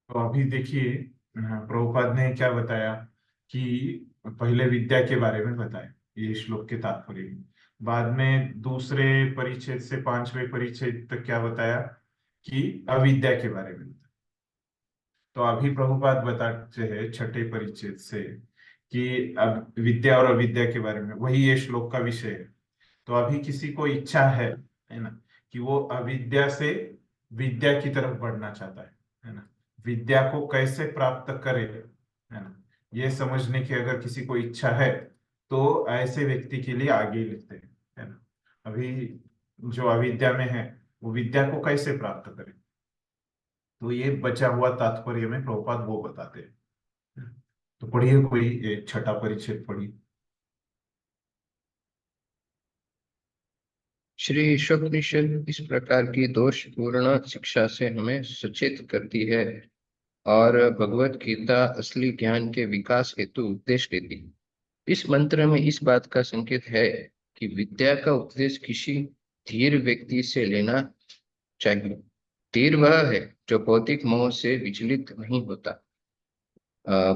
तो अभी देखिए, प्रभुपाद ने क्या बताया कि पहले विद्या के बारे में बताया ये श्लोक के तात्पर्य में। बाद में दूसरे परिच्छेद से पांचवें परिच्छेद तक क्या बताया कि अविद्या के बारे में। तो अभी प्रभुपाद बताते हैं छठे परिच्छेद से कि अब विद्या और अविद्या के बारे में, वही ये श्लोक का विषय है। तो अभी किसी को इच्छा है ना, कि वो अविद्या से विद्या की तरफ बढ़ना चाहता है ना, विद्या को कैसे प्राप्त करे, है ना, ये समझने की अगर किसी को इच्छा है तो ऐसे व्यक्ति के लिए आगे लिखते हैं, है ना। अभी जो अविद्या में है वो विद्या को कैसे प्राप्त करे, तो ये बचा हुआ तात्पर्य में प्रभुपाद वो बताते हैं। तो पढ़िए कोई एक छठा परिच्छेद पढ़िए। श्री ईशोपनिषद इस प्रकार की दोषपूर्ण शिक्षा से हमें सचेत करती है और भगवत गीता असली ज्ञान के विकास हेतु उपदेश देती है। इस मंत्र में इस बात का संकेत है कि विद्या का उपदेश किसी धीर व्यक्ति से लेना चाहिए। धीर वह है जो भौतिक मोह से विचलित नहीं होता।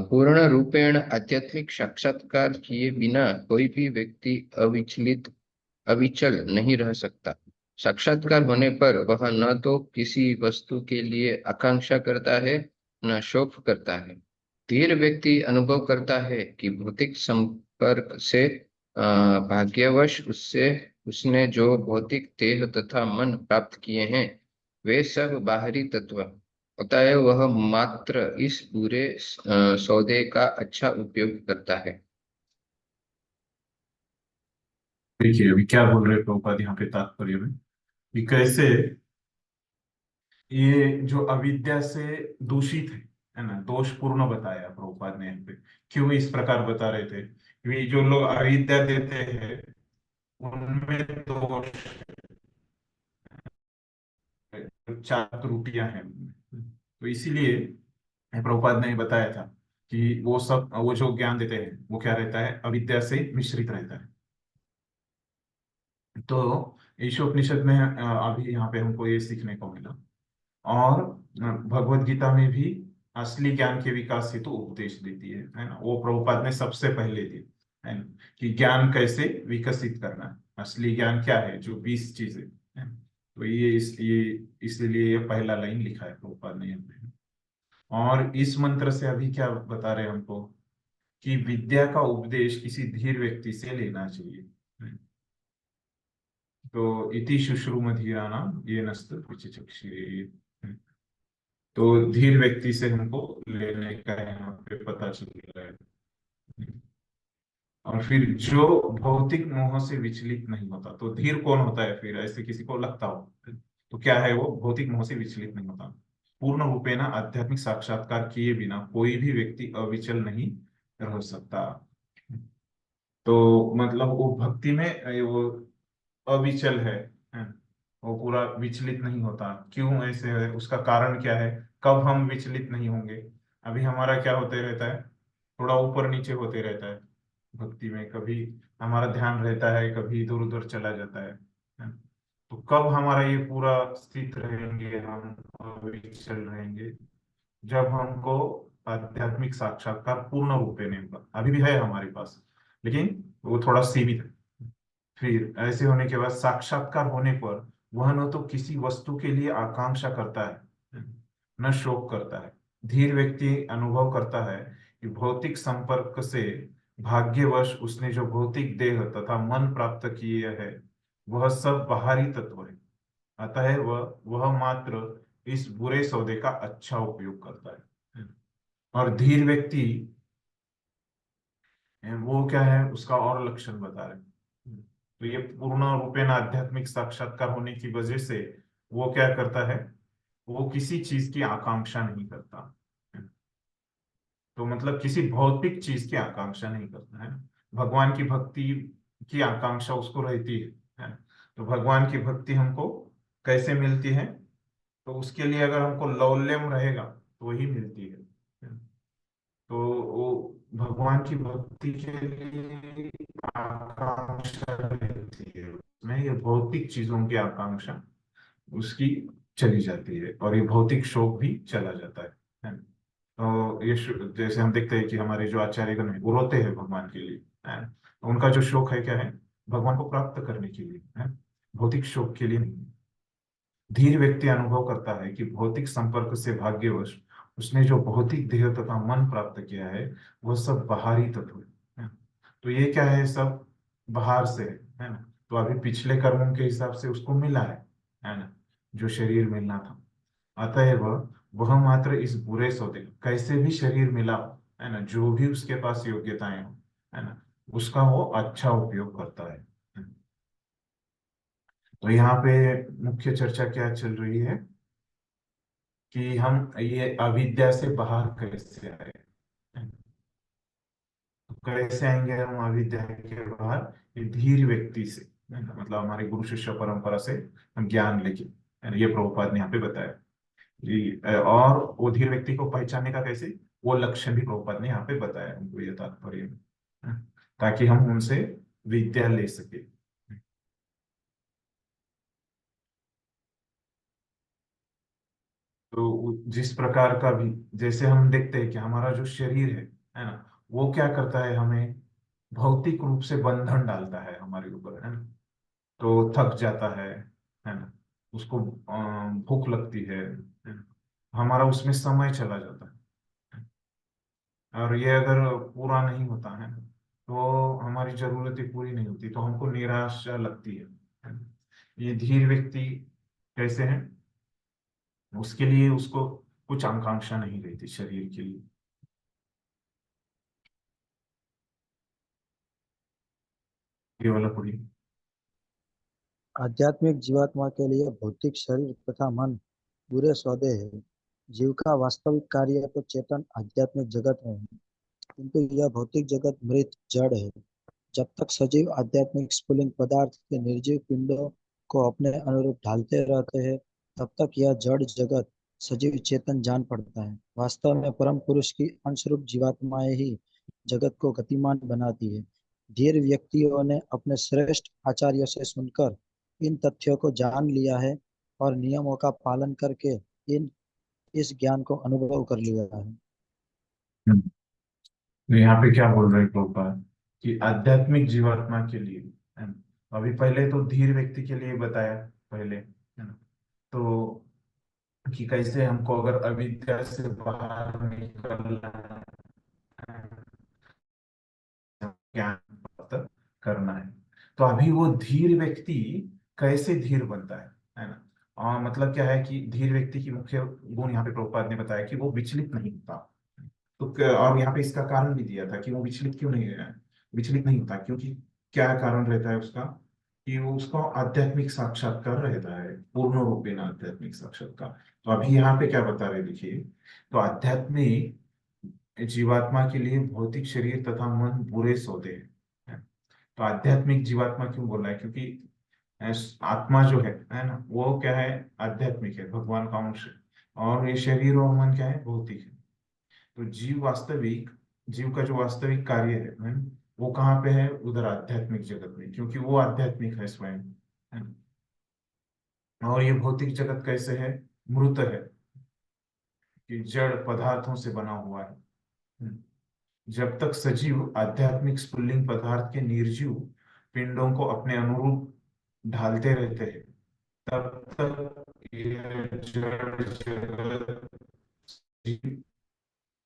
पूर्ण रूपेण आध्यात्मिक साक्षात्कार किए बिना कोई भी व्यक्ति अविचल नहीं रह सकता। साक्षात्कार होने पर वह न तो किसी वस्तु के लिए आकांक्षा करता है, न शोक करता है। धीर व्यक्ति अनुभव करता है कि भौतिक संपर्क से भाग्यवश उससे उसने जो भौतिक देह तथा मन प्राप्त किए हैं वे सब बाहरी तत्व, अतएव वह मात्र इस बुरे सौदे का अच्छा उपयोग करता है। देखिए अभी क्या बोल रहे हैं प्रभुपाद यहाँ पे तात्पर्य में, कि कैसे ये जो अविद्या से दूषित है ना, दोषपूर्ण बताया प्रभुपाद ने यहाँ पे। क्यों इस प्रकार बता रहे थे, क्योंकि जो लोग अविद्या देते हैं उनमें दोष, चार त्रुटियां हैं उनमें। तो इसीलिए प्रभुपाद ने बताया था कि वो सब, वो जो ज्ञान देते हैं वो क्या रहता है, अविद्या से मिश्रित रहता है। तो ईशोपनिषद में अभी यहाँ पे हमको ये सीखने को मिला। और भगवत गीता में भी असली ज्ञान के विकास हेतु उपदेश देती है ना, वो प्रभुपाद ने सबसे पहले दी, है ना, कि ज्ञान कैसे विकसित करना है। असली ज्ञान क्या है, जो 20 चीजें है ना। तो ये इसीलिए ये पहला लाइन लिखा है प्रभुपाद ने यहाँ पे। और इस मंत्र से अभी क्या बता रहे हैं हमको, कि विद्या का उपदेश किसी धीर व्यक्ति से लेना चाहिए। तो इति शुश्रुमधीराणाम ये नस्त विचिकित्सीय। तो धीर व्यक्ति से हमको लेने का यहाँ पे पता चल रहा है। और फिर जो भौतिक मोह से विचलित नहीं होता, तो धीर कौन होता है फिर, ऐसे किसी को लगता हो तो क्या है, वो भौतिक मोह से विचलित नहीं होता। पूर्ण रूपेण आध्यात्मिक साक्षात्कार किए बिना कोई भी व्यक्ति अविचल नहीं रह सकता। तो मतलब वो भक्ति में वो अविचल है, वो पूरा विचलित नहीं होता। क्यों ऐसे है, उसका कारण क्या है, कब हम विचलित नहीं होंगे। अभी हमारा क्या होते रहता है, थोड़ा ऊपर नीचे होते रहता है भक्ति में, कभी हमारा ध्यान रहता है, कभी इधर उधर चला जाता है। तो कब हमारा ये पूरा स्थित रहेंगे, हम अविचल रहेंगे, जब हमको आध्यात्मिक साक्षात्कार पूर्ण रूप में नहीं होगा। अभी भी है हमारे पास, लेकिन वो थोड़ा सीमित है। फिर ऐसे होने के बाद साक्षात्कार होने पर वह न तो किसी वस्तु के लिए आकांक्षा करता है, न शोक करता है। धीर व्यक्ति अनुभव करता है कि भौतिक संपर्क से भाग्यवश उसने जो भौतिक देह तथा मन प्राप्त किए है वह सब बाहरी तत्व है, अतः वह मात्र इस बुरे सौदे का अच्छा उपयोग करता है। और धीर व्यक्ति, वो क्या है उसका और लक्षण बता रहे हैं। तो ये पूर्ण रूपेण आध्यात्मिक साक्षात्कार होने की वजह से वो क्या करता है, वो किसी चीज की आकांक्षा नहीं करता। तो मतलब किसी भौतिक चीज की आकांक्षा नहीं करता है। भगवान की भक्ति की आकांक्षा उसको रहती है। तो भगवान की भक्ति हमको कैसे मिलती है, तो उसके लिए अगर हमको लौल्यम रहेगा तो वही मिलती है। तो वो भगवान की भक्ति के लिए आकांक्षा रहती है, उसमें ये भौतिक चीजों की आकांक्षा उसकी चली जाती है, और ये भौतिक शोक भी चला जाता है। तो जैसे हम देखते हैं कि हमारे जो आचार्यगण है वो रोते हैं भगवान के लिए, है ना? तो उनका जो शौक है क्या है, भगवान को प्राप्त करने के लिए है, भौतिक शौक के लिए नहीं। धीर व्यक्ति अनुभव करता है कि भौतिक संपर्क से भाग्यवश उसने जो भौतिक देह तथा मन प्राप्त किया है वह सब बाहरी तत्व है। तो ये क्या है, सब बाहर से है ना। तो अभी पिछले कर्मों के हिसाब से उसको मिला है ना, जो शरीर मिलना था। अतएव वह मात्र इस बुरे सौदे, कैसे भी शरीर मिला हो, है ना, जो भी उसके पास योग्यताएं हो, है ना, उसका वो अच्छा उपयोग करता है। तो यहाँ पे मुख्य चर्चा क्या चल रही है कि हम ये अविद्या से बाहर कैसे आए। तो कैसे आएंगे हम अविद्या के बाहर, ये धीर व्यक्ति से, है ना, मतलब हमारे गुरु शिष्य परंपरा से हम ज्ञान लेके, है ना, ये प्रभुपाद ने यहाँ पे बताया जी। और वो धीर व्यक्ति को पहचानने का कैसे, वो लक्षण भी प्रभुपाद ने यहाँ पे बताया उनको, ये तात्पर्य में, है, ताकि हम उनसे विद्या ले सके। तो जिस प्रकार का भी, जैसे हम देखते हैं कि हमारा जो शरीर है ना, वो क्या करता है, हमें भौतिक रूप से बंधन डालता है हमारे ऊपर, है ना। तो थक जाता है ना, उसको भूख लगती है ना? हमारा उसमें समय चला जाता है। और ये अगर पूरा नहीं होता है ना, तो हमारी जरूरतें पूरी नहीं होती, तो हमको निराशा लगती है ना? ये धीर व्यक्ति कैसे है, उसके लिए उसको कुछ आकांक्षा नहीं रहती शरीर के लिए। ये वाला पढ़िए। आध्यात्मिक जीवात्मा के लिए भौतिक शरीर तथा मन बुरे सौदे हैं। जीव का वास्तविक कार्य तो चेतन आध्यात्मिक जगत में है, किंतु यह भौतिक जगत मृत जड़ है। जब तक सजीव आध्यात्मिक स्फुलिंग पदार्थ के निर्जीव पिंडों को अपने अनुरूप ढालते रहते हैं, तब तक यह जड़ जगत सजीव चेतन जान पड़ता है। वास्तव में परम पुरुष की अंशरूप जीवात्माएं ही जगत को गतिमान बनाती है। धीर व्यक्तियों ने अपने श्रेष्ठ आचार्यों से सुनकर इन तथ्यों को जान लिया है और नियमों का पालन करके इन इस ज्ञान को अनुभव कर लिया है। हम्म। तो यहाँ पे क्या बोल रहे हैं प्रभुपाद कि आध्यात्मिक जीवात्मा के लिए, है ना, अभी पहले तो धीर व्यक्ति के लिए बताया पहले, है ना। तो कि कैसे हमको अगर अविद्या से बाहर निकलना है, ज्ञान प्राप्त करना है, तो अभी वो धीर व्यक्ति कैसे धीर बनता है ना। मतलब क्या है कि धीर व्यक्ति की मुख्य गुण यहाँ पे प्रभुपाद ने बताया कि वो विचलित नहीं होता। तो और यहाँ पे इसका कारण भी दिया था कि वो विचलित क्यों नहीं है, विचलित नहीं होता, क्योंकि क्या कारण रहता है उसका, कि वो उसका आध्यात्मिक साक्षात्कार रहता है, पूर्ण रूपेण आध्यात्मिक साक्षात्कार। तो अभी यहाँ पे क्या बता रहे देखिए, तो आध्यात्मिक जीवात्मा के लिए भौतिक शरीर तथा मन बुरे सौदे हैं। तो आध्यात्मिक जीवात्मा क्यों बोल रहा है, क्योंकि आत्मा जो है ना, वो क्या है, आध्यात्मिक है, भगवान का अंश है। और ये शरीर और मन क्या है, भौतिक है। तो जीव का जो वास्तविक कार्य है ना, वो कहाँ पे है, उधर आध्यात्मिक जगत में, क्योंकि वो आध्यात्मिक है स्वयं, है ना। और ये भौतिक जगत कैसे है, मृत है, कि जड़ पदार्थों से बना हुआ है। जब तक सजीव आध्यात्मिक स्फुल्लिंग पदार्थ के निर्जीव पिंडों को अपने अनुरूप ढालते रहते हैं, तब तक यह जड़ जगत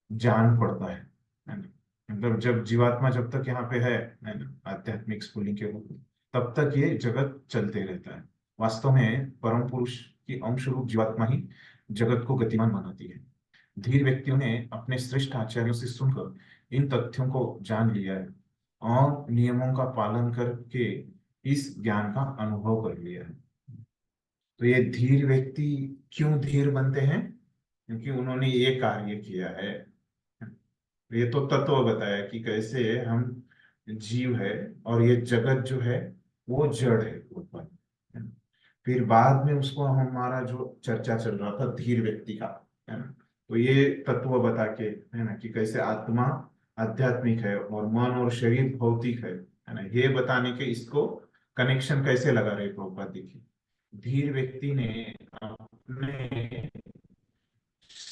जान पड़ता है ना। मतलब जब जीवात्मा जब तक यहाँ पे है ना, आध्यात्मिक स्फुल्लिंग के रूप में, तब तक ये जगत चलते रहता है। वास्तव में परम पुरुष की अंश रूप जीवात्मा ही जगत को गतिमान बनाती है। धीर व्यक्तियों ने अपने श्रेष्ठ आचार्यों से सुनकर इन तथ्यों को जान लिया है और नियमों का पालन करके इस ज्ञान का अनुभव कर लिया है। तो ये धीर व्यक्ति क्यों धीर बनते हैं, क्योंकि उन्होंने ये कार्य किया है। तो ये तो तत्व बताया कि कैसे हम जीव है और ये जगत जो है वो जड़ है ऊपर। फिर बाद में उसको हमारा जो चर्चा चल रहा था धीर व्यक्ति का, है ना, तो ये तत्व बता के, है ना, कि कैसे आत्मा आध्यात्मिक है और मन और शरीर भौतिक है ना, ये बताने के इसको कनेक्शन कैसे लगा रहे प्रभुपाद देखिए। धीर व्यक्ति ने अपने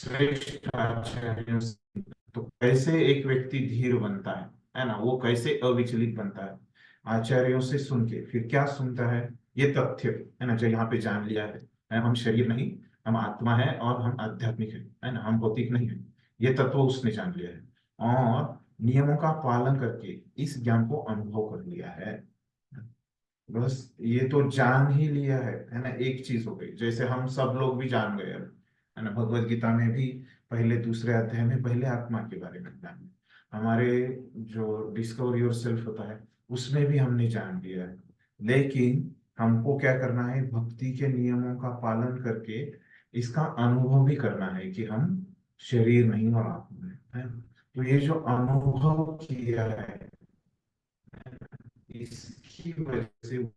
श्रेष्ठ आचार्यों से, तो कैसे एक व्यक्ति धीर बनता है ना, वो कैसे अविचलित बनता है? आचार्यों से सुन के, फिर क्या सुनता है? ये तथ्य है ना, जो यहाँ पे जान लिया है हम शरीर नहीं, हम आत्मा है और हम आध्यात्मिक है ना, हम भौतिक नहीं है। ये तत्व उसने जान लिया है और नियमों का पालन करके इस ज्ञान को अनुभव कर लिया है। बस ये तो जान ही लिया है ना, एक चीज हो गई। जैसे हम सब लोग भी जान गए अब, है ना, भगवत गीता में भी पहले दूसरे अध्याय में पहले आत्मा के बारे में जान, हमारे जो डिस्कवर योर सेल्फ होता है उसमें भी हमने जान लिया है। लेकिन हमको क्या करना है? भक्ति के नियमों का पालन करके इसका अनुभव भी करना है कि हम शरीर नहीं और आत्मा है ना? तो ये जो अनुभव किया है, इसकी वजह से वो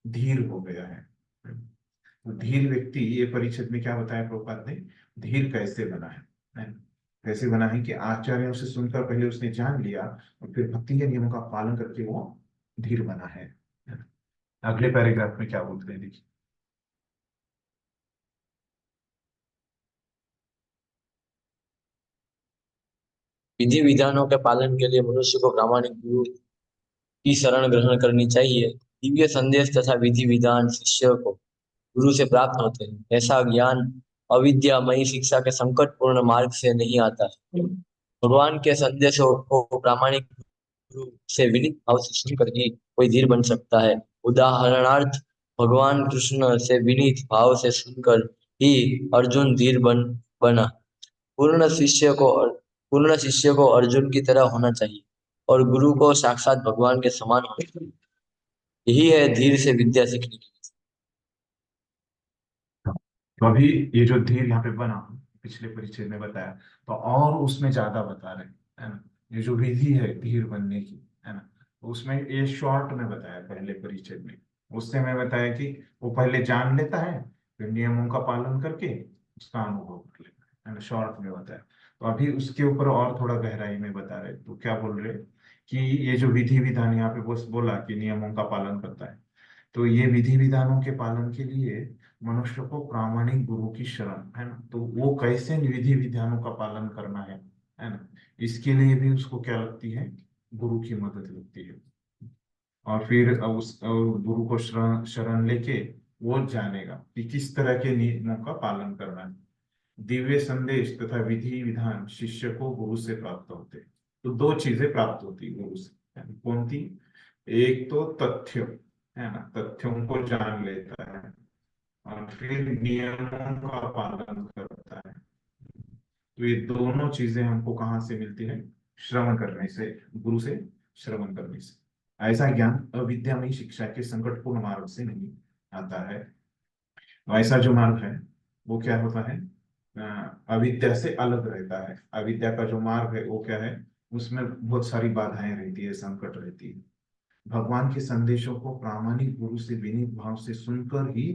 धीर हो गया है। तो धीर व्यक्ति, ये परिषद में क्या बताया प्रभुपाद ने, धीर कैसे बना है? कैसे बना है कि आचार्यों से सुनकर पहले उसने जान लिया और फिर भक्ति के नियमों का पालन करके वो धीर बना है। अगले पैराग्राफ में क्या बोलते हैं देखिए। विधि विधानों के पालन के लिए मनुष्य को प्रामाणिक गुरु की शरण ग्रहण करनी चाहिए। दिव्य संदेश तथा विधि विधान शिष्य को गुरु से प्राप्त होते हैं। ऐसा ज्ञान अविद्यामयी शिक्षा के संकटपूर्ण मार्ग से नहीं आता है। भगवान के संदेशों को प्रामाणिक गुरु से विनीत भाव से सुनकर ही कोई धीर बन सकता है। उदाहरणार्थ, भगवान कृष्ण से विनीत भाव से सुनकर ही अर्जुन धीर बना। पूर्ण शिष्य को पूर्ण शिष्य को अर्जुन की तरह होना चाहिए और गुरु को साक्षात भगवान के समान होना चाहिए। यही है धीर से विद्या सीखने की। तो अभी ये जो धीर यहाँ पे बना, पिछले परिच्छेद में बताया, तो और उसमें ज्यादा बता रहे है ना, ये जो विधि है धीर बनने की, है ना, तो उसमें ये शॉर्ट में बताया पहले परिच्छेद में। उससे मैं बताया कि वो पहले जान लेता है, फिर नियमों का पालन करके उसका अनुभव कर लेता है ना, शॉर्ट में बताया। तो अभी उसके ऊपर और थोड़ा गहराई में बता रहे, तो क्या बोल रहे कि ये जो विधि विधान यहाँ पे बस बोला कि नियमों का पालन करता है, तो ये विधि विधानों के पालन के लिए मनुष्य को प्रामाणिक गुरु की शरण, है ना, तो वो कैसे विधि विधानों का पालन करना है ना, इसके लिए भी उसको क्या लगती है? गुरु की मदद लगती है। और फिर उस गुरु को शरण शरण लेके वो जानेगा कि किस तरह के नियमों का पालन करना है। दिव्य संदेश तथा विधि विधान शिष्य को गुरु से प्राप्त होते हैं। तो दो चीजें प्राप्त होती है गुरु से, कौन थी? एक तो तथ्य, है ना, तथ्यों को जान लेता है और फिर नियमों का पालन करता है। तो ये दोनों चीजें हमको कहाँ से मिलती है? श्रवण करने से, गुरु से श्रवण करने से। ऐसा ज्ञान अविद्यामयी शिक्षा के संकटपूर्ण मार्ग से नहीं आता है। ऐसा जो मार्ग है वो क्या होता है? अविद्या से अलग रहता है। अविद्या का जो मार्ग है वो क्या है? उसमें बहुत सारी बाधाएं रहती है, संकट रहती है। भगवान के संदेशों को प्रामाणिक गुरु से विनीत भाव से सुनकर ही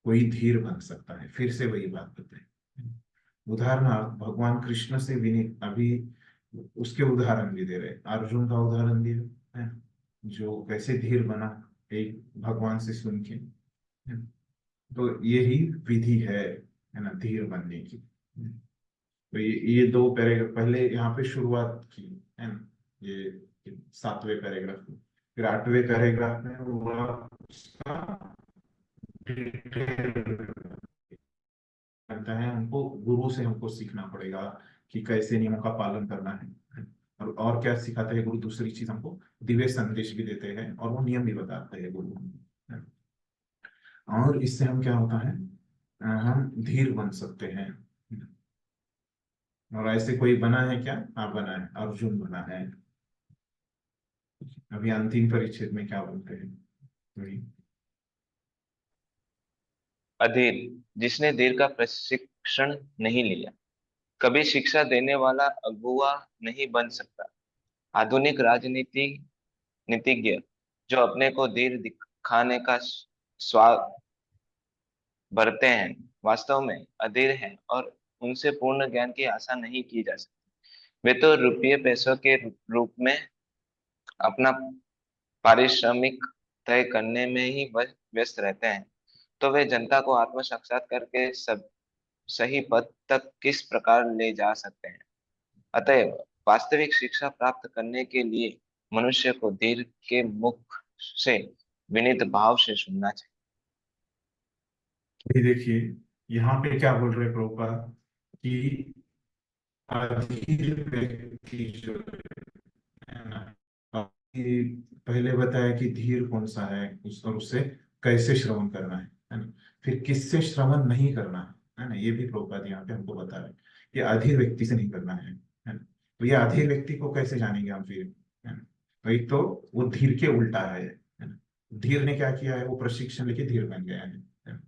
कोई धीर बन सकता है। फिर से वही बात बताए, उदाहरणार्थ भगवान कृष्ण से विनीत, अभी उसके उदाहरण भी दे रहे, अर्जुन का उदाहरण दिया है, जो कैसे धीर बना एक भगवान से सुन के, है। तो यही विधि है ना, धीर बनने की। तो ये दो पैराग्राफ पहले यहाँ पे शुरुआत की, है ना, ये 7वें पैराग्राफ में। फिर 8वें पैराग्राफ में हुआ उसका डिटेल लगता है, हमको गुरु से हमको सीखना पड़ेगा कि कैसे नियमों का पालन करना है। और क्या सिखाते हैं गुरु? दूसरी चीज हमको दिव्य संदेश भी देते हैं और वो नियम भी बताते हैं गुरु। और इससे हम क्या होता है, हम धीर बन सकते हैं। और ऐसे कोई बना है क्या? हाँ बना है, अर्जुन बना है। अभी अंतिम परिच्छेद में क्या बोलते हैं वही। अधीर, जिसने धीर का प्रशिक्षण नहीं लिया, कभी शिक्षा देने वाला अगुआ नहीं बन सकता। आधुनिक राजनीति नीतिज्ञ जो अपने को धीर दिखाने का स्वाद भरते हैं, वास्तव में अधीर हैं और उनसे पूर्ण ज्ञान की आशा नहीं की जा सकती। वे तो रुपये पैसों के रूप में अपना पारिश्रमिक तय करने में ही व्यस्त रहते हैं। तो वे जनता को आत्म साक्षात्कार के सब सही पथ तक किस प्रकार ले जा सकते हैं। अतएव वास्तविक शिक्षा प्राप्त करने के लिए मनुष्य को धीर के मुख से विनीत भाव से सुनना चाहिए। ये देखिए, यहाँ पे क्या बोल रहे प्रभुपाद कि अधीर व्यक्ति जो है ना, कि पहले बताया कि धीर कौन सा है उस और उससे कैसे श्रवण करना है ना। फिर किससे श्रवण नहीं करना है ना, ये भी प्रभुपाद यहाँ पे हमको बता रहे हैं कि अधीर व्यक्ति से नहीं करना है ना। तो ये अधीर व्यक्ति को कैसे जानेंगे हम फिर, है ना। तो एक तो वो धीर के उल्टा है ना। धीर ने क्या किया है, वो प्रशिक्षण लेके धीर बन गया है ना।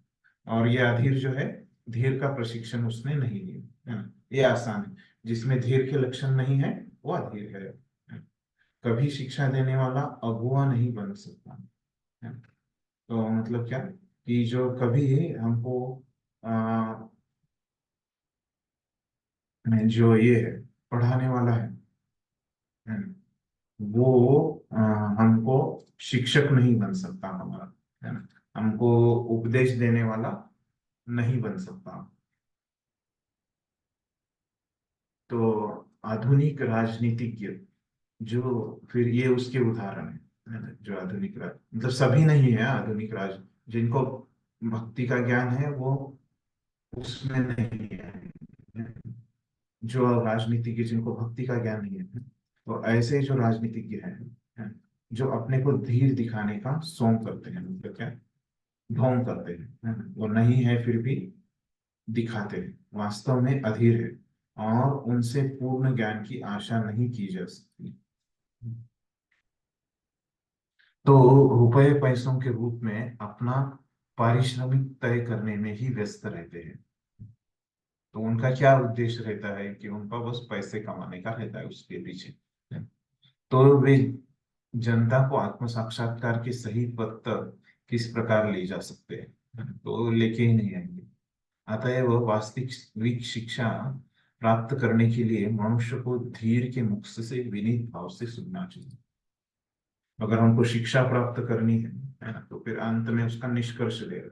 और ये अधीर जो है, धीर का प्रशिक्षण उसने नहीं लिया, है ना। ये आसान है, जिसमें धीर के लक्षण नहीं है वो अधीर है। कभी शिक्षा देने वाला अगुआ नहीं बन सकता है। तो मतलब क्या कि जो कभी हमको आ, जो ये है पढ़ाने वाला है ना, वो हमको शिक्षक नहीं बन सकता हमारा, है ना। हमको उपदेश देने वाला नहीं बन सकता। तो आधुनिक राजनीतिज्ञ जो, फिर ये उसके उदाहरण है ना, जो आधुनिक राज मतलब सभी नहीं है आधुनिक राज, जिनको भक्ति का ज्ञान है वो उसमें नहीं है। जो राजनीतिज्ञ जिनको भक्ति का ज्ञान नहीं है, तो ऐसे जो राजनीतिज्ञ हैं, जो अपने को धीर दिखाने का सोंग करते हैं, मतलब क्या, ढोंग करते हैं, वो नहीं है फिर भी दिखाते हैं, वास्तव में अधीर है और उनसे पूर्ण ज्ञान की आशा नहीं की जा सकती। तो रुपए पैसों के रूप में अपना पारिश्रमिक तय करने में ही व्यस्त रहते हैं। तो उनका क्या उद्देश्य रहता है कि उनका बस पैसे कमाने का रहता है उसके पीछे। तो वे जनता को आत्म साक्षात्कार के सही पथ तक किस प्रकार ले जा सकते हैं, तो लेके ही नहीं आएंगे। अतएव वास्तविक शिक्षा प्राप्त करने के लिए मनुष्य को धीर के मुख से विनीत भाव से सुनना चाहिए। अगर हमको शिक्षा प्राप्त करनी है ना, तो फिर अंत में उसका निष्कर्ष दे रहे।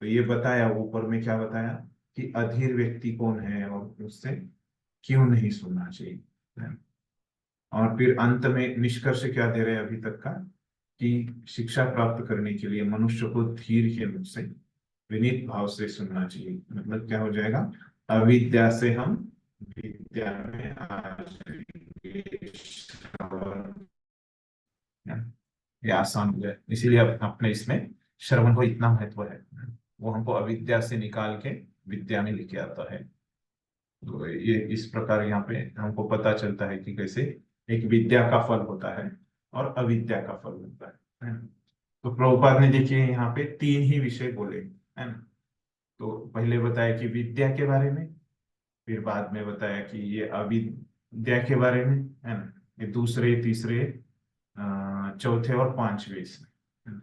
तो ये बताया ऊपर में, क्या बताया कि अधीर व्यक्ति कौन है और उससे क्यों नहीं सुनना चाहिए, है ना? और फिर अंत में निष्कर्ष क्या दे रहे हैं अभी तक का, कि शिक्षा प्राप्त करने के लिए मनुष्य को धीर के मुख से विनीत भाव से सुनना चाहिए। मतलब क्या हो जाएगा, अविद्या से हम विद्या में आ जाएंगे, ये आसान हो जाए। इसीलिए अब अपने इसमें श्रवण को इतना महत्व है, वो हमको अविद्या से निकाल के विद्या में लेके आता है। तो ये इस प्रकार यहाँ पे हमको पता चलता है कि कैसे एक विद्या का फल होता है और अविद्या का फल होता है ना? तो प्रभुपाद ने देखिए यहाँ पे तीन ही विषय बोले, है ना। तो पहले बताया कि विद्या के बारे में, फिर बाद में बताया कि ये अविद्या के बारे में, है ना। ये दूसरे, तीसरे, चौथे और पांचवे इसमें, है ना?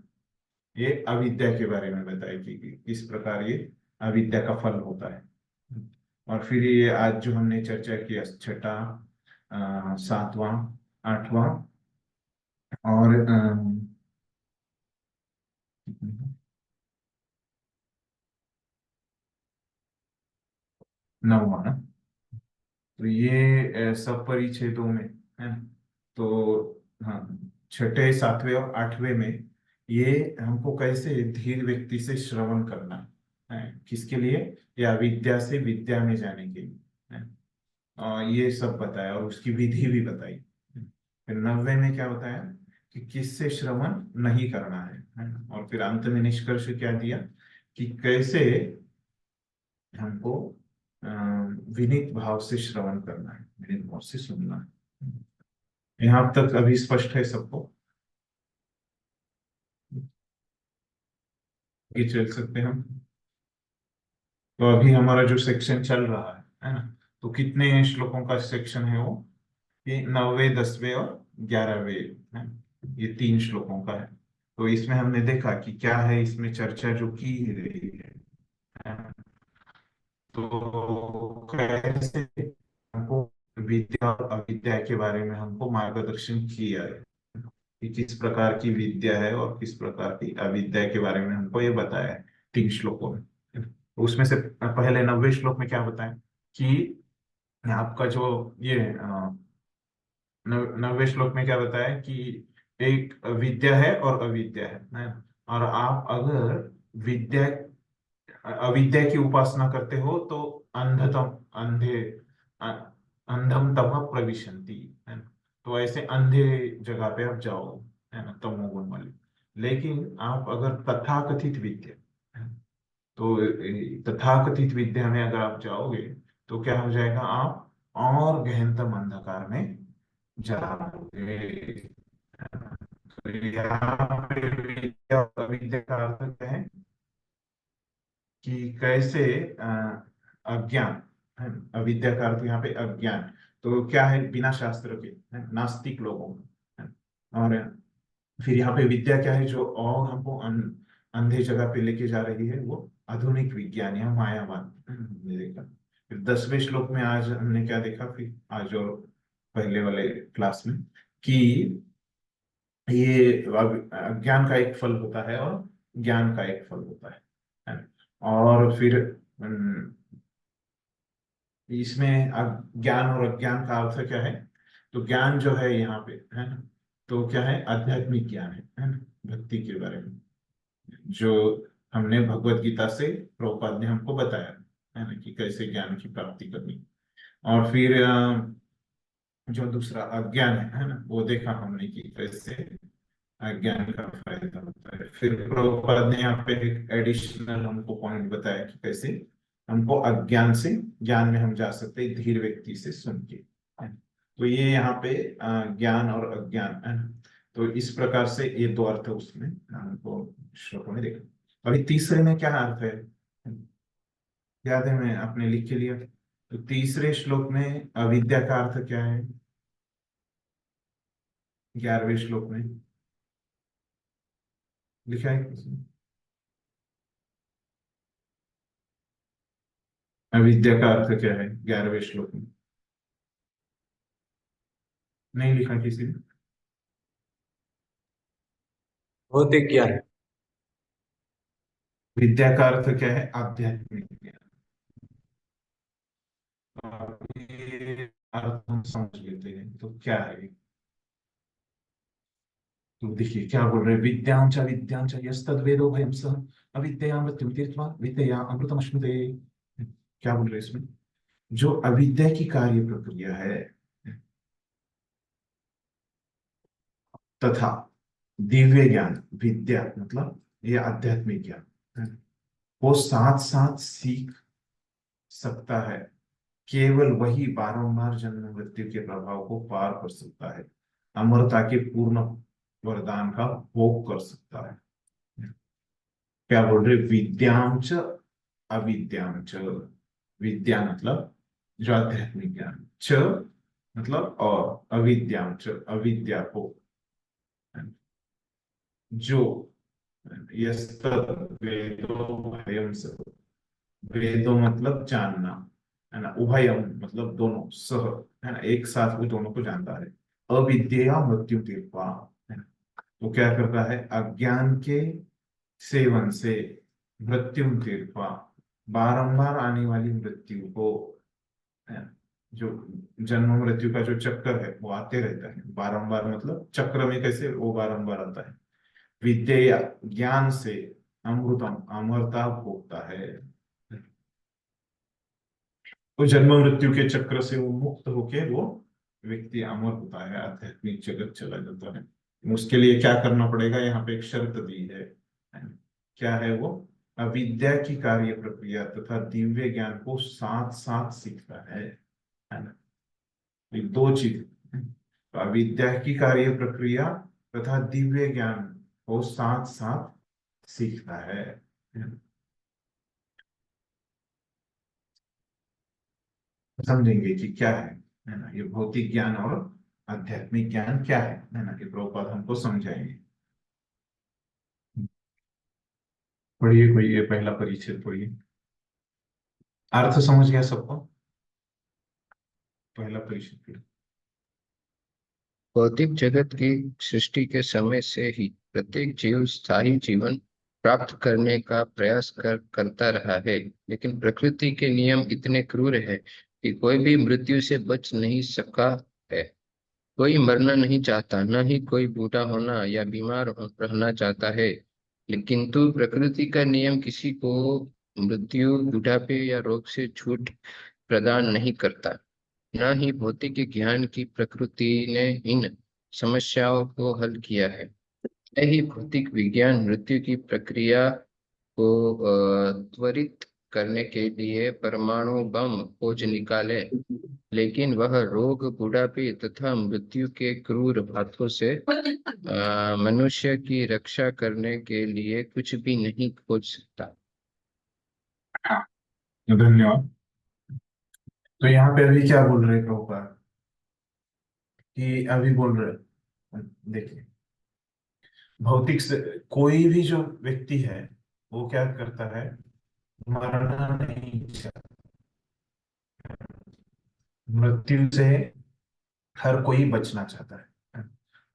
ये अविद्या के बारे में बताया कि किस प्रकार ये अविद्या का फल होता है। और फिर ये आज जो हमने चर्चा किया, छठा, सातवां, आठवां और नौवां ना, तो ये सब परिच्छेदों में, है ना। तो हाँ, छठे, सातवें और आठवें में ये हमको कैसे धीर व्यक्ति से श्रवण करना है, किसके लिए, या विद्या से विद्या में जाने के लिए, है। ये सब बताया और उसकी विधि भी बताई। फिर नब्बे में क्या बताया कि किससे श्रवण नहीं करना है ना? और फिर अंत में निष्कर्ष क्या दिया कि कैसे हमको अ, विनीत भाव से श्रवण करना है, विनीत भाव से सुनना है। यहाँ तक अभी स्पष्ट है सबको, ये चल सकते हैं हम। तो अभी हमारा जो सेक्शन चल रहा है ना, तो कितने श्लोकों का सेक्शन है वो, ये 9वें, 10वें और 11वें है। ये 3 श्लोकों का है। तो इसमें हमने देखा कि क्या है इसमें चर्चा जो की रही है। तो कैसे हमको विद्या और अविद्या के बारे में हमको मार्गदर्शन किया है कि किस प्रकार की विद्या है और किस प्रकार की अविद्या के बारे में हमको ये बताया है 3 श्लोकों में। उसमें से पहले 90वें श्लोक में क्या बताएं कि आपका जो ये 90वें श्लोक में क्या बताया कि एक विद्या है और अविद्या है ना? और आप अगर विद्या अविद्या की उपासना करते हो तो अंधतम अंधे अ- अंधम तमः प्रविशन्ति, है ना? तो ऐसे अंधे जगह पे आप जाओ, है ना, तमोगुण वाली। लेकिन आप अगर तथाकथित विद्या, है ना, तो तथाकथित विद्या में अगर आप जाओगे तो क्या हो जाएगा, आप और गहनतम अंधकार में जाओगे, है ना? तो यहाँ पे विद्या अविद्या का अर्थ क्या है कि कैसे अज्ञान, है ना? अविद्या का अर्थ यहाँ पे अज्ञान, तो क्या है, बिना शास्त्र के, है, नास्तिक लोगों का, है। और फिर यहाँ पे विद्या क्या है जो और हमको अंधे जगह पे लेके जा रही है, वो आधुनिक विज्ञान या मायावाद, हमने देखा। फिर 10वें श्लोक में आज हमने क्या देखा, फिर आज और पहले वाले क्लास में, कि ये अज्ञान का एक फल होता है और ज्ञान का एक फल होता है ना? और फिर इसमें ज्ञान और अज्ञान का अर्थ क्या है, तो ज्ञान जो है यहाँ पे, है ना, तो क्या है, आध्यात्मिक ज्ञान है ना, भक्ति के बारे में, जो हमने भगवत गीता से प्रभुपाद ने हमको बताया, है ना, कि कैसे ज्ञान की प्राप्ति करनी। और फिर जो दूसरा अज्ञान है ना, वो देखा हमने कि कैसे अज्ञान का फायदा होता है। फिर प्रभुपाद ने यहाँ पे एक एडिशनल हमको पॉइंट बताया कि कैसे हमको अज्ञान से ज्ञान में हम जा सकते हैं, धीर व्यक्ति से सुन के, है ना? तो ये यहाँ पे ज्ञान और अज्ञान, है ना, तो इस प्रकार से ये दो अर्थ उसमें हमको श्लोकों में देखा। अभी तीसरे में क्या अर्थ है, याद है, मैं आपने लिख के लिया, तो तीसरे श्लोक में अविद्या का अर्थ क्या है, 11वें श्लोक में लिखा है किसी ने? अविद्या का अर्थ क्या है 11वें श्लोक में, नहीं लिखा किसी ने? भौतिक ज्ञान। विद्या का अर्थ क्या है, आध्यात्मिक ज्ञान। और ये अर्थ हम समझ लेते हैं तो क्या है, तो देखिए क्या बोल रहे, विद्यां च यस्तद वेदो भयं सः अविद्या मृत्युम तीर्त्वा विद्या अमृतमश्नुते। क्या बोल रहे इसमें, जो अविद्या की कार्य प्रक्रिया है तथा दिव्य ज्ञान, विद्या मतलब ये आध्यात्मिक ज्ञान, है, वो साथ साथ सीख सकता है, केवल वही बारंबार जन्म मृत्यु के प्रभाव को पार कर सकता है, अमरता के पूर्ण वरदान का भोग कर सकता है। क्या बोल रहे, विद्यांच अविद्यांच, विद्या मतलब जो आध्यात्मिक ज्ञान, च मतलब और, अविद्यांच अविद्या को, जो यस्तद वेदो भयं सः, वेदो मतलब जानना, है ना, उभयम मतलब दोनों, सह, है ना, एक साथ वो दोनों को जानता है, अविद्या मृत्यु तीर्था, है ना, तो क्या करता है, अज्ञान के सेवन से मृत्यु तीर्था, बारंबार आने वाली मृत्यु को, है ना, जो जन्म मृत्यु का जो चक्कर है वो आते रहता है बारंबार, मतलब चक्र में कैसे वो बारंबार आता है, विद्या ज्ञान से अमृतम अमरता भोगता है, तो जन्म मृत्यु के चक्र से वो मुक्त होके वो व्यक्ति अमर होता है, आध्यात्मिक जगत चला जाता है। उसके लिए क्या करना पड़ेगा, यहाँ पे एक शर्त दी है, क्या है वो, अविद्या की कार्य प्रक्रिया तथा दिव्य ज्ञान को साथ साथ सीखता है ना, ये दो चीज, तो अविद्या की कार्य प्रक्रिया तथा दिव्य ज्ञान को साथ साथ सीखता है ना? समझेंगे कि क्या है ना, ये भौतिक ज्ञान और आध्यात्मिक ज्ञान क्या है ना, ये प्रभुपाद हमको समझाएंगे। पढ़िए कोई ये पहला परिच्छेद पढ़िए, अर्थ समझ गया सबको, पहला परिच्छेद पढ़िए। भौतिक जगत की सृष्टि के समय से ही प्रत्येक जीव स्थायी जीवन प्राप्त करने का प्रयास करता रहा है, लेकिन प्रकृति के नियम इतने क्रूर है कि कोई भी मृत्यु से बच नहीं सका है। कोई मरना नहीं चाहता, न ही कोई बूढ़ा होना या रहना चाहता है, लेकिन तो प्रकृति का नियम किसी को मृत्यु, बुढ़ापे या रोग से छूट प्रदान नहीं करता। न ही भौतिक ज्ञान की प्रकृति ने इन समस्याओं को हल किया है। यही भौतिक विज्ञान मृत्यु की प्रक्रिया को त्वरित करने के लिए परमाणु बम खोज निकाले, लेकिन वह रोग, बुढ़ापे तथा मृत्यु के क्रूर हाथों से मनुष्य की रक्षा करने के लिए कुछ भी नहीं खोज सकता। धन्यवाद। तो यहाँ पे अभी क्या बोल रहे प्रभुपाद कि अभी बोल रहे, देखिए, भौतिक से कोई भी जो व्यक्ति है वो क्या करता है, मरना नहीं चाहता। मृत्यु से हर कोई बचना चाहता है।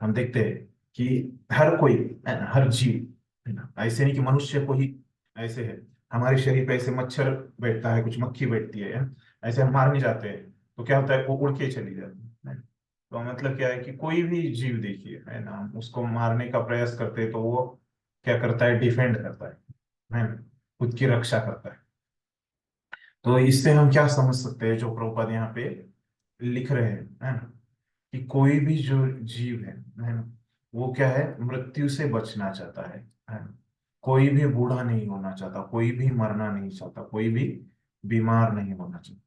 हम देखते हैं कि हर कोई, हर जीव, है ना, ऐसे नहीं कि मनुष्य को ही ऐसे है। हमारे शरीर पे ऐसे मच्छर बैठता है, कुछ मक्खी बैठती है, ऐसे हम मारने जाते हैं तो क्या होता है, वो उड़ के चली जाती है। तो मतलब क्या है कि कोई भी जीव देखिए, है ना, हम उसको मारने का प्रयास करते हैं तो वो क्या करता है, डिफेंड करता है ना, खुद की रक्षा करता है। तो इससे हम क्या समझ सकते हैं, जो प्रभुपाद यहाँ पे लिख रहे हैं, है ना, कि कोई भी जो जीव है ना, वो क्या है, मृत्यु से बचना चाहता है ना। कोई भी बूढ़ा नहीं होना चाहता, कोई भी मरना नहीं चाहता, कोई भी बीमार नहीं होना चाहता।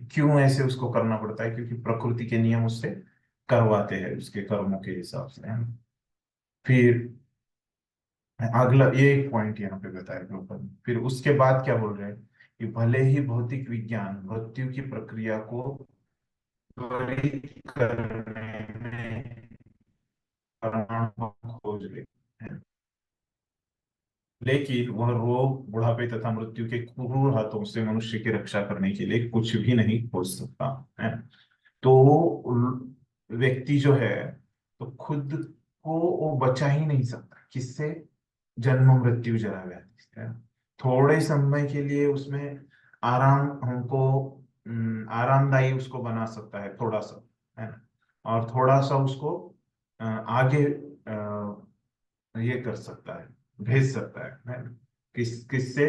क्यों ऐसे उसको करना पड़ता है, क्योंकि प्रकृति के नियम उससे करवाते हैं उसके कर्मों के हिसाब से, है ना। फिर अगला ये एक पॉइंट यहाँ पे बताया प्रभुपाद ने। फिर उसके बाद क्या बोल रहे हैं कि भले ही भौतिक विज्ञान मृत्यु की प्रक्रिया को त्वरित करने में परमाणु खोज ले, है। लेकिन वह रोग, बुढ़ापे तथा मृत्यु के क्रूर हाथों से मनुष्य की रक्षा करने के लिए कुछ भी नहीं खोज सकता है। तो व्यक्ति जो है, तो खुद को वो बचा ही नहीं सकता, किससे, जन्म मृत्यु जरा व्याधि से, है। थोड़े समय के लिए उसमें आराम हमको आरामदायी उसको बना सकता है थोड़ा सा, है ना, और थोड़ा सा उसको आगे ये कर सकता है, भेज सकता है ना। किससे,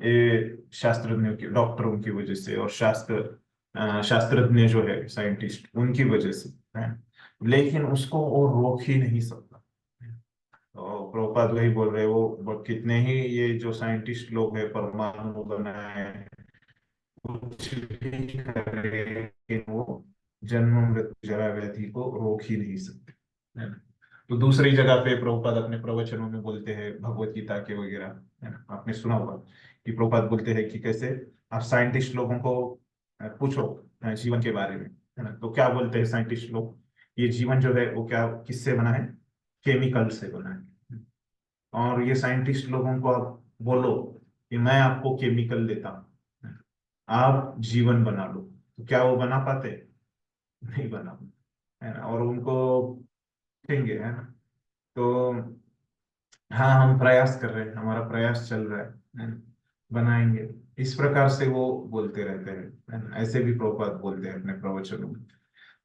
ये शास्त्रज्ञों की, डॉक्टरों की वजह से, और शास्त्रज्ञ जो है, साइंटिस्ट, उनकी वजह से, है। लेकिन उसको वो रोक ही नहीं सकता। तो प्रभुपाद वही बोल रहे, वो कितने ही ये जो साइंटिस्ट लोग हैं, परमाणु बनाए, कुछ भी करे, लेकिन वो जन्म मृत्यु जरा व्याधि को रोक ही नहीं सकते, है ना। तो दूसरी जगह पे प्रभुपाद अपने प्रवचनों में बोलते हैं, भगवत गीता के वगैरह, है ना, आपने सुना होगा कि प्रभुपाद बोलते हैं कि कैसे आप साइंटिस्ट लोगों को पूछो जीवन के बारे में, है ना, तो क्या बोलते हैं साइंटिस्ट लोग, ये जीवन जो है वो क्या, किससे बना है, केमिकल से बना है। और ये साइंटिस्ट लोगों को आप बोलो कि मैं आपको केमिकल देता हूँ, आप जीवन बना लो, तो क्या वो बना पाते, नहीं बना पाते, है ना। और उनको देंगे, है ना। तो हाँ, हम प्रयास कर रहे हैं, हमारा प्रयास चल रहा है ना? बनाएंगे। इस प्रकार से वो बोलते रहते हैं, है ना? ऐसे भी प्रभुपाद बोलते हैं अपने प्रवचनों में।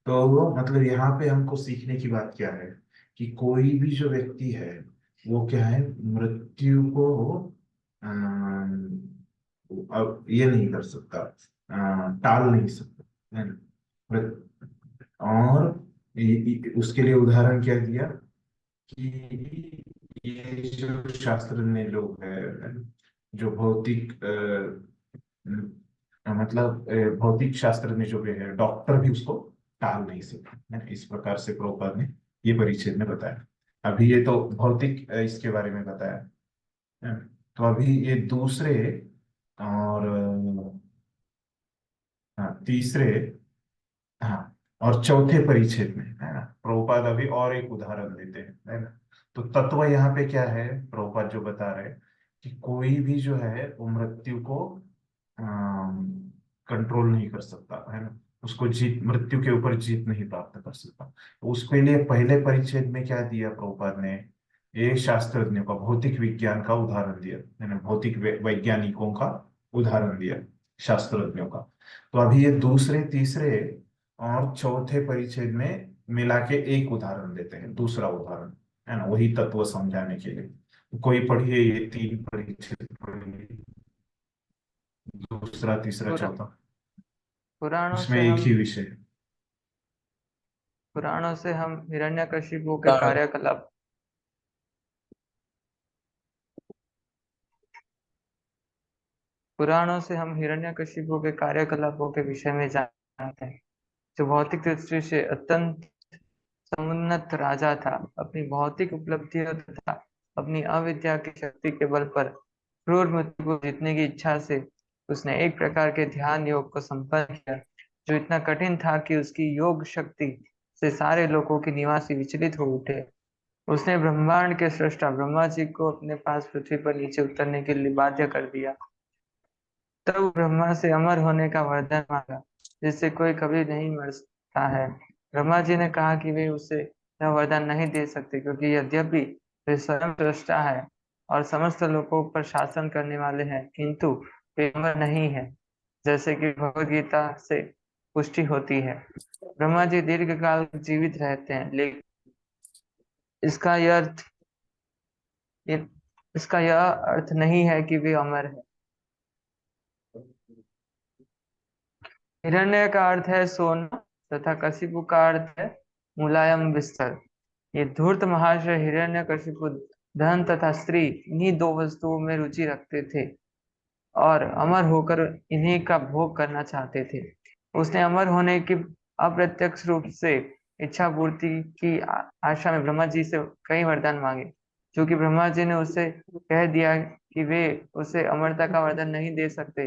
तो वो मतलब यहाँ पे हमको सीखने की बात क्या है, कि कोई भी जो व्यक्ति है वो क्या है, मृत्यु को अब ये नहीं कर सकता, टाल नहीं सकता, है ना। और उसके लिए उदाहरण क्या दिया कि ये जो शास्त्रज्ञ लोग हैं, जो भौतिक मतलब भौतिक शास्त्रज्ञ जो भी है, डॉक्टर भी उसको टाल नहीं सकते, है। इस प्रकार से प्रभुपाद ने ये परिच्छेद में बताया। अभी ये तो भौतिक इसके बारे में बताया, है। तो अभी ये दूसरे और तीसरे, हाँ, और चौथे परिच्छेद में, है ना, प्रभुपाद अभी और एक उदाहरण देते हैं, है ना। तो तत्व यहाँ पे क्या है, प्रभुपाद जो बता रहे हैं कि कोई भी जो है वो मृत्यु को कंट्रोल नहीं कर सकता, है ना, उसको जीत, मृत्यु के ऊपर जीत नहीं प्राप्त कर सकता। तो उसके लिए पहले परिच्छेद में क्या दिया प्रभुपाद ने, ये शास्त्रज्ञों का, भौतिक विज्ञान का उदाहरण दिया, यानी भौतिक वैज्ञानिकों का उदाहरण दिया, शास्त्रज्ञों का। तो अभी ये दूसरे, तीसरे और चौथे परिच्छेद में मिला के एक उदाहरण देते हैं, दूसरा उदाहरण, है ना, वही तत्व समझाने के लिए। कोई पढ़िए ये 3 परिच्छेद पढ़िए, दूसरा, तीसरा, पुरा, चौथा। पुराणों इसमें से एक हम ही विषय है। पुराणों से हम हिरण्यकशिपु के कार्यकलाप पुराणों से हम हिरण्यकशिपु के कार्यकलापों के विषय में जानते हैं। जो भौतिक दृष्टि से अत्यंत समुन्नत राजा था, अपनी भौतिक उपलब्धियों तथा अपनी अविद्या की शक्ति के बल पर क्रूर मृत्यु को जीतने की इच्छा से उसने एक प्रकार के ध्यान योग को संपन्न किया, जो इतना कठिन था कि उसकी योग शक्ति से सारे लोगों के निवासी विचलित हो उठे। उसने ब्रह्मांड के सृष्टा ब्रह्मा जी को अपने पास पृथ्वी पर नीचे उतरने के लिए बाध्य कर दिया। तब ब्रह्मा से अमर होने का वरदान मांगा, जिससे कोई कभी नहीं मरता है। ब्रह्मा जी ने कहा कि वे उसे यह वरदान नहीं दे सकते, क्योंकि यद्यपि वे स्वयं सृष्टा है और समस्त लोगों पर शासन करने वाले हैं, किंतु वे अमर नहीं है, जैसे कि भगवद गीता से पुष्टि होती है। ब्रह्मा जी दीर्घ काल जीवित रहते हैं, लेकिन इसका यह अर्थ इसका यह अर्थ नहीं है कि वे अमर है। हिरण्य का अर्थ है सोना तथा कशिपु का अर्थ है मुलायम बिस्तर। ये धूर्त महाशय हिरण्यकशिपु धन तथा स्त्री, इन्हीं 2 वस्तुओं में रुचि रखते थे और अमर होकर इन्हीं का भोग करना चाहते थे। उसने अमर होने की अप्रत्यक्ष रूप से इच्छा पूर्ति की आशा में ब्रह्मा जी से कई वरदान मांगे, जो कि ब्रह्मा जी ने उसे कह दिया कि वे उसे अमरता का वरदान नहीं दे सकते।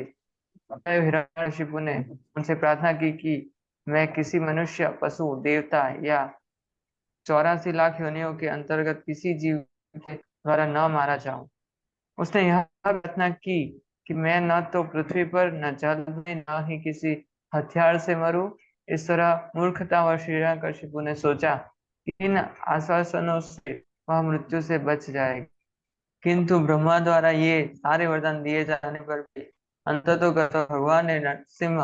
हिरण्यकशिपु ने उनसे प्रार्थना की कि मैं किसी मनुष्य, पशु, देवता या 84 लाख योनियों के अंतर्गत किसी जीव के द्वारा न मारा जाऊं। उसने यह प्रार्थना की कि मैं न तो पृथ्वी पर, न जल में, न ही किसी हथियार से मरूं। इस तरह मूर्खता व हिरण्यकशिपु ने सोचा कि इन आश्वासनों से वह मृत्यु से बच जाएगा, किंतु ब्रह्मा द्वारा ये सारे वरदान दिए जाने पर भी अंततोगत्वा भगवान ने नरसिंह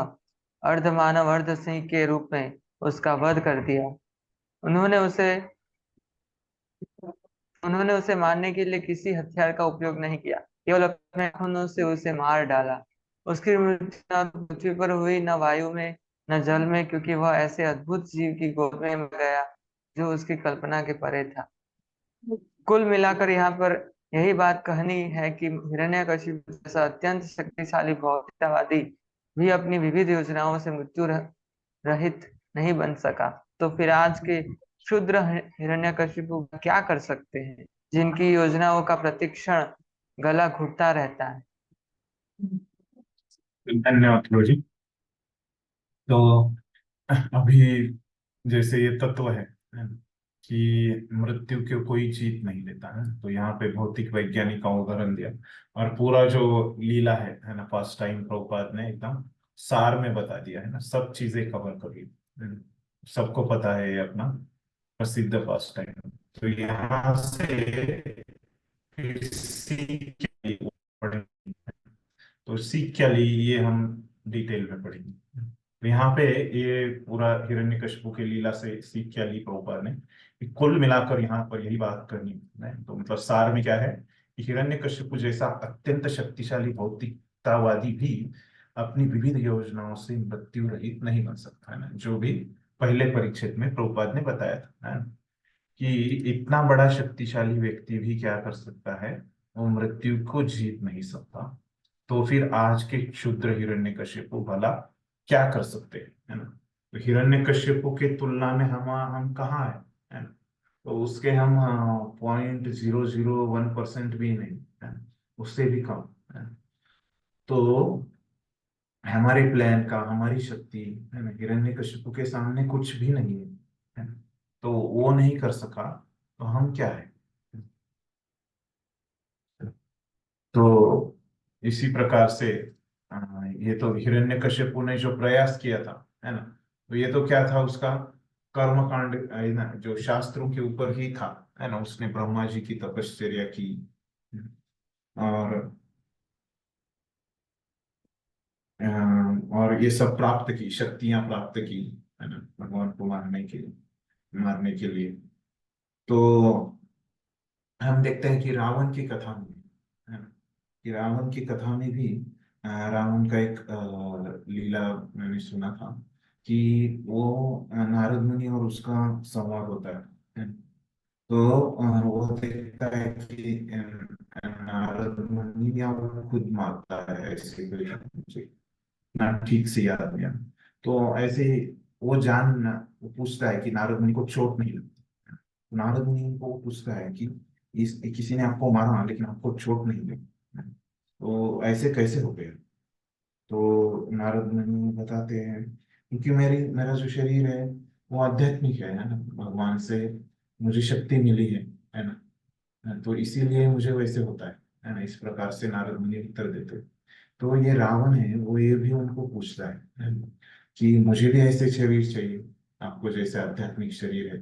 अर्ध मानव अर्ध सिंह के रूप में उसका वध कर दिया। उन्होंने उसे उन्होंने उसे मारने के लिए किसी हथियार का उपयोग नहीं किया, केवल अपने खूनों से उसे मार डाला। उसकी मृत्यु न तो पृथ्वी पर हुई, न वायु में, न जल में, क्योंकि वह ऐसे अद्भुत जीव की गोद में मर गया जो उसकी कल्पना के परे था। कुल मिलाकर यहाँ पर यही बात कहनी है कि हिरण्यकशिपु जैसा अत्यंत शक्तिशाली भौतिकतावादी भी अपनी विविध योजनाओं से मृत्यु रहित नहीं बन सका। तो फिर आज के क्षुद्र हिरण्यकशिपु क्या कर सकते हैं, जिनकी योजनाओं का प्रतिक्षण गला घुटता रहता है। धन्यवाद गुरु जी। तो अभी जैसे ये तत्व है कि मृत्यु को कोई जीत नहीं लेता है, तो यहाँ पे भौतिक वैज्ञानिक का उदाहरण दिया, और पूरा जो लीला है ना, फर्स्ट टाइम प्रभुपाद ने एकदम सार में बता दिया है ना, सब चीजें कवर कर ली। सबको पता है ये अपना प्रसिद्ध फर्स्ट टाइम। तो यहाँ से फिर सीख क्या ली पढ़ेंगे, तो सीख क्या ली ये हम डिटेल में पढ़ेंगे। तो यहाँ पे ये पूरा हिरण्यकशिपु की लीला से सीख क्या ली प्रभुपाद ने, कि कुल मिलाकर यहाँ पर यही बात करनी है। तो मतलब सार में क्या है कि हिरण्यकशिपु जैसा अत्यंत शक्तिशाली भौतिकतावादी भी अपनी विविध योजनाओं से मृत्यु रहित नहीं बन सकता है ना, जो भी पहले परिच्छेद में प्रभुपाद ने बताया था, है ना, कि इतना बड़ा शक्तिशाली व्यक्ति भी क्या कर सकता है, वो मृत्यु को जीत नहीं सकता। तो फिर आज के क्षुद्र हिरण्यकशिपु भला क्या कर सकते हैं, है ना। तो हिरण्यकशिपु के तुलना में हम कहाँ है ना। तो उसके हम 0.001% भी नहीं है ना? उससे भी कम है ना? तो हमारे प्लान का, हमारी शक्ति है ना, हिरण्यकशिपु के सामने कुछ भी नहीं है ना? तो वो नहीं कर सका, तो हम क्या है। तो इसी प्रकार से ये तो हिरण्यकशिपु ने जो प्रयास किया था, है ना, तो ये तो क्या था उसका कर्मकांड है ना, जो शास्त्रों के ऊपर ही था, है ना, उसने ब्रह्मा जी की तपश्चर्या की और और ये सब प्राप्त की, शक्तियां प्राप्त की, है ना, भगवान को मारने के लिए। तो हम देखते हैं कि रावण की कथा में, है ना, कि रावण की कथा में भी रावण का एक लीला मैंने सुना था कि वो नारद मुनि और उसका संवाद होता है। तो वो देखता है कि नारद मुनि या वो खुद मारता है, ऐसे कोई मुझे ना ठीक से याद नहीं आ। तो ऐसे ही वो पूछता है कि नारद मुनि को चोट नहीं लगती। नारद मुनि को पूछता है कि इस किसी ने आपको मारा लेकिन आपको चोट नहीं लगी, तो ऐसे कैसे हो गया? तो नारद मुनि बताते हैं क्योंकि मेरा जो शरीर है वो आध्यात्मिक है ना, भगवान से मुझे शक्ति मिली है ना, तो इसीलिए मुझे वैसे होता है ना, इस प्रकार से नारद मुनि उत्तर देते हैं। तो ये रावण है वो ये भी उनको पूछता है ना, कि मुझे भी ऐसे शरीर चाहिए, आपको जैसे आध्यात्मिक शरीर है।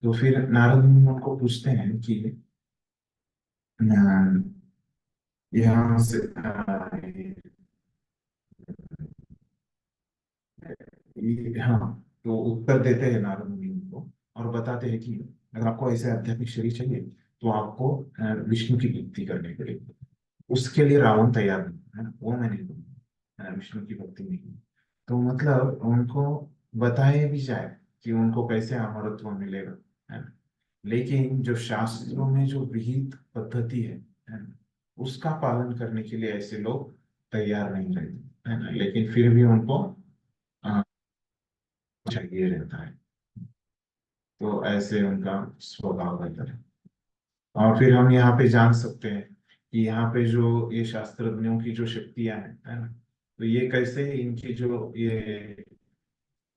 तो फिर नारद मुनि उनको पूछते हैं कि यहाँ से हाँ, तो उत्तर देते हैं नारद मुनि उनको और बताते हैं कि अगर आपको ऐसे आध्यात्मिक शरीर चाहिए तो आपको विष्णु की भक्ति करनी पड़ेगी। उसके लिए रावण तैयार नहीं है ना, वो मैं नहीं दूंगा, विष्णु की भक्ति नहीं। तो मतलब उनको बताया भी जाए कि उनको कैसे अमरत्व मिलेगा, है ना, लेकिन जो शास्त्रों में जो विहित पद्धति है ना, उसका पालन करने के लिए ऐसे लोग तैयार नहीं रहते, है ना, लेकिन फिर भी उनको अ, चाहिए रहता है। तो ऐसे उनका स्वभाव रहता है। और फिर हम यहाँ पे जान सकते हैं कि यहाँ पे जो ये शास्त्रज्ञों की जो शक्तियां हैं, है ना, तो ये कैसे इनकी जो ये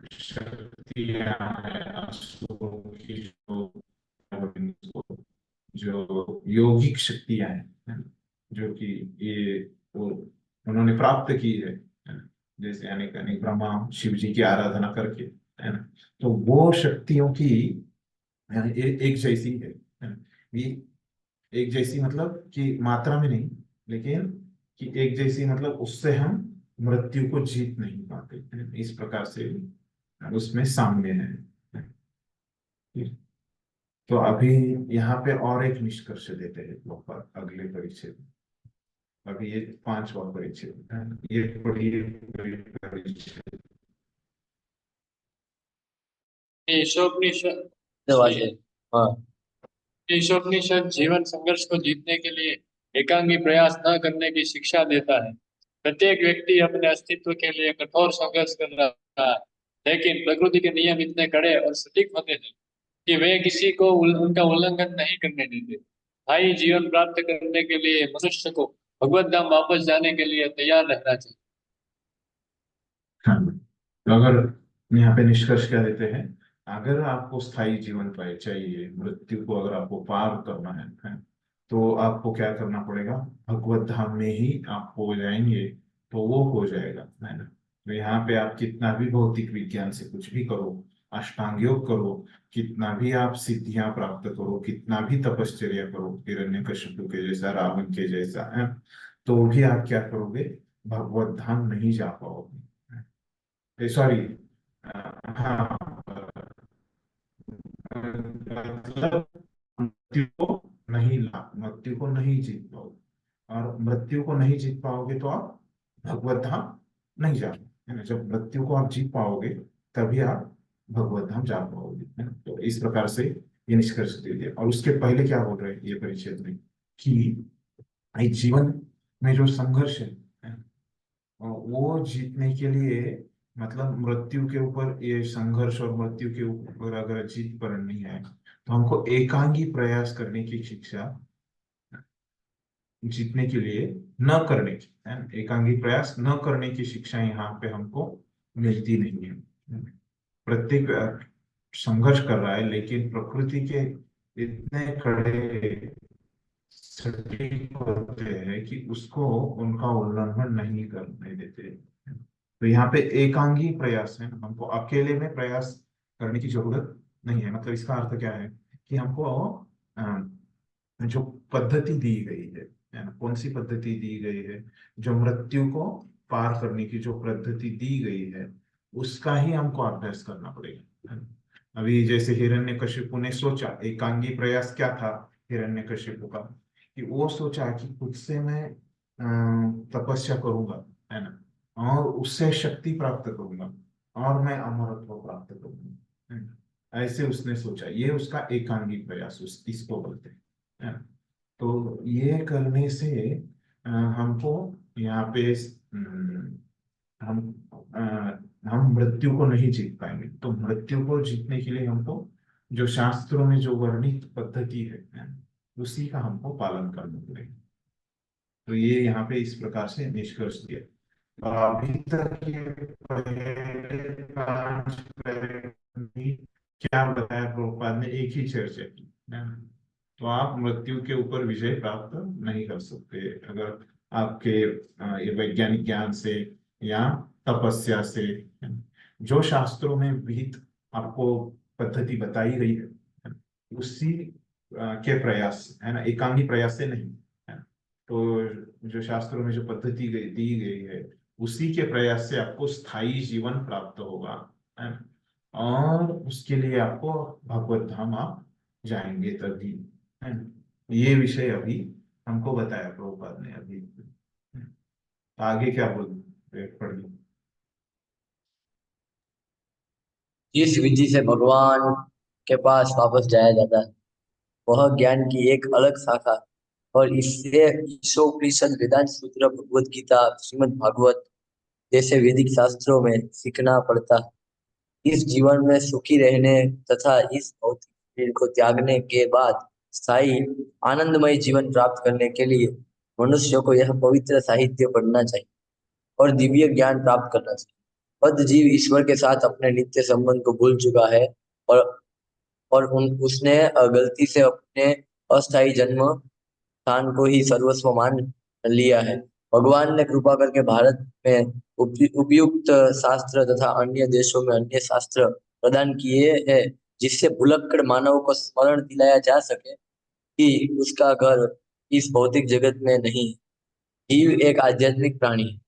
शक्तियां हैं, असुरों की जो यौगिक शक्तियां हैं, है ना, जो कि ये वो उन्होंने प्राप्त की है ना, जैसे अनेक अनेक ब्रह्मा शिव जी की आराधना करके, है ना, तो वो शक्तियों की एक जैसी है ना, ये एक जैसी मतलब कि मात्रा में नहीं, लेकिन कि एक जैसी मतलब उससे हम मृत्यु को जीत नहीं पाते, है ना, इस प्रकार से उसमें साम्य है। तो अभी यहाँ पे और एक निष्कर्ष देते हैं लोग अगले परिच्छेद में। अभी ये 5वां परिच्छेद है, ये पढ़िए परिच्छेद। ईशोपनिषद वाजे हाँ। ईशोपनिषद जीवन संघर्ष को जीतने के लिए एकांगी प्रयास न करने की शिक्षा देता है। प्रत्येक व्यक्ति अपने अस्तित्व के लिए कठोर संघर्ष कर रहा है, लेकिन प्रकृति के नियम इतने कड़े और सटीक होते हैं कि वे किसी को उनका उल्लंघन नहीं करने देते। स्थायी जीवन प्राप्त करने के लिए मनुष्य को भगवत धाम वापस जाने के लिए तैयार रहना चाहिए। हाँ, तो अगर यहाँ पे निष्कर्ष क्या देते हैं, अगर आपको स्थायी जीवन पाए चाहिए, मृत्यु को अगर आपको पार करना है, तो आपको क्या करना पड़ेगा, भगवत धाम में ही आप हो जाएंगे, तो वो हो जाएगा, है ना। तो यहाँ पे आप कितना भी भौतिक विज्ञान से कुछ भी करो, अष्टांग योग करो, कितना भी आप सिद्धियां प्राप्त करो, कितना भी तपश्चर्या करो, हिरण्यकशिपु के जैसा, रावण के जैसा, है, तो भी आप क्या करोगे, भगवत धाम नहीं जा पाओगे। सॉरी, हाँ, मतलब मृत्यु को नहीं जीत पाओगे, और मृत्यु को नहीं जीत पाओगे तो आप भगवत धाम नहीं जा पाओगे, है ना। जब मृत्यु को आप जीत पाओगे तभी आप भगवत धाम जा पाओगे, है ना। तो इस प्रकार से ये निष्कर्ष दे दिया। और उसके पहले क्या बोल रहे हैं ये परिच्छेद में, कि ये जीवन में जो संघर्ष है, वो जीतने के लिए, मतलब मृत्यु के ऊपर ये संघर्ष और मृत्यु के ऊपर अगर जीत करनी है तो हमको एकांगी प्रयास करने की शिक्षा, जीतने के लिए न करने की, है ना, एकांगी प्रयास न करने की शिक्षा यहाँ पे हमको मिलती नहीं है। प्रत्येक संघर्ष कर रहा है लेकिन प्रकृति के इतने कड़े सटीक होते हैं कि उसको उनका उल्लंघन नहीं करने देते। तो यहाँ पे एकांगी प्रयास है, हमको अकेले में प्रयास करने की जरूरत नहीं है। मतलब इसका अर्थ क्या है कि हमको जो पद्धति दी गई है ना, कौन सी पद्धति दी गई है, जो मृत्यु को पार करने की जो पद्धति दी गई है, उसका ही हमको अभ्यास करना पड़ेगा, है ना। अभी जैसे हिरण्यकशिपु ने सोचा, एकांगी प्रयास क्या था हिरण्यकशिपु का, कि वो सोचा कि खुद से मैं तपस्या करूंगा, है ना, और उससे शक्ति प्राप्त करूंगा और मैं अमरत्व प्राप्त करूंगा, है ना। ऐसे उसने सोचा, ये उसका एकांगी प्रयास इसको बोलते हैं, है ना। तो ये करने से हमको यहाँ पे हम हम मृत्यु को नहीं जीत पाएंगे। तो मृत्यु को जीतने के लिए हमको जो शास्त्रों में जो वर्णित पद्धति है, उसी का हमको पालन करना पड़ेगा। तो ये यहाँ पे इस प्रकार से निष्कर्ष दिया। अभी तक ये पहले 5 पैराग्राफ में क्या बताया प्रभुपाद ने, एक ही चर्चा की, है ना। तो आप मृत्यु के ऊपर विजय प्राप्त नहीं कर सकते अगर आपके ये वैज्ञानिक ज्ञान से या तपस्या से, जो शास्त्रों में विहित आपको पद्धति बताई गई है, उसी के प्रयास, है ना, एकांगी प्रयास से नहीं, है ना। तो जो शास्त्रों में जो पद्धति दी गई है, उसी के प्रयास से आपको स्थायी जीवन प्राप्त होगा, है ना। और उसके लिए आपको भगवत धाम आप जाएंगे तभी, है ना। ये विषय अभी हमको बताया प्रभुपाद ने अभी। आगे क्या बोल पढ़िए। जिस विधि से भगवान के पास वापस जाया जाता है वह ज्ञान की एक अलग शाखा, और इससे ईशोपनिषद, वेदांत सूत्र, भगवत गीता, श्रीमद् भागवत जैसे वैदिक शास्त्रों में सीखना पड़ता है। इस जीवन में सुखी रहने तथा इस भौतिक शरीर को त्यागने के बाद स्थायी आनंदमय जीवन प्राप्त करने के लिए मनुष्य को यह पवित्र साहित्य पढ़ना चाहिए और दिव्य ज्ञान प्राप्त करना चाहिए। बद्ध जीव ईश्वर के साथ अपने नित्य संबंध को भूल चुका है और उसने गलती से अपने अस्थायी जन्म स्थान को ही सर्वस्व मान लिया है। भगवान ने कृपा करके भारत में उपयुक्त शास्त्र तथा अन्य देशों में अन्य शास्त्र प्रदान किए हैं, जिससे भुलक्कड़ मानव को स्मरण दिलाया जा सके कि उसका घर इस भौतिक जगत में नहीं। जीव एक आध्यात्मिक प्राणी है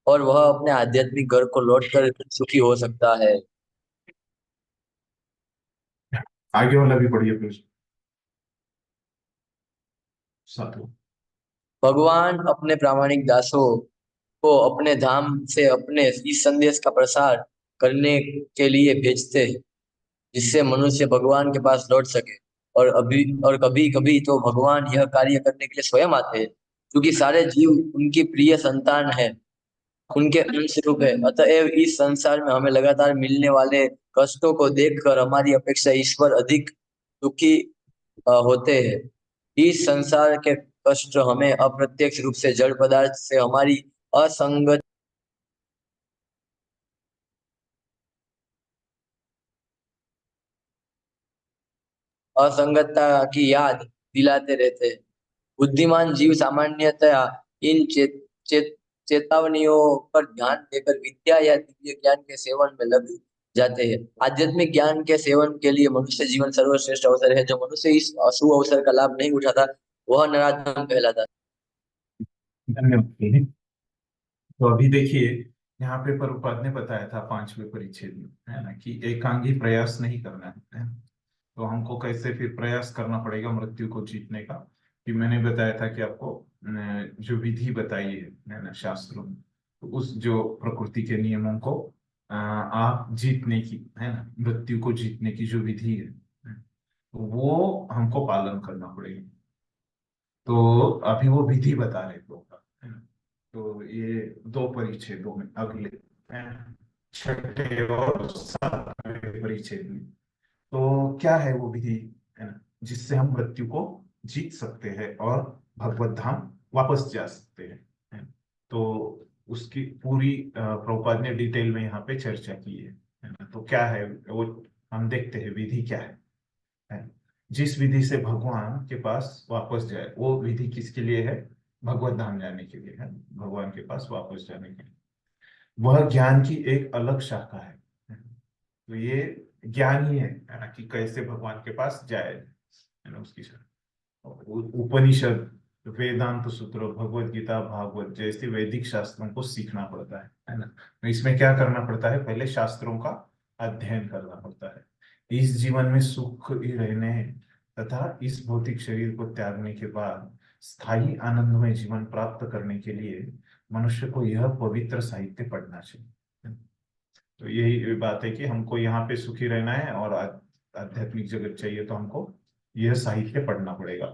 और वह अपने आध्यात्मिक घर को लौटकर सुखी हो सकता है। आगे वाला भी पढ़िए फिर। साधु भगवान अपने प्रामाणिक दासों को अपने धाम से अपने इस संदेश का प्रसार करने के लिए भेजते हैं, जिससे मनुष्य भगवान के पास लौट सके। और कभी कभी तो भगवान यह कार्य करने के लिए स्वयं आते हैं, क्योंकि सारे जीव उनकी प्रिय संतान है, उनके अंश रूप है। अतएव इस संसार में हमें लगातार मिलने वाले कष्टों को देखकर हमारी अपेक्षा ईश्वर अधिक दुखी होते हैं। इस संसार के कष्ट हमें अप्रत्यक्ष रूप से जड़ पदार्थ से हमारी असंगत असंगतता की याद दिलाते रहते हैं। बुद्धिमान जीव सामान्यतया इन चेतावनियों पर ध्यान देकर विद्या या दिव्य ज्ञान के सेवन में लग जाते हैं। आध्यात्मिक ज्ञान के सेवन के लिए मनुष्य जीवन सर्वश्रेष्ठ अवसर है। जो मनुष्य इस शुभ अवसर का लाभ नहीं उठाता वह नराधम कहलाता है। धन्यवाद। तो अभी देखिए, यहाँ पे प्रभुपाद ने बताया था 5वें परिच्छेद में, है ना, कि एकांगी प्रयास नहीं करना है। तो हमको कैसे फिर प्रयास करना पड़ेगा मृत्यु को जीतने का, कि मैंने बताया था कि आपको जो विधि बताई है ना शास्त्रों में, तो उस जो प्रकृति के नियमों को आप जीतने की, है ना, मृत्यु को जीतने की जो विधि है, तो वो हमको पालन करना पड़ेगा। तो अभी वो विधि बता रहे लोग, है ना। तो ये 2 परिच्छेदों में अगले, है ना, 6ठे और 7वें परिच्छेद में, तो क्या है वो विधि, है ना, जिससे हम मृत्यु को जीत सकते हैं और भगवत धाम वापस जा सकते हैं, है ना? तो उसकी पूरी प्रभुपाद ने डिटेल में यहाँ पे चर्चा की है ना। तो क्या है वो, हम देखते हैं विधि क्या है, है? जिस विधि से भगवान के पास वापस जाए, वो विधि किसके लिए है, भगवत धाम जाने के लिए है, भगवान के पास वापस जाने के लिए। वह ज्ञान की एक अलग शाखा है। तो ये ज्ञान ही है ना, कि कैसे भगवान के पास जाए, है ना, उसकी शरण। उपनिषद, वेदांत सूत्र, भगवत गीता, भागवत जैसे वैदिक शास्त्रों को सीखना पड़ता है ना। तो इसमें क्या करना पड़ता है, पहले शास्त्रों का अध्ययन करना पड़ता है। इस जीवन में सुख ही रहने तथा इस भौतिक शरीर को त्यागने के बाद स्थायी आनंदमय जीवन प्राप्त करने के लिए मनुष्य को यह पवित्र साहित्य पढ़ना चाहिए। तो यही बात है कि हमको यहाँ पे सुखी रहना है और आध्यात्मिक जगत चाहिए, तो हमको यह साहित्य पढ़ना पड़ेगा।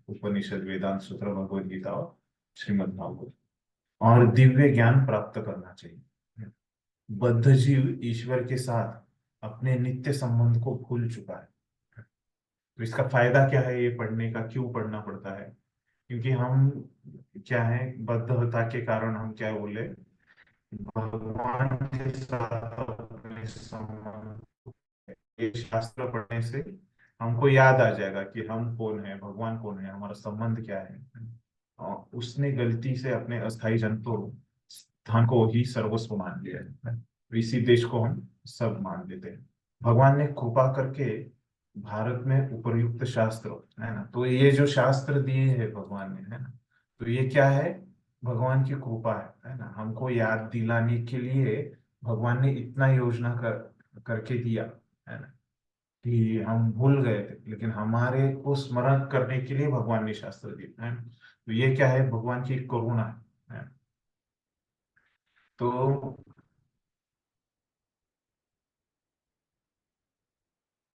उपनिषद, वेदांत सूत्र, भगवद गीता और श्रीमद् भागवत, और दिव्य ज्ञान प्राप्त करना चाहिए। बद्ध जीव ईश्वर के साथ अपने नित्य संबंध को भूल चुका है। तो इसका फायदा क्या है ये पढ़ने का, क्यों पढ़ना पड़ता है? क्योंकि हम क्या है, बद्धता के कारण हम क्या बोले, भगवान के साथ अपने संबंध, ये शास्त्र पढ़ने से हमको याद आ जाएगा कि हम कौन है, भगवान कौन है, हमारा संबंध क्या है। और उसने गलती से अपने अस्थायी जंतु स्थान को ही सर्वस्व मान लिया है, तो इसी देश को हम सब मान लेते हैं। भगवान ने कृपा करके भारत में उपर्युक्त शास्त्र, है ना, तो ये जो शास्त्र दिए हैं भगवान ने, है ना, तो ये क्या है, भगवान की कृपा है ना। हमको याद दिलाने के लिए भगवान ने इतना योजना करके दिया, है ना, कि हम भूल गए थे, लेकिन हमारे को स्मरण करने के लिए भगवान ने शास्त्र दिए, है ना। तो ये क्या है, भगवान की करुणा है। तो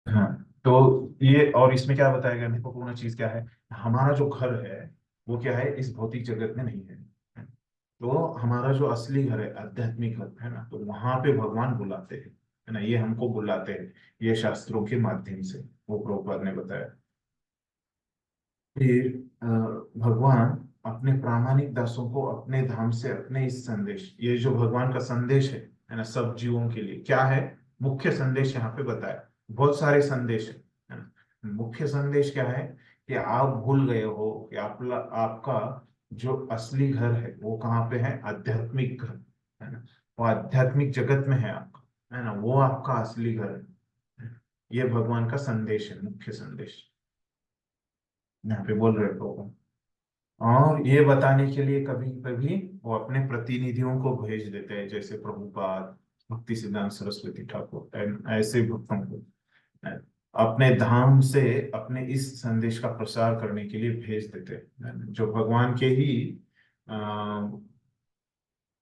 हाँ, तो ये, और इसमें क्या बताया गया, महत्वपूर्ण चीज क्या है, हमारा जो घर है वो क्या है, इस भौतिक जगत में नहीं है। तो हमारा जो असली घर है, आध्यात्मिक घर है ना, तो वहां पे भगवान बुलाते हैं, है ना, ये हमको बुलाते हैं, ये शास्त्रों के माध्यम से, वो प्रभुपाद ने बताया। फिर भगवान अपने प्रामाणिक दासों को अपने धाम से अपने इस संदेश, ये जो भगवान का संदेश है ना, सब जीवों के लिए क्या है, मुख्य संदेश यहाँ पे बताया। बहुत सारे संदेश है ना, मुख्य संदेश क्या है, कि आप भूल गए हो कि आपका जो असली घर है वो कहाँ पे है, आध्यात्मिक घर, है ना, वो आध्यात्मिक जगत में है आपका, है ना, वो आपका असली घर है। ये भगवान का संदेश है, मुख्य संदेश यहाँ पे बोल रहे हो। और ये बताने के लिए कभी कभी वो अपने प्रतिनिधियों को भेज देते हैं, जैसे प्रभुपाद, भक्ति सिद्धांत सरस्वती ठाकुर, ऐसे भक्तों को अपने धाम से अपने इस संदेश का प्रसार करने के लिए भेज देते हैं, जो भगवान के ही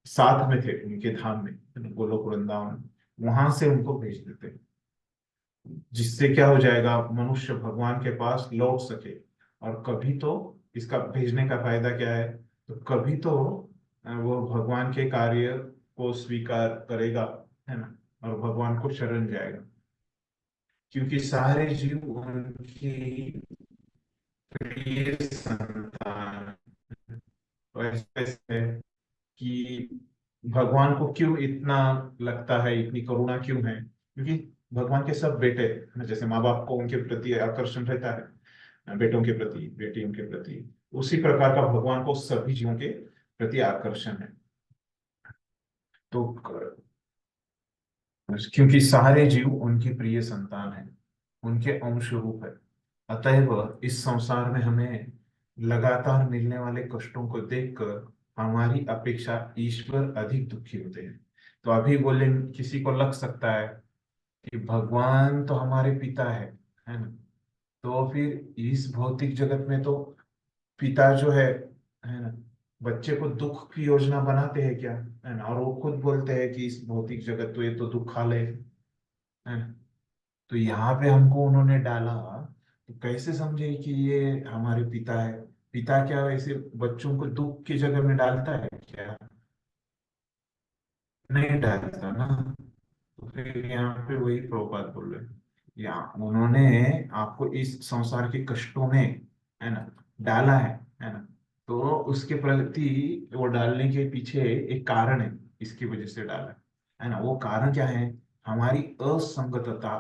साथ में थे, उनके धाम में, गोलोक वृंदावन, वहां से उनको भेज देते हैं, जिससे क्या हो जाएगा, मनुष्य भगवान के पास लौट सके। और कभी तो इसका भेजने का फायदा क्या है, तो कभी तो वो भगवान के कार्य को स्वीकार करेगा, है ना, और भगवान को शरण जाएगा, क्योंकि सारे जीव उनकी प्रिय संतान। तो ऐसे है कि भगवान को क्यों इतना लगता है, इतनी करुणा क्यों है, क्योंकि भगवान के सब बेटे है ना, जैसे माँ बाप को उनके प्रति आकर्षण रहता है, बेटों के प्रति, बेटियों के प्रति, उसी प्रकार का भगवान को सभी जीवों के प्रति आकर्षण है। तो क्योंकि सारे जीव उनकी प्रिय संतान है, उनके अंश रूप है, अतएव इस संसार में हमें लगातार मिलने वाले कष्टों को देखकर हमारी अपेक्षा ईश्वर अधिक दुखी होते हैं। तो अभी बोले, किसी को लग सकता है कि भगवान तो हमारे पिता है ना, तो फिर इस भौतिक जगत में तो पिता जो है ना, बच्चे को दुख की योजना बनाते हैं क्या, है ना, और वो खुद बोलते हैं कि इस भौतिक जगत तो ये तो दुखालय है ना। तो यहाँ पे हमको उन्होंने डाला, तो कैसे समझे कि ये हमारे पिता है? पिता क्या वैसे बच्चों को दुख की जगह में डालता है क्या? नहीं डालता ना। तो फिर यहाँ पे वही प्रभुपाद बोल रहे हैं, यहाँ उन्होंने आपको इस संसार के कष्टों में, है ना, डाला है ना, तो उसके प्रति वो डालने के पीछे एक कारण है, इसकी वजह से डाला है ना। वो कारण क्या है, हमारी असंगतता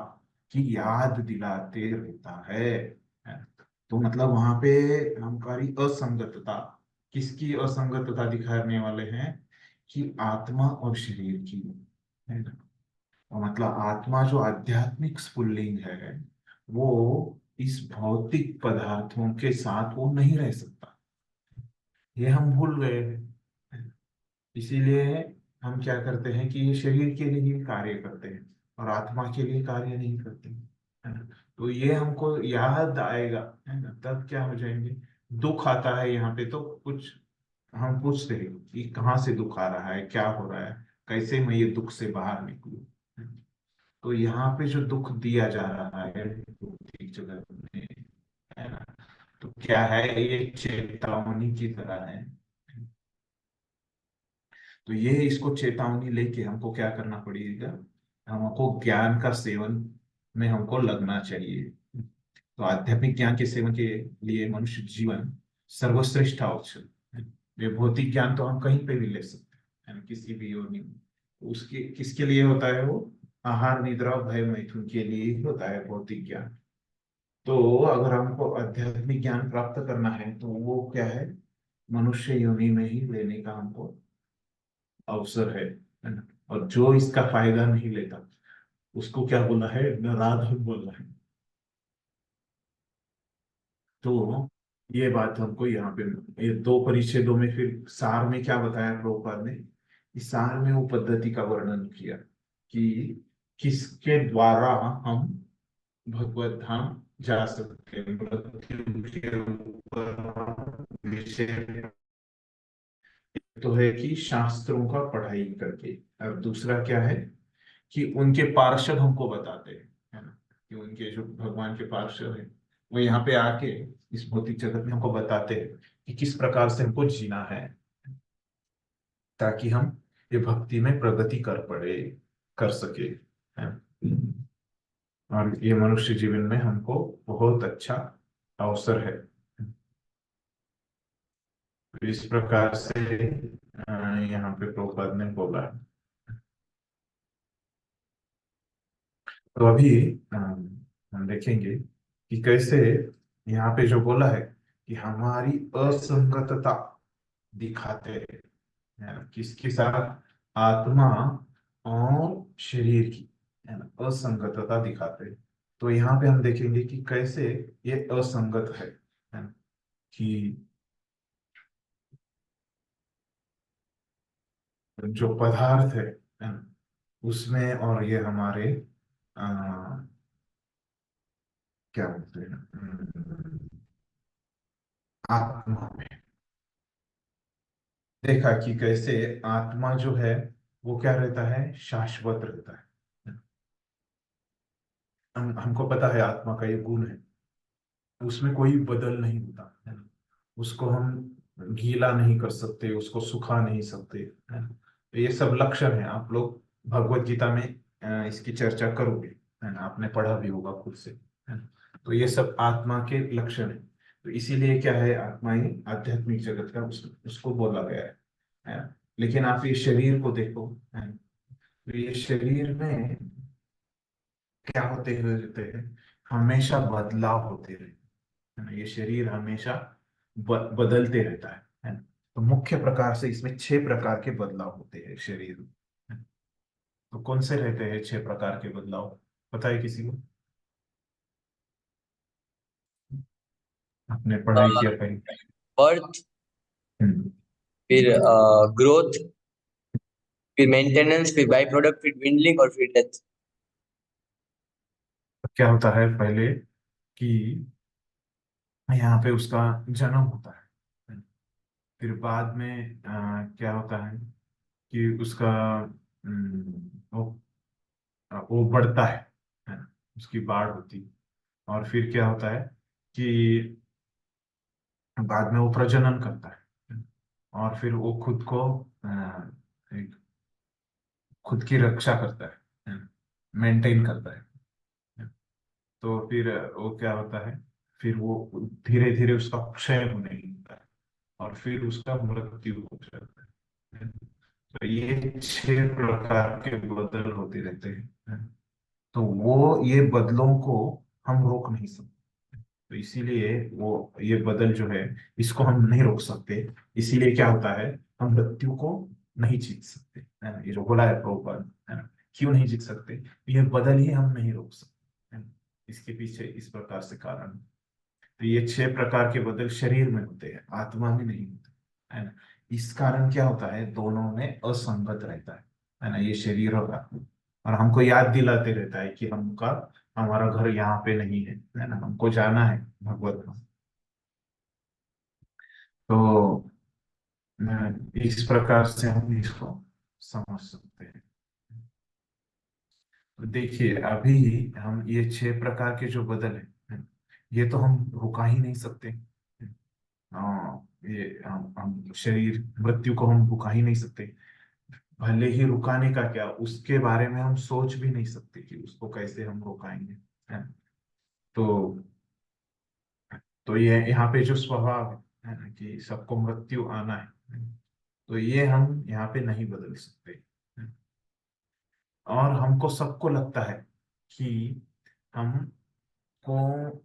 की याद दिलाते रहता है ना? तो मतलब वहां पे हमारी असंगतता, किसकी असंगतता दिखाने वाले हैं, कि आत्मा और शरीर की, है ना। और मतलब आत्मा जो आध्यात्मिक स्फुल्लिंग है, वो इस भौतिक पदार्थों के साथ वो नहीं रह सकता। ये हम भूल गए हैं। इसीलिए हम क्या करते हैं कि ये शरीर के लिए ही कार्य करते हैं और आत्मा के लिए कार्य नहीं करते, है ना। तो ये हमको याद आएगा, है ना, तब क्या हो जाएंगे। दुख आता है यहाँ पे तो कुछ हम पूछते हैं कि कहाँ से दुख आ रहा है, क्या हो रहा है, कैसे मैं ये दुख से बाहर निकलूं। तो यहाँ पे जो दुख दिया जा रहा है भौतिक जगत में, है ना, तो क्या है, ये चेतावनी की तरह है। तो ये इसको चेतावनी लेके हमको क्या करना पड़ेगा, हमको ज्ञान का सेवन में हमको लगना चाहिए। तो आध्यात्मिक ज्ञान के सेवन के लिए मनुष्य जीवन सर्वश्रेष्ठ अवसर है। ये भौतिक ज्ञान तो हम कहीं पे भी ले सकते हैं, है ना, किसी भी योनि में। उसके किसके लिए होता है वो, आहार निद्रा भय मैथुन के लिए ही होता है भौतिक ज्ञान। तो अगर हमको आध्यात्मिक ज्ञान प्राप्त करना है तो वो क्या है, मनुष्य योनि में ही लेने का हमको अवसर है ना। और जो इसका फायदा नहीं लेता उसको क्या बोला है, नराधम बोला है। तो ये बात हमको यहाँ पे, ये दो परिच्छेदों में फिर सार में क्या बताया प्रभुपाद ने, इस सार में वो पद्धति का वर्णन किया कि किसके द्वारा हम भगवत धाम जा सकते हैं। मृत्यु के ऊपर विषय तो है कि शास्त्रों का पढ़ाई करके, और दूसरा क्या है कि उनके पार्षद हमको बताते हैं, है ना, कि उनके जो भगवान के पार्षद हैं वो यहाँ पे आके इस भौतिक जगत में हमको बताते हैं कि किस प्रकार से हमको जीना है, ताकि हम ये भक्ति में प्रगति कर सके, है। और ये मनुष्य जीवन में हमको बहुत अच्छा अवसर है। तो इस प्रकार से यहाँ पे प्रभुपाद ने बोला है। तो अभी हम देखेंगे कि कैसे यहाँ पे जो बोला है कि हमारी असंगतता दिखाते हैं, है ना, किसके साथ, आत्मा और शरीर की, है ना, असंगतता दिखाते हैं। तो यहाँ पे हम देखेंगे कि कैसे ये असंगत है ना, कि जो पदार्थ है ना, उसमें और ये हमारे क्या बोलते हैं, आत्मा में देखा कि कैसे आत्मा जो है वो क्या रहता है, शाश्वत रहता है। हमको पता है आत्मा का ये गुण है, उसमें कोई बदल नहीं होता, है ना। उसको हम गीला नहीं कर सकते, उसको सुखा नहीं सकते, है ना। तो ये सब लक्षण है, आप लोग भगवत गीता में इसकी चर्चा करोगे, है ना, आपने पढ़ा भी होगा खुद से, है ना। तो ये सब आत्मा के लक्षण है। तो इसीलिए क्या है, आत्मा ही आध्यात्मिक जगत का उसको बोला गया है ना। लेकिन आप ये शरीर को देखो, है ना, तो ये शरीर में क्या होते हुए रहते हैं, हमेशा बदलाव होते रहते हैं ना। ये शरीर हमेशा बदलते रहता है ना। तो मुख्य प्रकार से इसमें 6 प्रकार के बदलाव होते हैं शरीर में, है ना। तो कौन से रहते हैं 6 प्रकार के बदलाव, पता है किसी को, आपने पढ़ाई किया कहीं। बर्थ, हम्म, फिर ग्रोथ, फिर मेंटेनेंस, फिर बाई प्रोडक्ट, फिर dwindling और फिर डेथ। क्या होता है पहले कि यहाँ पे उसका जन्म होता है। फिर बाद में क्या होता है कि उसका वो बढ़ता है ना, उसकी बाढ़ होती है। और फिर क्या होता है कि बाद में वो प्रजनन करता है और फिर वो खुद को एक खुद की रक्षा करता है, मेंटेन करता है। तो फिर वो क्या होता है, फिर वो धीरे धीरे उसका क्षय होने लगता है और फिर उसका मृत्यु हो जाता है। तो ये 6 प्रकार के बदल होते रहते हैं। तो वो ये बदलों को हम रोक नहीं सकते। तो इसीलिए वो ये बदल जो है इसको हम नहीं रोक सकते। इसीलिए क्या होता है, हम मृत्यु को नहीं जीत सकते, है ना। ये जो बोला है प्रभुपाद, है ना, क्यों नहीं जीत सकते? ये बदल ही हम नहीं रोक सकते, है ना? इसके पीछे इस प्रकार से कारण है। तो ये 6 प्रकार के बदल शरीर में होते हैं, आत्मा में नहीं होते, है ना? इस कारण क्या होता है, दोनों में असंगत रहता है ना? ये शरीर और आत्मा, और हमको याद दिलाते रहता है कि हमारा घर यहाँ पे नहीं है ना? हमको जाना है भगवत में। तो इस प्रकार से हम इसको समझ सकते हैं। तो देखिए, अभी हम ये 6 प्रकार के जो बदल है, ये तो हम रुका ही नहीं सकते। ये हम शरीर मृत्यु को हम रुका ही नहीं सकते। भले ही रुकाने का क्या, उसके बारे में हम सोच भी नहीं सकते कि उसको कैसे हम रुकाएंगे, है ना? तो ये यहाँ पे जो स्वभाव है ना, कि सबको मृत्यु आना है, तो ये हम यहाँ पे नहीं बदल सकते। और हमको सबको लगता है कि हमको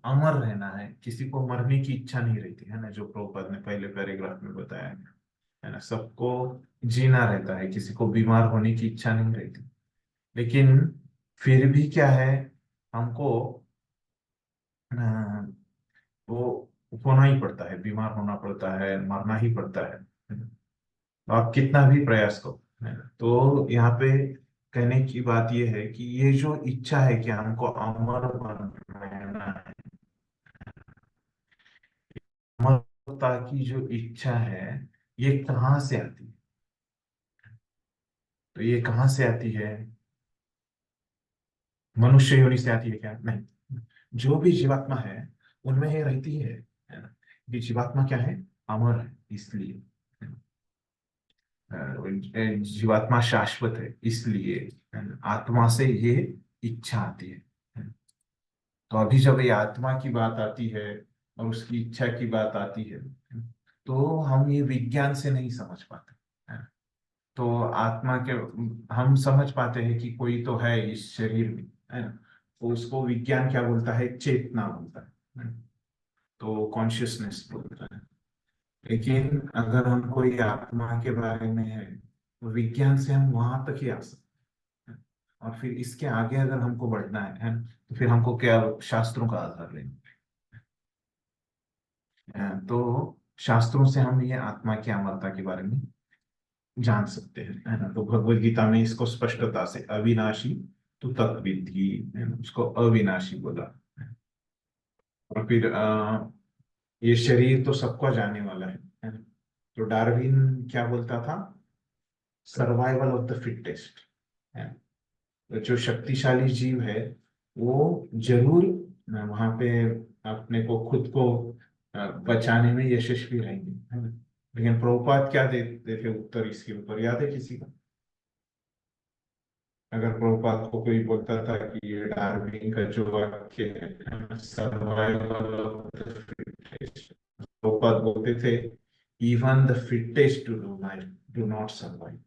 अमर रहना है, किसी को मरने की इच्छा नहीं रहती, है ना? जो प्रभुपाद ने पहले पैराग्राफ में बताया है ना, सबको जीना रहता है, किसी को बीमार होने की इच्छा नहीं रहती। लेकिन फिर भी क्या है, हमको अ, वो होना ही पड़ता है, बीमार होना पड़ता है, मरना ही पड़ता है ना? तो आप कितना भी प्रयास करो, है ना? तो यहाँ पे कहने की बात यह है कि ये जो इच्छा है कि हमको अमर बनना है, अमरता की जो इच्छा है, ये कहाँ से आती है? तो ये कहाँ से आती है? मनुष्य योनि से आती है क्या? नहीं। जो भी जीवात्मा है उनमें ये रहती है ना? ये जीवात्मा क्या है? अमर है, इसलिए जीवात्मा शाश्वत है, इसलिए है ना? आत्मा से ये इच्छा आती है ना? तो अभी जब ये आत्मा की बात आती है और उसकी इच्छा की बात आती है, तो हम ये विज्ञान से नहीं समझ पाते, है ना? तो आत्मा के हम समझ पाते हैं कि कोई तो है इस शरीर में, है ना? तो उसको विज्ञान क्या बोलता है? चेतना बोलता है ना? तो कॉन्शियसनेस बोलता है। लेकिन अगर हमको ये आत्मा के बारे में है, तो विज्ञान से हम वहां तक ही आ सकते हैं। और फिर इसके आगे अगर हमको बढ़ना है, तो फिर हमको क्या शास्त्रों का आधार लेना है। तो शास्त्रों से हम ये आत्मा की अमरता के बारे में जान सकते हैं, है ना? तो भगवत गीता में इसको स्पष्टता से अविनाशी तो तत्विद्धि, है ना? उसको अविनाशी बोला। और फिर ये शरीर तो सबको जाने वाला है ना? तो डार्विन क्या बोलता था? सर्वाइवल ऑफ द फिटेस्ट, है ना? तो जो शक्तिशाली जीव है वो जरूर वहां पे अपने को खुद को बचाने में यशस्वी रहेंगे, है ना? लेकिन प्रभुपाद क्या देते थे उत्तर इसके ऊपर, याद है किसी का? अगर प्रभुपाद को कोई बोलता था कि ये डार्विन का जो वाक्य है, survival of the fittest, Prabhupada बोलते थे even the fittest do not survive.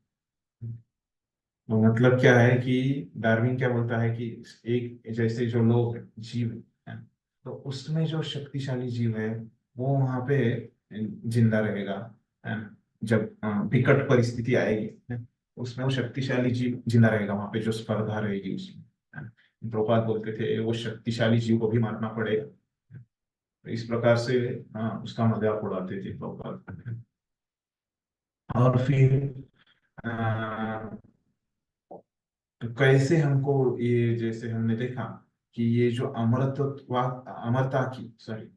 तो मतलब क्या है कि डार्विन क्या बोलता है कि एक जैसे जो लोग हैं, जीव है, तो उसमें जो शक्तिशाली जीव है वो वहां पे जिंदा रहेगा, है ना? जब विकट परिस्थिति आएगी, है, उसमें वो शक्तिशाली जीव जिंदा रहेगा, वहां पे जो स्पर्धा रहेगी उसमें, है ना? प्रभुपाद बोलते थे वो शक्तिशाली जीव को भी मारना पड़ेगा। तो इस प्रकार से उसका मजाक उड़ाते थे प्रभुपाद। और फिर तो कैसे हमको ये, जैसे हमने देखा कि ये जो अमरत्व, अमरता की, सॉरी,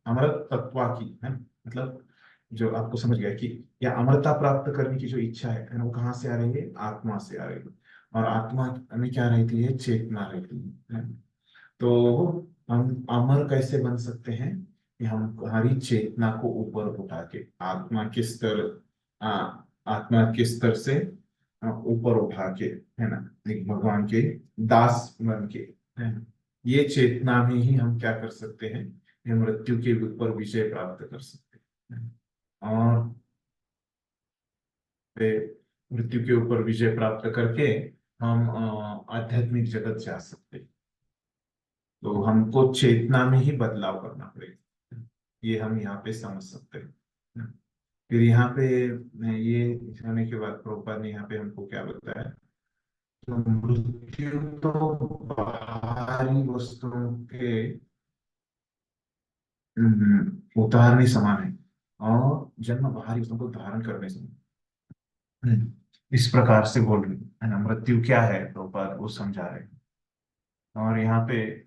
अमरतत्वा की, है ना? मतलब जो आपको समझ गया कि या अमरता प्राप्त करने की जो इच्छा है ना, वो कहाँ से आ रही है? आत्मा से आ रही है। और आत्मा में क्या रहती है? चेतना रहती है ना? तो हम अमर कैसे बन सकते हैं? कि हम हमारी चेतना को ऊपर उठा के आत्मा के स्तर, आ, आत्मा के स्तर से ऊपर उठा के, है ना, एक भगवान के दास बन के, है ना, ये चेतना में ही हम क्या कर सकते हैं? ये मृत्यु के ऊपर विजय प्राप्त कर सकते हैं। और फिर मृत्यु के ऊपर विजय प्राप्त करके हम आध्यात्मिक जगत जा सकते हैं। तो हमको चेतना में ही बदलाव करना पड़ेगा, ये हम यहाँ पे समझ सकते हैं। फिर यहाँ पे ये होने के बाद प्रभुपाद ने यहाँ पे हमको क्या बताया तो मृत्यु तो बाहरी वस्तुओं के उतारने समान है, और जन्म बाहरी वस्तुओं को धारण करने समान। इस प्रकार से बोल रही है ना, मृत्यु क्या है प्रभुपाद वो समझा रहे हैं। और यहाँ पे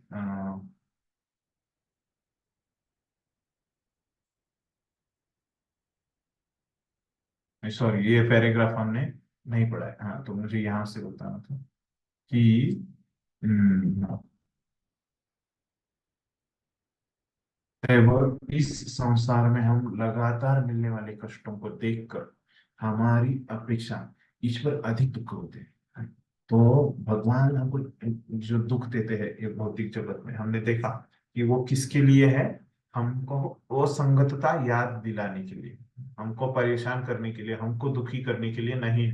सॉरी, ये पैराग्राफ हमने नहीं पढ़ा है, हाँ, तो मुझे यहाँ से बताना था कि और इस संसार में हम लगातार मिलने वाले कष्टों को देखकर हमारी अपेक्षा ईश्वर अधिक दुख होते हैं। तो भगवान हमको जो दुख देते हैं ये भौतिक जगत में, हमने देखा कि वो किसके लिए है, हमको वो संगतता याद दिलाने के लिए, हमको परेशान करने के लिए, हमको दुखी करने के लिए नहीं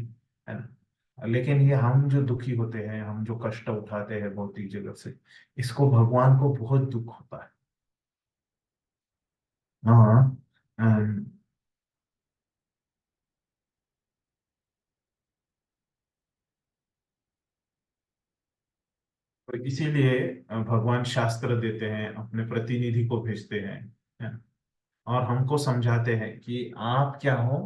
है ना। लेकिन ये हम जो दुखी होते हैं, हम जो कष्ट उठाते हैं भौतिक जगत से, इसको भगवान को बहुत दुख होता है। हाँ। अम, तो इसीलिए भगवान शास्त्र देते हैं, अपने प्रतिनिधि को भेजते हैं, है ना? और हमको समझाते हैं कि आप क्या हो,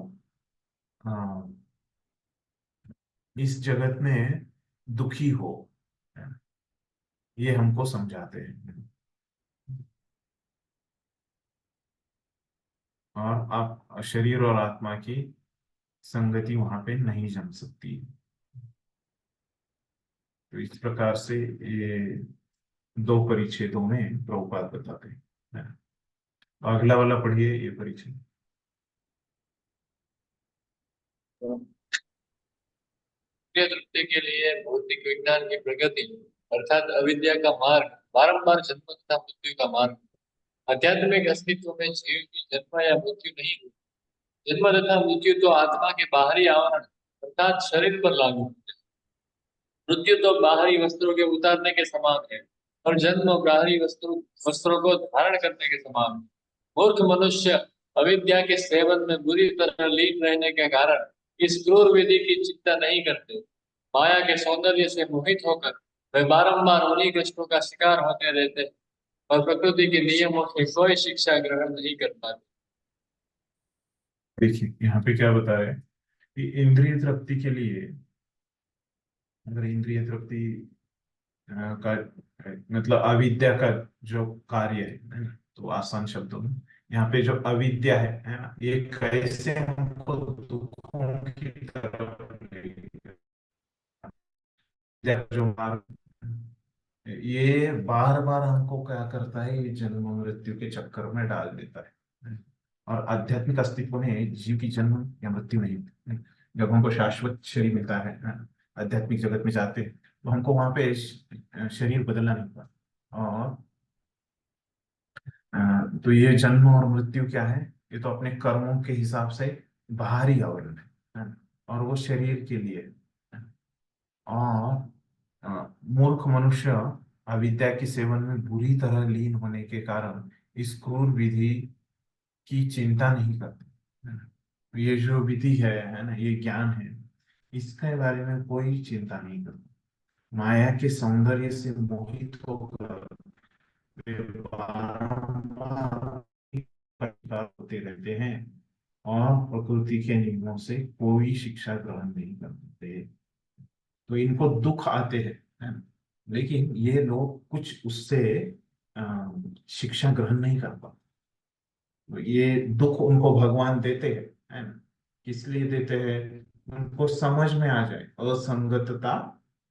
इस जगत में दुखी हो, है ना? ये हमको समझाते हैं। और आप शरीर और आत्मा की संगति वहां पे नहीं जम सकती। तो इस प्रकार से ये दो परिच्छेदों में प्रभुपाद बताते हैं, है ना? अगला वाला पढ़िए, ये परिच्छेद। तृप्ति के लिए भौतिक विज्ञान की प्रगति अर्थात अविद्या का मार्ग, बारंबार जन्म तथा मृत्यु का मार्ग। आध्यात्मिक अस्तित्व में जीव की जन्म या मृत्यु नहीं हुई। जन्म तथा मृत्यु तो आत्मा के बाहरी आवरण अर्थात शरीर पर लागू होते हैं। मृत्यु तो बाहरी वस्त्रों के उतारने के समान है, और जन्म बाहरी वस्त्रों को धारण करने के समान है। मूर्ख मनुष्य अविद्या के सेवन में बुरी तरह लीन रहने के कारण इस क्रूर विधि की चिंता नहीं करते। माया के सौंदर्य से मोहित होकर वे बारंबार उन्हीं कष्टों का शिकार होते रहते हैं, और प्रकृति के नियमों से कोई शिक्षा ग्रहण नहीं कर पाते। देखिए यहाँ पे क्या बता रहे हैं कि इंद्रिय तृप्ति के लिए, अगर इंद्रिय तृप्ति का मतलब अविद्या का जो कार्य है ना, तो आसान शब्दों में यहाँ पे जो अविद्या है ना, ये कैसे हमको दुखों की तरफ ले जाए, जो मार्ग, ये बार बार हमको क्या करता है, ये जन्म मृत्यु के चक्कर में डाल देता है। और आध्यात्मिक अस्तित्व में जीव की जन्म या मृत्यु नहीं होती। जब हमको शाश्वत शरीर मिलता है ना, आध्यात्मिक जगत में जाते हैं, तो हमको वहां पे शरीर बदलना नहीं पड़ता। और तो ये जन्म और मृत्यु क्या है, ये तो अपने कर्मों के हिसाब से बाहरी आवरण है ना? और वो शरीर के लिए है। और मूर्ख मनुष्य अविद्या के सेवन में बुरी तरह लीन होने के कारण इस क्रूर विधि की चिंता नहीं करते, है ना? तो ये जो विधि है ना, ये ज्ञान है, इसके बारे में कोई चिंता नहीं करता। माया के सौंदर्य से मोहित होकर वे बारंबार होते रहते हैं, और प्रकृति के नियमों से कोई शिक्षा ग्रहण नहीं करते। तो इनको दुख आते हैं, है ना? लेकिन ये लोग कुछ उससे शिक्षा ग्रहण नहीं कर पाते। तो ये दुख उनको भगवान देते हैं, है ना? किस लिए देते हैं, उनको समझ में आ जाए असंगतता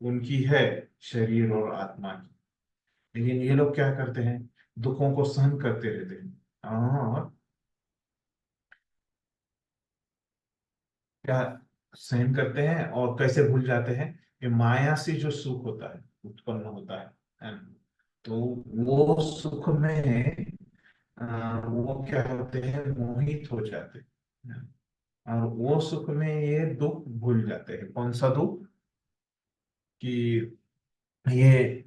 उनकी है शरीर और आत्मा की। लेकिन ये लोग क्या करते हैं, दुखों को सहन करते रहते हैं, और क्या सहन करते हैं, और कैसे भूल जाते हैं कि माया से जो सुख होता है, उत्पन्न होता है ना? तो वो सुख में वो क्या होते हैं, मोहित हो जाते हैं। और वो सुख में ये दुख भूल जाते हैं। कौन सा दुख, कि ये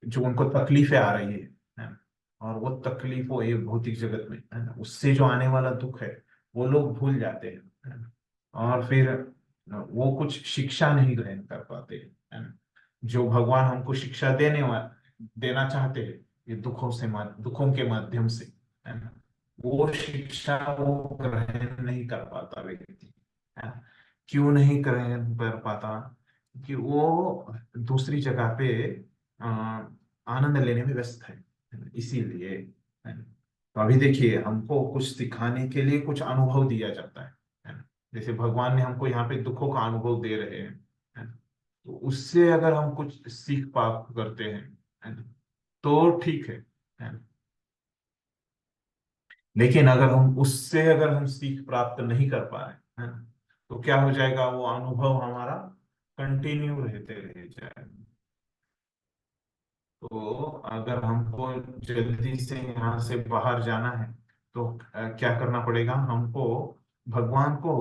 जो उनको तकलीफें आ रही है ना? और वो तकलीफों ये भौतिक जगत में है ना, उससे जो आने वाला दुख है वो लोग भूल जाते हैं, है ना? और फिर वो कुछ शिक्षा नहीं ग्रहण कर पाते, है ना। जो भगवान हमको शिक्षा देना चाहते हैं, ये दुखों के माध्यम से, है ना, वो शिक्षा वो ग्रहण नहीं कर पाता व्यक्ति, है ना। क्यों नहीं ग्रहण कर पाता? कि वो दूसरी जगह पे अ, आनंद लेने में व्यस्त है ना, इसीलिए, है ना। तो अभी देखिए, हमको कुछ सिखाने के लिए कुछ अनुभव दिया जाता है ना। जैसे भगवान ने हमको यहाँ पे दुखों का अनुभव दे रहे हैं, है ना। तो उससे अगर हम कुछ सीख प्राप्त करते हैं, है ना, तो ठीक है ना। लेकिन अगर हम सीख प्राप्त नहीं कर पा रहे, है ना, तो क्या हो जाएगा? वो अनुभव हमारा कंटिन्यू रहते रह जाएगा। तो अगर हमको जल्दी से यहाँ से बाहर जाना है, तो क्या करना पड़ेगा हमको? भगवान को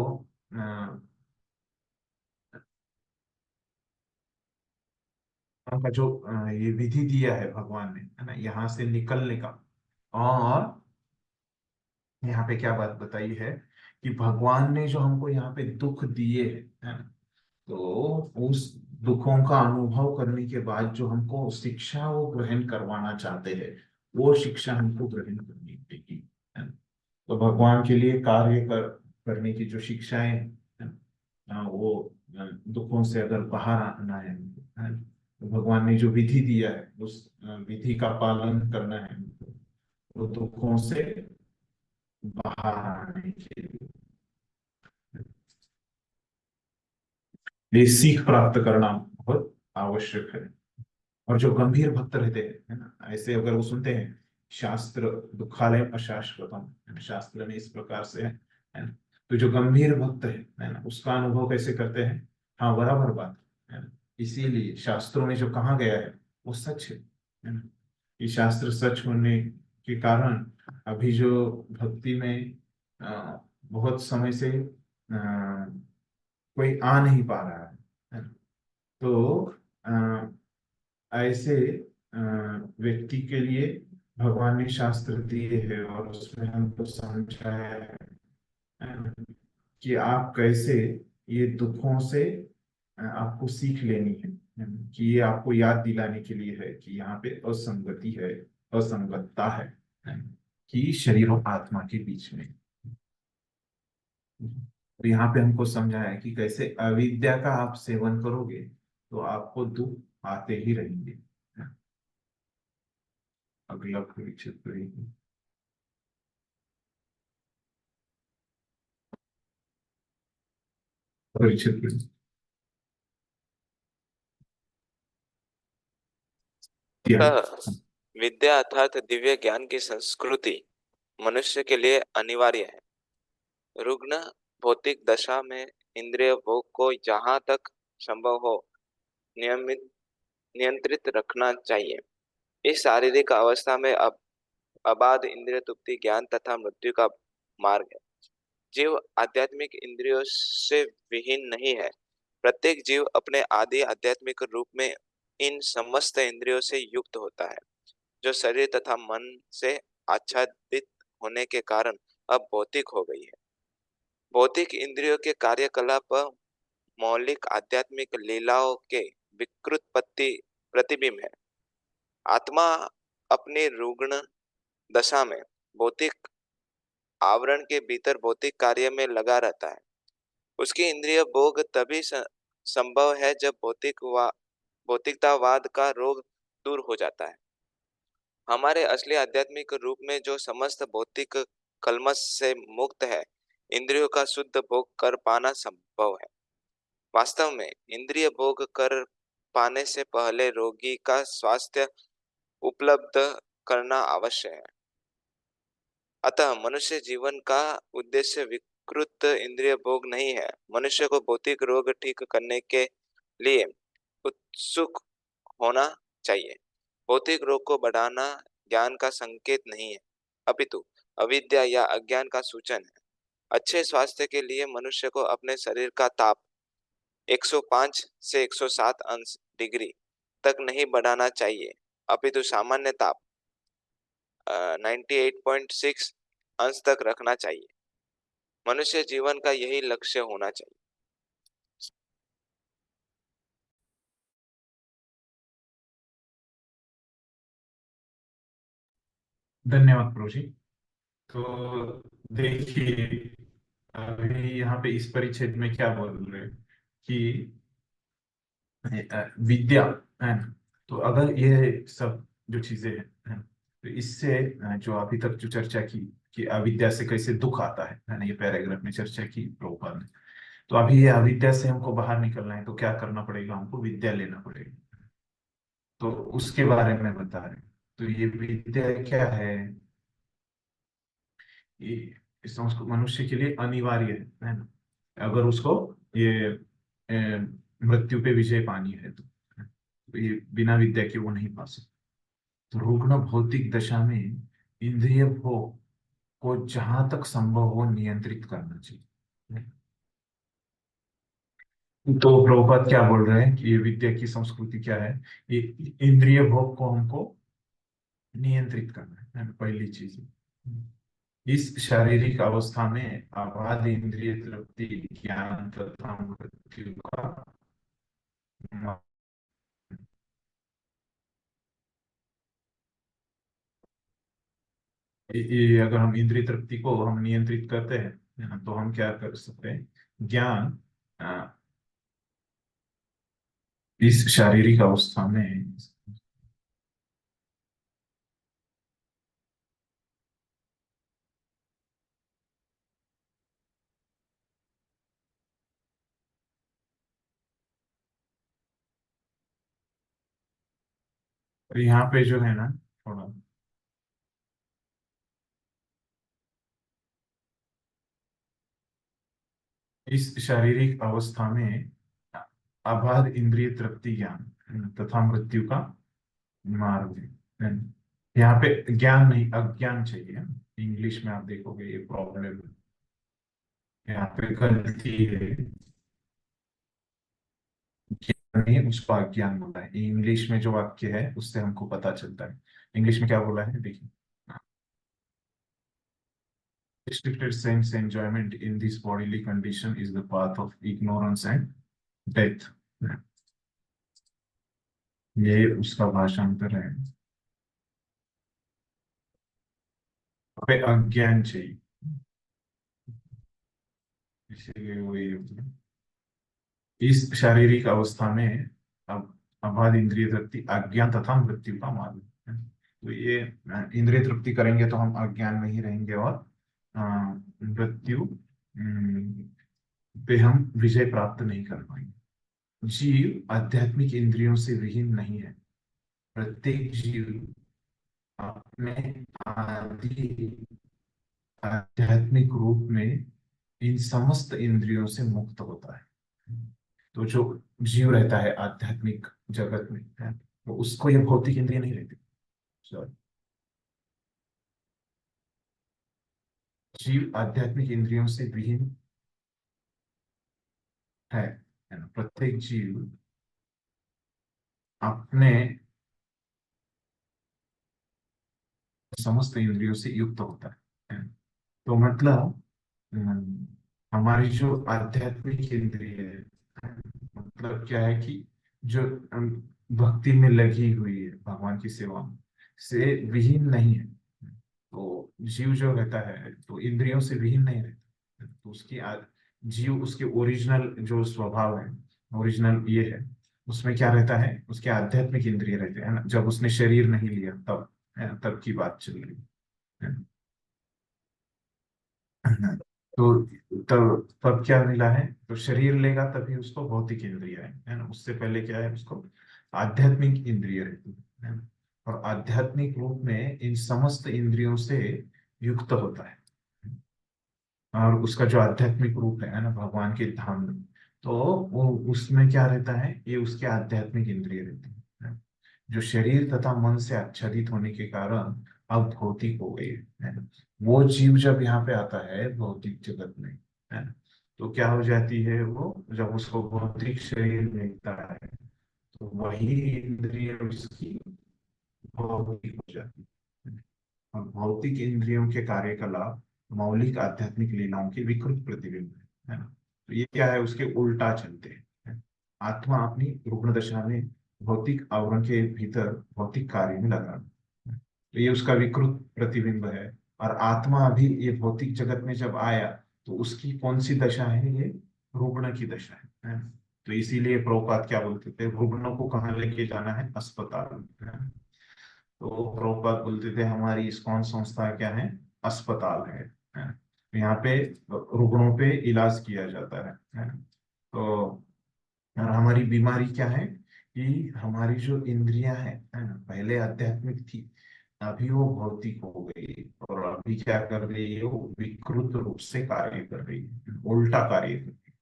का जो ये विधि दिया है भगवान ने, है ना, यहाँ से निकलने का। और यहाँ पे क्या बात बताई है कि भगवान ने जो हमको यहाँ पे दुख दिए है ना, तो उस दुखों का अनुभव करने के बाद जो हमको शिक्षा वो ग्रहण करवाना चाहते हैं, वो शिक्षा हमको ग्रहण करनी पड़ेगी, है ना। तो भगवान के लिए करने की जो शिक्षाएं हैं, है ना, वो दुखों से अगर बाहर आना है ना, तो भगवान ने जो विधि दिया है, उस विधि का पालन करना है हमको, वो दुखों से बाहर आने के लिए। ये सीख प्राप्त करना बहुत आवश्यक है। और जो गंभीर भक्त रहते हैं, है ना, ऐसे अगर वो सुनते हैं शास्त्र दुखालय अशाश्वतम, है ना, शास्त्र में इस प्रकार से है ना, तो जो गंभीर भक्त है ना, उसका अनुभव कैसे करते हैं? हाँ, बराबर बात है ना। इसीलिए शास्त्रों में जो कहा गया है वो सच है ना। ये शास्त्र सच होने के कारण अभी जो भक्ति में बहुत समय से कोई आ नहीं पा रहा है ना। तो ऐसे व्यक्ति के लिए भगवान ने शास्त्र दिए हैं, और उसमें हमको समझाया है कि आप कैसे ये दुखों से आपको सीख लेनी है ना, कि ये आपको याद दिलाने के लिए है कि यहाँ पे असंगति है, असंगतता है ना, कि शरीर और आत्मा के बीच में। तो यहाँ पे हमको समझाया है कि कैसे अविद्या का आप सेवन करोगे तो आपको दुख आते ही रहेंगे। अगला परीक्षित करेगी। परीक्षित अतः विद्या अर्थात दिव्य ज्ञान की संस्कृति मनुष्य के लिए अनिवार्य है। रुग्ण भौतिक दशा में इंद्रिय भोग को जहाँ तक संभव हो नियंत्रित रखना चाहिए। इस शारीरिक अवस्था में अबाध इंद्रिय तृप्ति ज्ञान तथा मृत्यु का मार्ग है। जीव आध्यात्मिक इंद्रियों से विहीन नहीं है। प्रत्येक जीव अपने आदि आध्यात्मिक रूप में इन समस्त इंद्रियों से युक्त होता है, जो शरीर तथा मन से आच्छादित होने के कारण अब भौतिक हो गई है। भौतिक इंद्रियों के कार्यकलाप मौलिक आध्यात्मिक लीलाओं के विकृत प्रतिबिंब है। आत्मा अपनी रुग्ण दशा में भौतिक आवरण के भीतर भौतिक कार्य में लगा रहता है। उसकी इंद्रिय भोग तभी संभव है जब भौतिकतावाद का रोग दूर हो जाता है। हमारे असली आध्यात्मिक रूप में जो समस्त भौतिक कल्मश से मुक्त है, इंद्रियों का शुद्ध भोग कर पाना संभव है। वास्तव में इंद्रिय भोग कर पाने से पहले रोगी का स्वास्थ्य उपलब्ध करना आवश्यक है। अतः मनुष्य जीवन का उद्देश्य विकृत इंद्रिय भोग नहीं है। मनुष्य को भौतिक रोग ठीक करने के लिए उत्सुक होना चाहिए। भौतिक रोग को बढ़ाना ज्ञान का संकेत नहीं है, अपितु अविद्या या अज्ञान का सूचन है। अच्छे स्वास्थ्य के लिए मनुष्य को अपने शरीर का ताप 105 से 107 अंश डिग्री तक नहीं बढ़ाना चाहिए, अपितु सामान्य ताप 98.6 अंश तक रखना चाहिए। मनुष्य जीवन का यही लक्ष्य होना चाहिए। धन्यवाद प्रभु जी। तो देखिए, अभी यहाँ पे इस परिच्छेद में क्या बोल रहे हैं कि विद्या है ना। तो अगर ये सब जो चीजें हैं, तो इससे जो अभी तक जो चर्चा की कि अविद्या से कैसे दुख आता है ना, ये पैराग्राफ में चर्चा की प्रभुपाद ने। तो अभी ये अविद्या से हमको बाहर निकलना है, तो क्या करना पड़ेगा, हमको विद्या लेना पड़ेगा। तो उसके बारे में बता रहे हैं। तो ये विद्या क्या है, ये इसको मनुष्य के लिए अनिवार्य है ना। अगर उसको ये मृत्यु पे विजय पानी है तो ये बिना विद्या के वो नहीं पा सकते। तो रुग्ण भौतिक दशा में इंद्रिय भोग को जहां तक संभव हो नियंत्रित करना चाहिए। तो प्रभुपाद क्या बोल रहे हैं कि ये विद्या की संस्कृति क्या है, ये इंद्रिय भोग को हमको नियंत्रित करना है पहली चीज। इस शारीरिक अवस्था में आबाद इंद्रिय तृप्ति ज्ञान तथा मृत्यु का ये अगर हम इंद्रिय तृप्ति को हम नियंत्रित करते हैं है ना, तो हम क्या कर सकते हैं, ज्ञान इस शारीरिक अवस्था में और यहाँ पे जो है ना थोड़ा इस शारीरिक अवस्था में अबाध इंद्रिय तृप्ति ज्ञान तथा मृत्यु का मार्ग है। यहाँ पे ज्ञान नहीं अज्ञान चाहिए। इंग्लिश में आप देखोगे ये प्रॉब्लम, यहाँ पे गलती है, ज्ञान नहीं उसको अज्ञान बोला है। इंग्लिश में जो वाक्य है उससे हमको पता चलता है। इंग्लिश में क्या बोला है देखिए, restricted sense enjoyment in this bodily condition is the path of ignorance and death। ये उसका भाषांतर है। पे अज्ञान चाहिए, इसीलिए वो ये इस शारीरिक अवस्था में अब अबाध इंद्रिय तृप्ति अज्ञान तथा मृत्यु का मार्ग है। तो ये इंद्रिय तृप्ति करेंगे तो हम अज्ञान में ही रहेंगे और मृत्यु पे हम विजय प्राप्त नहीं कर पाएंगे। जीव आध्यात्मिक इंद्रियों से विहीन नहीं है। प्रत्येक जीव अपने आदि आध्यात्मिक रूप में इन समस्त इंद्रियों से मुक्त होता है। तो जो जीव रहता है आध्यात्मिक जगत में है, तो उसको ये भौतिक इंद्रिय नहीं रहती। सॉरी, जीव आध्यात्मिक इंद्रियों से विहीन है ना। प्रत्येक जीव अपने समस्त इंद्रियों से युक्त होता है। तो मतलब हमारी जो आध्यात्मिक इंद्रिय है, मतलब क्या है कि जो भक्ति में लगी हुई है, भगवान की सेवा में से विहीन नहीं है। तो जीव जो रहता है तो इंद्रियों से विहीन नहीं रहता। तो उसकी जीव उसके ओरिजिनल जो स्वभाव है, ओरिजिनल ये है, उसमें क्या रहता है, उसके आध्यात्मिक इंद्रिय रहते हैं ना। जब उसने शरीर नहीं लिया तब है ना, तब की बात चल रही है ना। तो तब क्या मिला है, तो शरीर लेगा तभी उसको भौतिक इंद्रिय है ना। उससे पहले क्या है, उसको आध्यात्मिक इंद्रिय रहती है ना। और आध्यात्मिक रूप में इन समस्त इंद्रियों से युक्त होता है। और उसका जो आध्यात्मिक रूप है ना भगवान के धाम में, तो वो उसमें क्या रहता है, ये उसके आध्यात्मिक इंद्रिय रहते हैं जो शरीर तथा मन से आच्छादित होने के कारण अब भौतिक हो गए है ना। वो जीव जब यहाँ पे आता है भौतिक जगत में है ना, तो क्या हो जाती है, वो जब उसको भौतिक शरीर मिलता है तो वही इंद्रिय उसकी भौतिक हो जाती है। और भौतिक इंद्रियों के कार्यकलाप मौलिक आध्यात्मिक लीलाओं के विकृत प्रतिबिंब है ना। तो ये क्या है, उसके उल्टा चलते हैं है? आत्मा अपनी रुग्ण दशा में भौतिक आवरण के भीतर भौतिक कार्य में लगा है। तो ये उसका विकृत प्रतिबिंब है। और आत्मा अभी ये भौतिक जगत में जब आया तो उसकी कौन सी दशा है, ये रुग्ण की दशा है। तो इसीलिए प्रभुपाद क्या बोलते थे, रुग्णों को कहाँ लेके जाना है, अस्पताल। है। तो प्रभुपाद बोलते थे हमारी इस्कॉन संस्था क्या है, अस्पताल है। यहाँ पे रुग्णों पे इलाज किया जाता है। तो और हमारी बीमारी क्या है कि हमारी जो इंद्रियां है ना, पहले आध्यात्मिक थी, अभी वो भौतिक हो गई, और अभी क्या कर रही है, वो विकृत रूप से कार्य कर रही है, उल्टा कार्य कर रही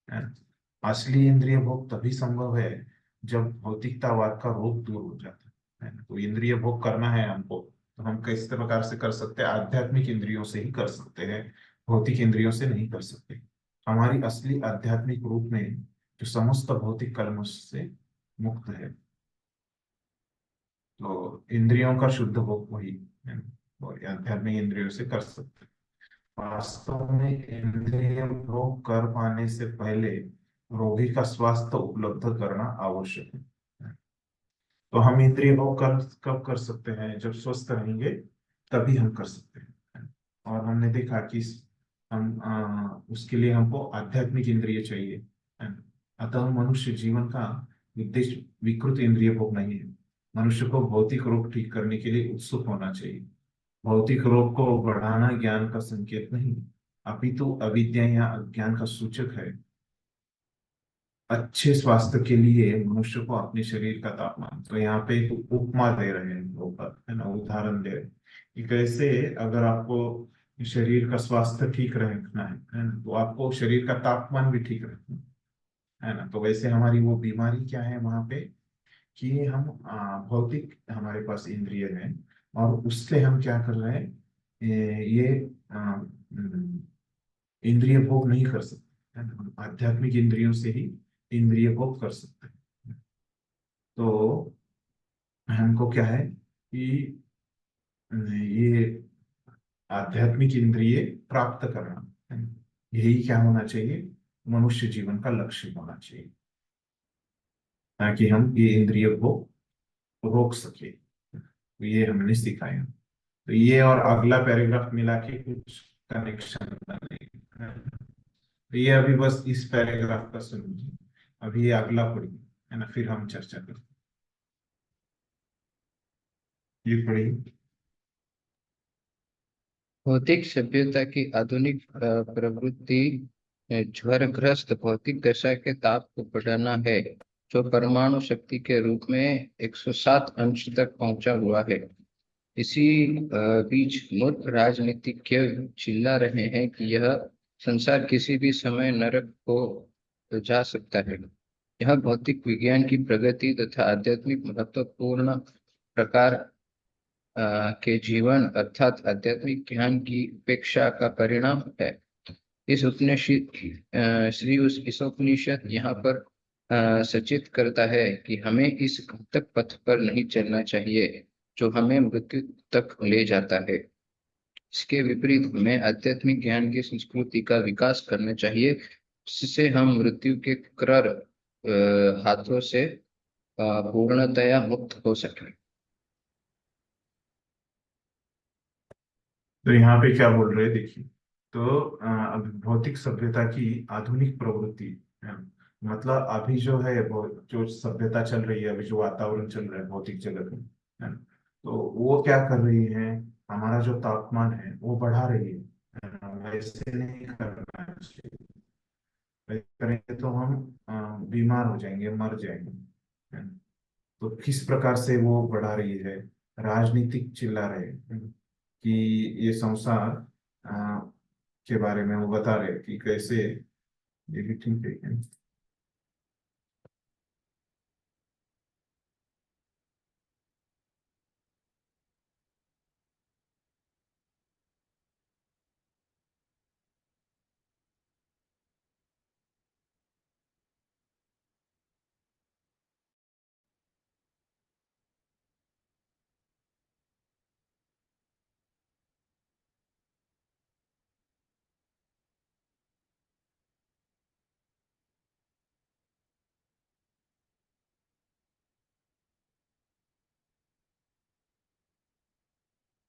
है ना? असली इंद्रिय भोग तभी संभव है जब भौतिकतावाद का रोग दूर हो जाता है ना? तो इंद्रिय भोग करना है हमको, तो हम किस प्रकार से कर सकते हैं, आध्यात्मिक इंद्रियों से ही कर सकते हैं, भौतिक इंद्रियों से नहीं कर सकते। हमारी असली आध्यात्मिक रूप में जो समस्त भौतिक कर्मों से मुक्त है, तो इंद्रियों का शुद्ध भोग वही है ना? और आध्यात्मिक इंद्रियों से कर सकते हैं। वास्तव में इंद्रिय भोग कर पाने से पहले रोगी का स्वास्थ्य उपलब्ध करना आवश्यक है। तो हम इंद्रिय भोग कर कब कर सकते हैं, जब स्वस्थ रहेंगे तभी हम कर सकते हैं। और हमने देखा कि हम उसके लिए हमको आध्यात्मिक इंद्रिय चाहिए है ना? अतः मनुष्य जीवन का उद्देश्य विकृत इंद्रिय भोग नहीं है। मनुष्य को भौतिक रोग ठीक करने के लिए उत्सुक होना चाहिए। भौतिक रोग को बढ़ाना ज्ञान का संकेत नहीं, अपितु अविद्या या अज्ञान का सूचक है। अच्छे स्वास्थ्य के लिए मनुष्य को अपने शरीर का तापमान, तो यहाँ पे एक उपमा दे रहे हैं ऊपर, है ना, उदाहरण दे रहे हैं कि कैसे अगर आपको शरीर का स्वास्थ्य ठीक रखना है ना, तो आपको शरीर का तापमान भी ठीक रखना है ना। तो वैसे हमारी वो बीमारी क्या है वहां पे, कि हम भौतिक हमारे पास इंद्रिय है, और उससे हम क्या कर रहे हैं, ये इंद्रिय भोग नहीं कर सकते है ना? हम आध्यात्मिक इंद्रियों से ही इंद्रिय भोग कर सकते हैं। तो हमको क्या है कि ये आध्यात्मिक इंद्रिय प्राप्त करना है ना? यही क्या होना चाहिए, मनुष्य जीवन का लक्ष्य होना चाहिए, ताकि हम ये इंद्रिय को रोक सके। तो ये हमने सिखाया। तो ये और अगला पैराग्राफ मिला के कुछ कनेक्शन नहीं है। तो ये अभी बस इस पैराग्राफ का सुनिए, अभी ये अगला पढ़िए, है ना, फिर हम चर्चा करते हैं। ये पढ़िए। भौतिक सभ्यता की आधुनिक प्रवृत्ति ज्वरग्रस्त भौतिक दशा के ताप को बढ़ाना है, जो परमाणु शक्ति के रूप में 107 अंश तक पहुंचा हुआ है। इसी बीच मूर्ख राजनीतिज्ञ चिल्ला रहे हैं कि यह संसार किसी भी समय नरक को जा सकता है। यह भौतिक विज्ञान की प्रगति तथा आध्यात्मिक महत्वपूर्ण प्रकार के जीवन अर्थात आध्यात्मिक ज्ञान की उपेक्षा का परिणाम है। इस उपनिषद इस उपनिषद यहाँ पर सचेत करता है कि हमें इस घातक पथ पर नहीं चलना चाहिए जो हमें मृत्यु तक ले जाता है। इसके विपरीत हमें आध्यात्मिक ज्ञान की संस्कृति का विकास करना चाहिए, जिससे हम मृत्यु के क्रूर हाथों से पूर्णतया मुक्त हो सकें। तो यहाँ पे क्या बोल रहे हैं देखिए। तो अब भौतिक सभ्यता की आधुनिक प्रवृत्ति है, मतलब अभी जो है जो सभ्यता चल रही है, अभी जो वातावरण चल रहा है भौतिक जगत में, है ना, तो वो क्या कर रही है, हमारा जो तापमान है वो बढ़ा रही है ना? वैसे नहीं करना चाहिए। वैसे करेंगे तो हम बीमार हो जाएंगे, मर जाएंगे, है ना? तो किस प्रकार से वो बढ़ा रही है, राजनीतिक चिल्ला रहे हैं कि ये संसार के बारे में वो बता रहे कि कैसे, ये भी ठीक है।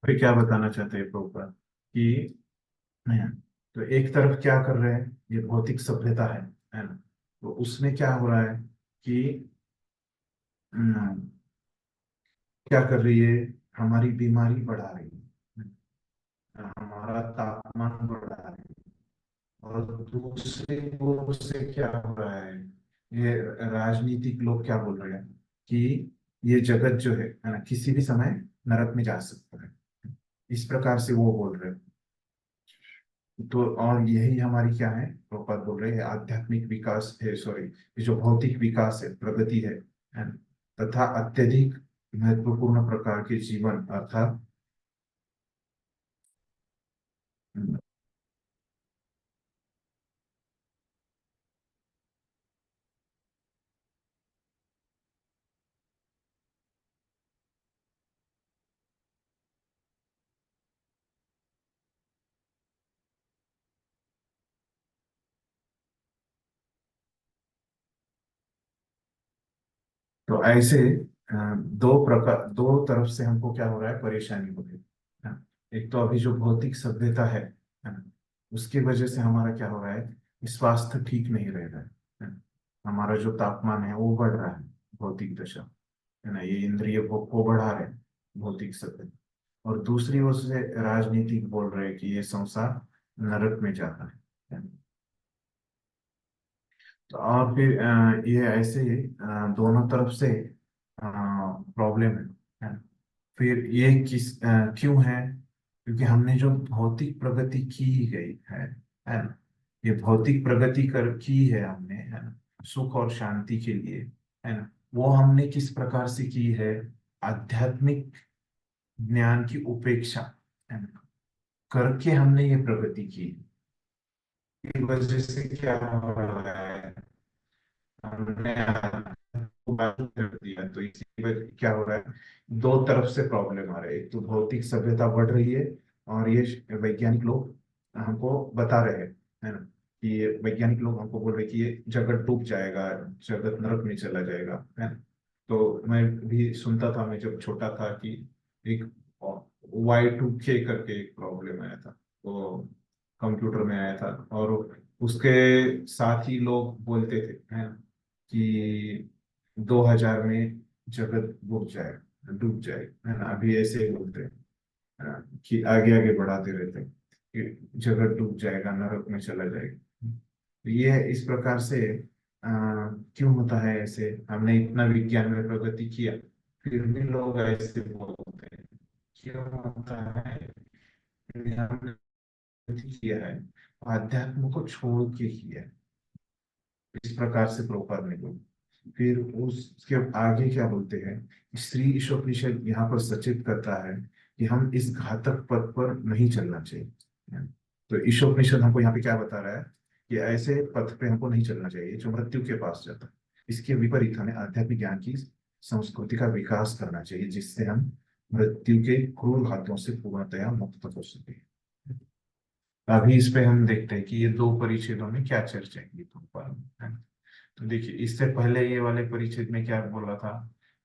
फिर क्या बताना चाहते हैं प्रभुपाद कि तो एक तरफ क्या कर रहे हैं, ये भौतिक सभ्यता है ना। तो उसमें क्या हो रहा है कि हम्म, क्या कर रही है, हमारी बीमारी बढ़ा रही है, हमारा तापमान बढ़ा रही है। और दूसरे ओर से क्या हो रहा है, ये राजनीतिक लोग क्या बोल रहे हैं कि ये जगत जो है ना, किसी भी समय नरक में जा सकता है, इस प्रकार से वो बोल रहे हैं। तो और यही हमारी क्या है, प्रभुपाद बोल रहे हैं, आध्यात्मिक विकास है, सॉरी, ये जो भौतिक विकास है, प्रगति है ना, तथा अत्यधिक महत्वपूर्ण प्रकार के जीवन अर्थात तो ऐसे दो तरफ से हमको क्या हो रहा है, परेशानी हो रही है ना। एक तो अभी जो भौतिक सभ्यता है ना, उसकी वजह से हमारा क्या हो रहा है, स्वास्थ्य ठीक नहीं रह रहा है ना? हमारा जो तापमान है वो बढ़ रहा है, भौतिक दशा है ना, ये इंद्रिय भोग को बढ़ा रहे हैं, भौतिक सभ्यता। और दूसरी ओर से राजनीतिक बोल रहे हैं कि ये संसार नरक में जाता है ना? तो और फिर ये ऐसे दोनों तरफ से प्रॉब्लम है ना? फिर ये क्यों है, क्योंकि हमने जो भौतिक प्रगति की गई है ना, ये भौतिक प्रगति की है हमने, है ना, सुख और शांति के लिए, है ना, वो हमने किस प्रकार से की है, आध्यात्मिक ज्ञान की उपेक्षा, है ना, करके हमने ये प्रगति की। की वजह से क्या हो रहा है, हमने को बाधित कर दिया, तो इसी वजह क्या हो रहा है, दो तरफ से प्रॉब्लम आ रही है। एक तो भौतिक सभ्यता बढ़ रही है, और ये वैज्ञानिक लोग हमको बता रहे हैं, है ना, कि ये वैज्ञानिक लोग हमको बोल रहे हैं कि ये जगत डूब जाएगा, जगत नरक में चला जाएगा, है ना। तो मैं भी सुनता था, मैं जब छोटा था, कि एक Y2K करके एक प्रॉब्लम आया था, वो कंप्यूटर में आया था, और उसके साथ ही लोग बोलते थे, है ना, कि 2000 में जगत डूब जाएगा, है ना। अभी ऐसे ही बोलते हैं, है ना, कि आगे आगे बढ़ाते रहते हैं कि जगत डूब जाएगा, नरक में चला जाएगा। तो ये इस प्रकार से क्यों होता है ऐसे, हमने इतना विज्ञान में प्रगति किया, फिर भी लोग ऐसे बोलते हैं, क्यों होता है, क्योंकि हमने प्रगति किया है, आध्यात्म को छोड़ के किया है, इस प्रकार से प्रभुपाद ने बोला। फिर उसके आगे क्या बोलते हैं, श्री ईशोपनिषद यहाँ पर सचेत करता है कि हम इस घातक पथ पर नहीं चलना चाहिए। तो ईशोपनिषद हमको यहाँ पे क्या बता रहा है, कि ऐसे पथ पे हमको नहीं चलना चाहिए जो मृत्यु के पास जाता है। इसके विपरीत हमें आध्यात्मिक ज्ञान की संस्कृति का विकास करना चाहिए, जिससे हम मृत्यु के क्रूर हाथों से पूर्णतया मुक्त हो सके। अभी इस पे हम देखते हैं कि ये दो परिच्छेदों में क्या चर्चा की, तो है ना। तो देखिए, इससे पहले ये वाले परिच्छेद में क्या बोला था,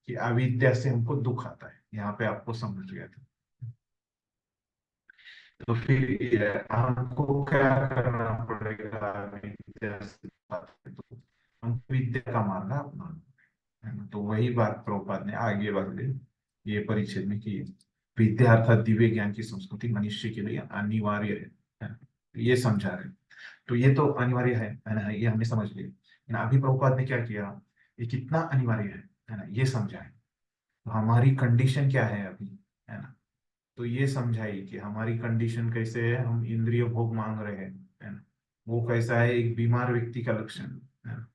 कि अविद्या से हमको दुख आता है, यहाँ पे आपको समझ गया था। तो फिर ये हमको क्या करना पड़ेगा, अविद्या से दुख आता है, तो हम विद्या का मार्ग अपनाना है ना। तो वही बात प्रभुपाद ने आगे वाले ये परिच्छेद में की है। विद्या अर्थात दिव्य ज्ञान की संस्कृति मनुष्य के लिए अनिवार्य है ना? ये समझा रहे। तो ये तो अनिवार्य है ना, ये हमने समझ लिया, लेकिन अभी प्रभुपाद ने क्या किया, ये कितना अनिवार्य है ना, ये समझाए। तो हमारी कंडीशन क्या है अभी, है ना, तो ये समझाई कि हमारी कंडीशन कैसे है, हम इंद्रिय भोग मांग रहे हैं, है ना, वो कैसा है, एक बीमार व्यक्ति का लक्षण है ना,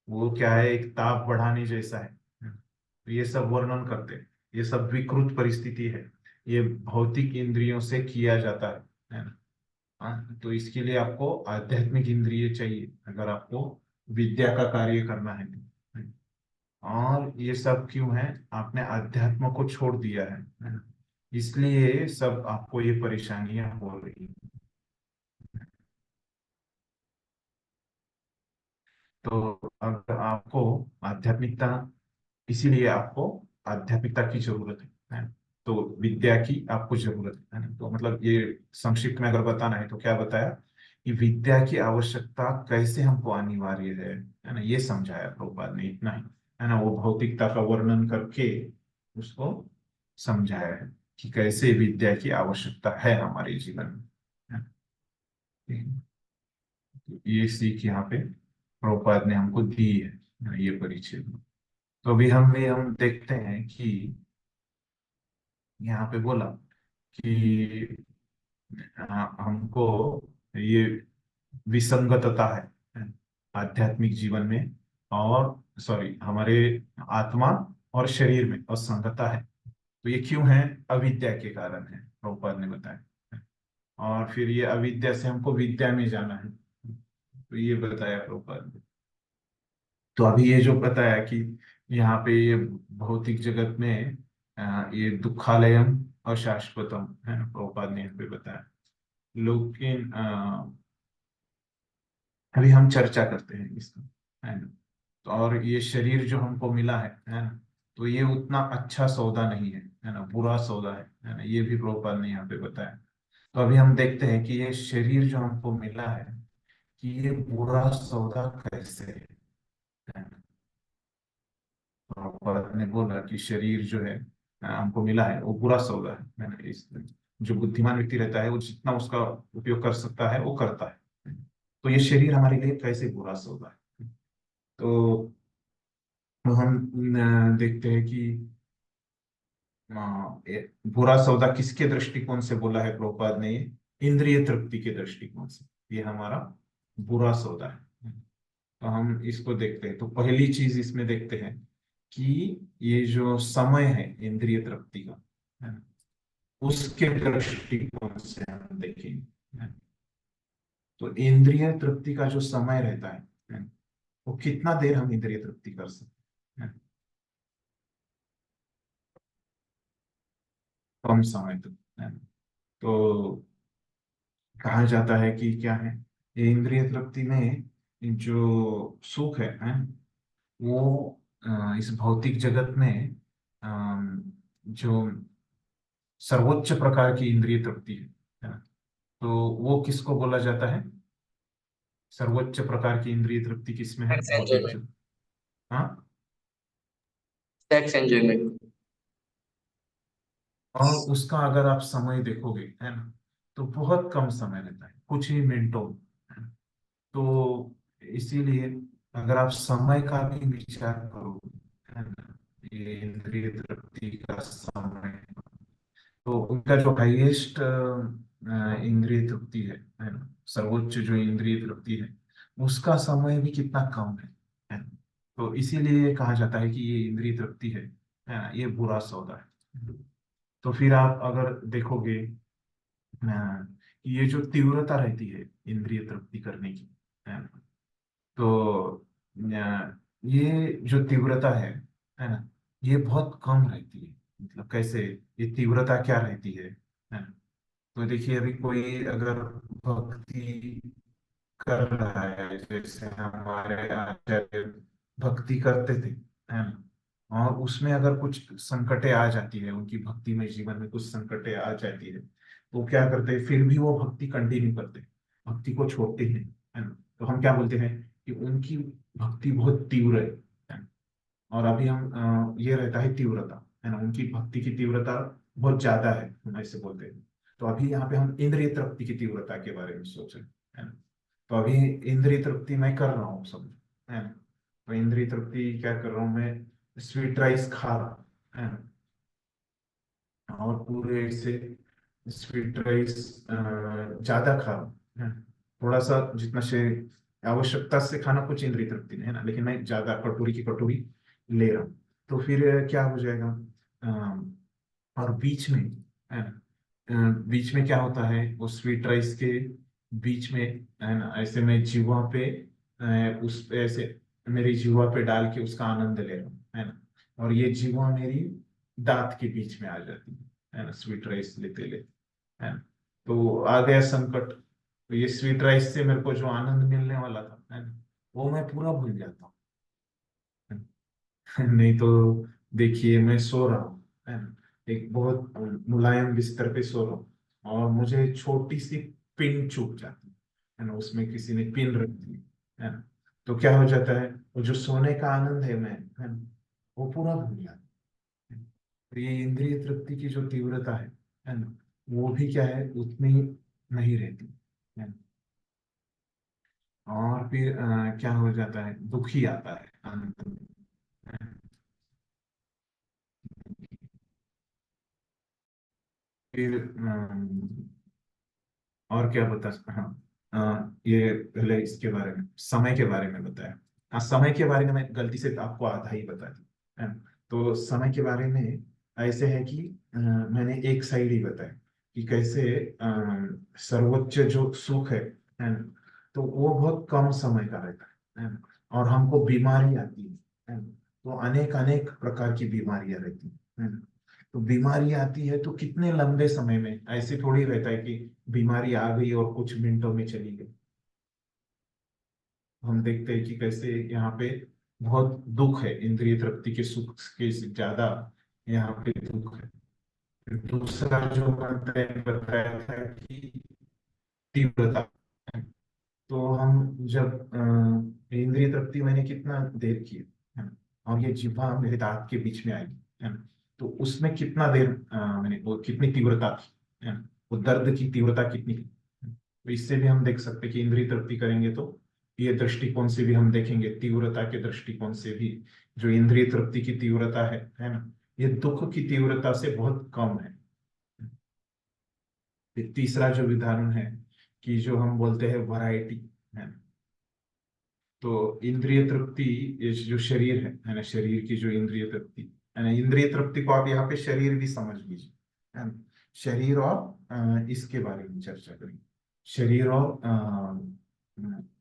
वो क्या है, एक ताप बढ़ाने जैसा है ना? तो ये सब वर्णन करते हैं, ये सब विकृत परिस्थिति है, ये भौतिक इंद्रियों से किया जाता है ना। हाँ, तो इसके लिए आपको आध्यात्मिक इंद्रिय चाहिए, अगर आपको विद्या का कार्य करना है तो। और ये सब क्यों है, आपने अध्यात्म को छोड़ दिया है ना? इसलिए सब आपको ये परेशानियां हो रही हैं। तो अगर आपको आध्यात्मिकता, इसीलिए आपको आध्यात्मिकता की जरूरत है ना? तो विद्या की आपको जरूरत है ना। तो मतलब ये संक्षिप्त में अगर बताना है तो क्या बताया कि विद्या की आवश्यकता कैसे हमको अनिवार्य है ना, ये समझाया प्रभुपाद ने, इतना ही है ना। वो भौतिकता का वर्णन करके उसको समझाया है कि कैसे विद्या की आवश्यकता है हमारे जीवन में, है ना। तो ये सीख यहाँ पे प्रभुपाद ने हमको दी है ये परिचय। तो अभी हम देखते हैं कि यहाँ पे बोला कि हमको ये विसंगतता है आध्यात्मिक जीवन में, और सॉरी हमारे आत्मा और शरीर में असंगता है। तो ये क्यों है? अविद्या के कारण है, प्रभुपाद ने बताया। और फिर ये अविद्या से हमको विद्या में जाना है, तो ये बताया प्रभुपाद ने। तो अभी ये जो बताया कि यहाँ पे ये भौतिक जगत में ये दुखालयम अशाश्वतम है ना, प्रभुपाद ने यहाँ पे बताया। लेकिन अभी हम चर्चा करते हैं इसका, है ना। तो और ये शरीर जो हमको मिला है ना, तो ये उतना अच्छा सौदा नहीं है ना, बुरा सौदा है ना, ये भी प्रभुपाद ने यहाँ पे बताया। तो अभी हम देखते हैं कि ये शरीर जो हमको मिला है कि ये बुरा सौदा कैसे है ना। प्रभुपाद ने बोला कि शरीर जो है हमको मिला है वो बुरा सौदा है ना। इस जो बुद्धिमान व्यक्ति रहता है वो जितना उसका उपयोग कर सकता है वो करता है। तो ये शरीर हमारे लिए कैसे बुरा सौदा है। तो हम देखते हैं कि बुरा सौदा किसके दृष्टिकोण से बोला है प्रभुपाद ने? ये इंद्रिय तृप्ति के दृष्टिकोण से ये हमारा बुरा सौदा है। तो हम इसको देखते हैं, तो पहली चीज इसमें देखते हैं कि ये जो समय है इंद्रिय तृप्ति का, है ना, उसके दृष्टिकोण से हम देखेंगे, है ना। तो इंद्रिय तृप्ति का जो समय रहता है ना, वो कितना देर हम इंद्रिय तृप्ति कर सकते हैं? कम समय तक, है ना। तो कहा जाता है कि क्या है, ये इंद्रिय तृप्ति में जो सुख है वो इस भौतिक जगत में जो सर्वोच्च प्रकार की इंद्रिय तृप्ति है ना। तो वो किसको बोला जाता है? सर्वोच्च प्रकार की इंद्रिय तृप्ति किसमें है सेक्स भौतिक एंजॉयमेंट। जगत? हाँ। Sex enjoyment. और उसका अगर आप समय देखोगे, है ना, तो बहुत कम समय रहता है, कुछ ही मिनटों में, है ना। तो इसीलिए अगर आप समय का भी विचार करो, है ना, ये इंद्रिय तृप्ति का समय, तो उनका जो हाईएस्ट इंद्रिय तृप्ति है ना, सर्वोच्च जो इंद्रिय तृप्ति है उसका समय भी कितना कम है ना। तो इसीलिए कहा जाता है कि ये इंद्रिय तृप्ति है ना, ये बुरा सौदा है। तो फिर आप अगर देखोगे कि ये जो तीव्रता रहती है इंद्रिय तृप्ति करने की, है ना, तो ये जो तीव्रता है ना, ये बहुत कम रहती है। मतलब कैसे, ये तीव्रता क्या रहती है ना। तो देखिए अभी कोई अगर भक्ति कर रहा है, जैसे हमारे आचार्य भक्ति करते थे, है ना, और उसमें अगर कुछ संकटें आ जाती है, उनकी भक्ति में जीवन में कुछ संकटें आ जाती है, तो क्या करते हैं, फिर भी वो भक्ति कंटिन्यू करते हैं, भक्ति को छोड़ते हैं, है ना। तो हम क्या बोलते हैं कि उनकी भक्ति बहुत तीव्र है ना। और अभी हम ये रहता है तीव्रता, है ना, उनकी भक्ति की तीव्रता बहुत ज्यादा है, हम ऐसे बोलते हैं। तो अभी यहाँ पे हम इंद्रिय तृप्ति की तीव्रता के बारे में सोच रहे हैं, है ना। तो अभी इंद्रिय तृप्ति मैं कर रहा हूँ सब, है ना। तो इंद्रिय तृप्ति क्या कर रहा हूँ मैं? स्वीट राइस खा रहा हूँ, है ना, और पूरे से स्वीट राइस ज्यादा खा रहा हूँ, है ना। थोड़ा सा जितना से आवश्यकता से खाना कुछ इंद्रिय तृप्ति नहीं है ना, लेकिन मैं ज्यादा कटोरी की कटोरी ले रहा हूँ। तो फिर क्या हो जाएगा? और बीच में, है ना, बीच में क्या होता है, वो स्वीट राइस के बीच में, है ना, ऐसे मैं जीवा पे उस पे ऐसे मेरी जीवा पे डाल के उसका आनंद ले रहा हूँ, है ना। और ये जीवा मेरी दांत के बीच में आ जाती है ना, स्वीट राइस लेते लेते, है ना। तो आ गया संकट, तो ये स्वीट राइस से मेरे को जो आनंद मिलने वाला था, है ना, वो मैं पूरा भूल जाता हूँ। नहीं तो देखिए मैं सो रहा हूँ, है ना, एक बहुत मुलायम बिस्तर पे सो रहा हूँ और मुझे छोटी सी पिन चुभ जाती है ना, उसमें किसी ने पिन रख दी है ना, तो क्या हो जाता है, वो जो सोने का आनंद है मैं है ना, वो पूरा भूल जाता है। तो ये इंद्रिय तृप्ति की जो तीव्रता है ना, वो भी क्या है, उतनी नहीं रहती है ना। और फिर क्या हो जाता है, दुख ही आता है अंत में। फिर और क्या बता, हाँ, ये पहले इसके बारे में, समय के बारे में बताया। हाँ, समय के बारे में मैं गलती से आपको आधा ही बता दी है ना। तो समय के बारे में ऐसे है कि मैंने एक साइड ही बताया कि कैसे सर्वोच्च जो सुख है ना, तो वो बहुत कम समय का रहता है ना, और हमको बीमारी आती है ना, तो अनेक अनेक प्रकार की बीमारियां रहती है ना। तो बीमारी आती है तो कितने लंबे समय में, ऐसे थोड़ी रहता है कि बीमारी आ गई और कुछ मिनटों में चली गई। हम देखते हैं कि कैसे यहाँ पे बहुत दुख है, इंद्रिय तृप्ति के सुख के से ज्यादा यहाँ पे दुख है। फिर दूसरा जो मैंने बताया था कि तीव्रता, तो हम जब इंद्रिय तृप्ति मैंने कितना देर की है ना, और ये जिह्वा मेरे दांत के बीच में आएगी है ना, तो उसमें कितना देर मैंने वो कितनी तीव्रता थी है ना, वो दर्द की तीव्रता कितनी थी। तो इससे भी हम देख सकते हैं कि इंद्रिय तृप्ति करेंगे तो ये दृष्टिकोण से भी हम देखेंगे, तीव्रता के दृष्टिकोण से भी जो इंद्रिय तृप्ति की तीव्रता है ना, ये दुख की तीव्रता से बहुत कम है। फिर तीसरा जो विधान है कि जो हम बोलते हैं वैरायटी है ना, तो इंद्रिय तृप्ति, ये जो शरीर है ना, शरीर की जो इंद्रिय तृप्ति है ना, इंद्रिय तृप्ति को आप यहाँ पे शरीर भी समझ लीजिए है ना। शरीर और इसके बारे में चर्चा करेंगे। शरीर और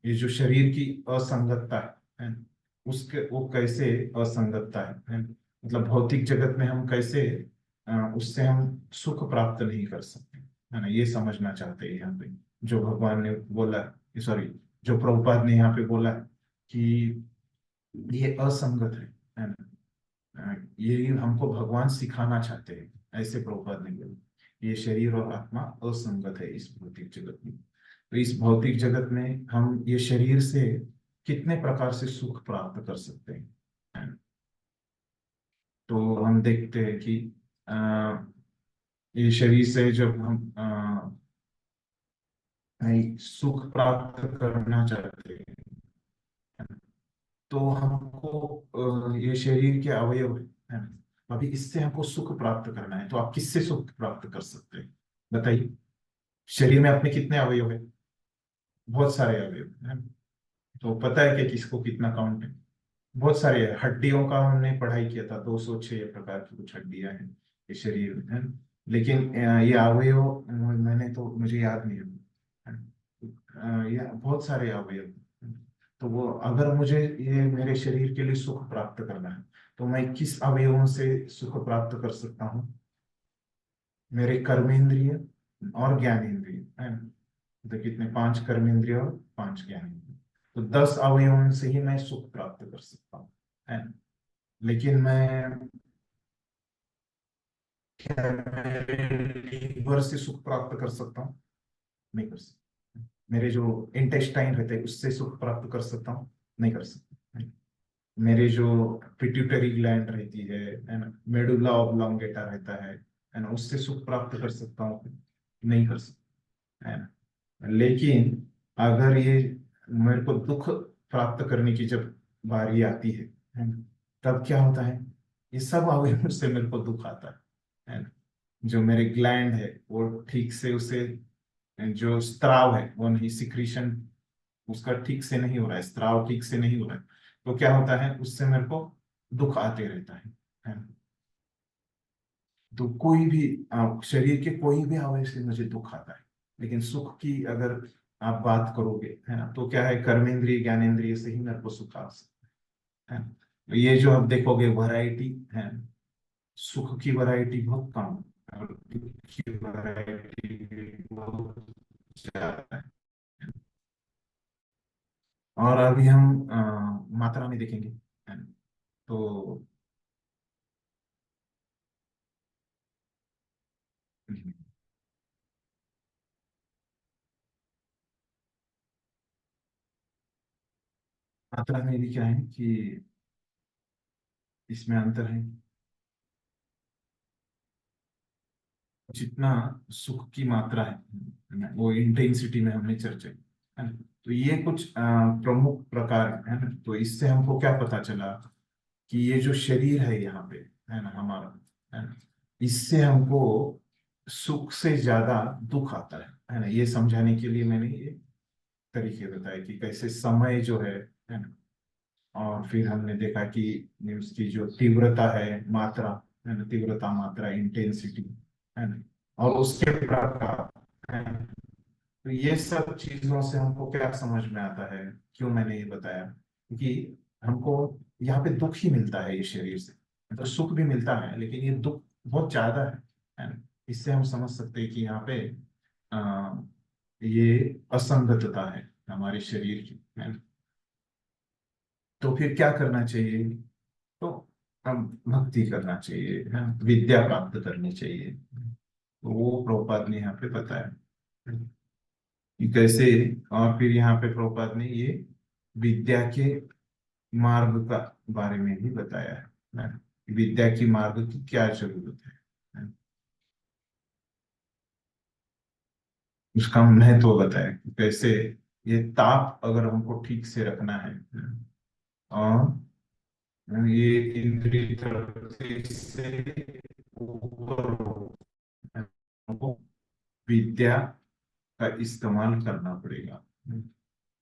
ये जो शरीर की असंगतता है ना, उसके वो कैसे असंगतता है ना? मतलब भौतिक जगत में हम कैसे उससे हम सुख प्राप्त नहीं कर सकते है ना, ये समझना चाहते हैं यहाँ पे। जो भगवान ने बोला, सॉरी, जो प्रभुपाद ने यहाँ पे बोला कि ये असंगत है ना। ये हमको भगवान सिखाना चाहते हैं, ऐसे प्रभुपाद ने बोला। ये शरीर और आत्मा असंगत है इस भौतिक जगत में। तो इस भौतिक जगत में हम ये शरीर से कितने प्रकार से सुख प्राप्त कर सकते हैं है ना? तो हम देखते हैं कि अ, ये शरीर से जब हम सुख प्राप्त करना चाहते हैं, तो हमको ये शरीर के अवयव है ना, अभी इससे हमको सुख प्राप्त करना है, तो आप किससे सुख प्राप्त कर सकते हैं बताइए। शरीर में अपने कितने अवयव है, बहुत सारे अवयव है ना? तो पता है कि किसको कितना काउंट है, बहुत सारे है। हड्डियों का हमने पढ़ाई किया था, 206 प्रकार की कुछ हड्डियां हैं ये शरीर में है ना? लेकिन ये अवयव मैंने तो मुझे याद नहीं है ना? ये बहुत सारे अवयव हैं। तो वो अगर मुझे ये मेरे शरीर के लिए सुख प्राप्त करना है, तो मैं किस अवयवों से सुख प्राप्त कर सकता हूँ, मेरे कर्मेंद्रिय और ज्ञानेंद्रिय है ना। तो कितने, 5 कर्मेंद्रिय और 5 ज्ञानेंद्रिय, तो 10 अवयवों से ही मैं सुख प्राप्त कर सकता हूँ है ना। लेकिन मैं क्या मेरे लीवर से सुख प्राप्त कर सकता हूँ? नहीं कर सकता। मेरे जो इंटेस्टाइन रहते हैं उससे सुख प्राप्त कर सकता हूँ? नहीं कर सकता। मेरे जो पिट्यूटरी ग्लैंड रहती है ना, मेडुला ऑब्लोंगेटा रहता है ना, उससे सुख प्राप्त कर सकता हूँ? नहीं कर सकता है ना। लेकिन अगर ये मेरे को दुख प्राप्त करने की जब बारी आती है ना, तब क्या होता है, ये सब अवयवों से मेरे को दुख आता है ना। जो मेरे ग्लैंड है वो ठीक से उसे, जो स्त्राव है वो नहीं, सिक्रीशन उसका ठीक से नहीं हो रहा है, स्त्राव ठीक से नहीं हो रहा है, तो क्या होता है, उससे मेरे को दुख आते रहता है ना? तो कोई भी शरीर के कोई भी अवयव से मुझे दुख आता है, लेकिन सुख की अगर आप बात करोगे है ना, तो क्या है, कर्मेंद्रिय ज्ञानेंद्रिय से ही मेरे को सुख आ सकता है ना? तो ये जो आप देखोगे वैरायटी है, सुख की वैरायटी बहुत कम है, और दुख की वैरायटी बहुत ज्यादा है। और अभी हम मात्रा में देखेंगे है ना? तो मात्रा में भी क्या है कि इसमें अंतर है, जितना सुख की मात्रा है वो इंटेंसिटी में हमने चर्चा की, है ना। तो ये कुछ प्रमुख प्रकार है ना। तो इससे हमको क्या पता चला कि ये जो शरीर है यहाँ पे, है ना, हमारा, है ना, इससे हमको सुख से ज्यादा दुख आता है ना। ये समझाने के लिए मैंने ये तरीके बताए कि कैसे समय जो है ना। और फिर हमने देखा कि उसकी जो तीव्रता है, मात्रा, है ना, तीव्रता, मात्रा, इंटेंसिटी, है ना, और उसके प्रकार, है ना। तो ये सब चीजों से हमको क्या समझ में आता है, क्यों मैंने ये बताया, क्योंकि हमको यहाँ पे दुख ही मिलता है ये शरीर से, तो सुख भी मिलता है लेकिन ये दुख बहुत ज्यादा है ना। इससे हम समझ सकते हैं कि यहाँ पे आ, ये असंगतता है हमारे शरीर की, है ना। तो फिर क्या करना चाहिए, तो हम भक्ति करना चाहिए, है ना, विद्या प्राप्त करनी चाहिए। तो वो प्रभुपाद ने यहाँ पे बताया कि कैसे। और फिर यहाँ पे प्रभुपाद ने ये विद्या के मार्ग का बारे में भी बताया है ना, कि विद्या की मार्ग की क्या जरूरत है ना? उसका महत्व बताया कि कैसे ये ताप अगर हमको ठीक से रखना है ना, और ये इंद्रिय तरफ से इससे ऊपर हो, हमको विद्या का इस्तेमाल करना पड़ेगा।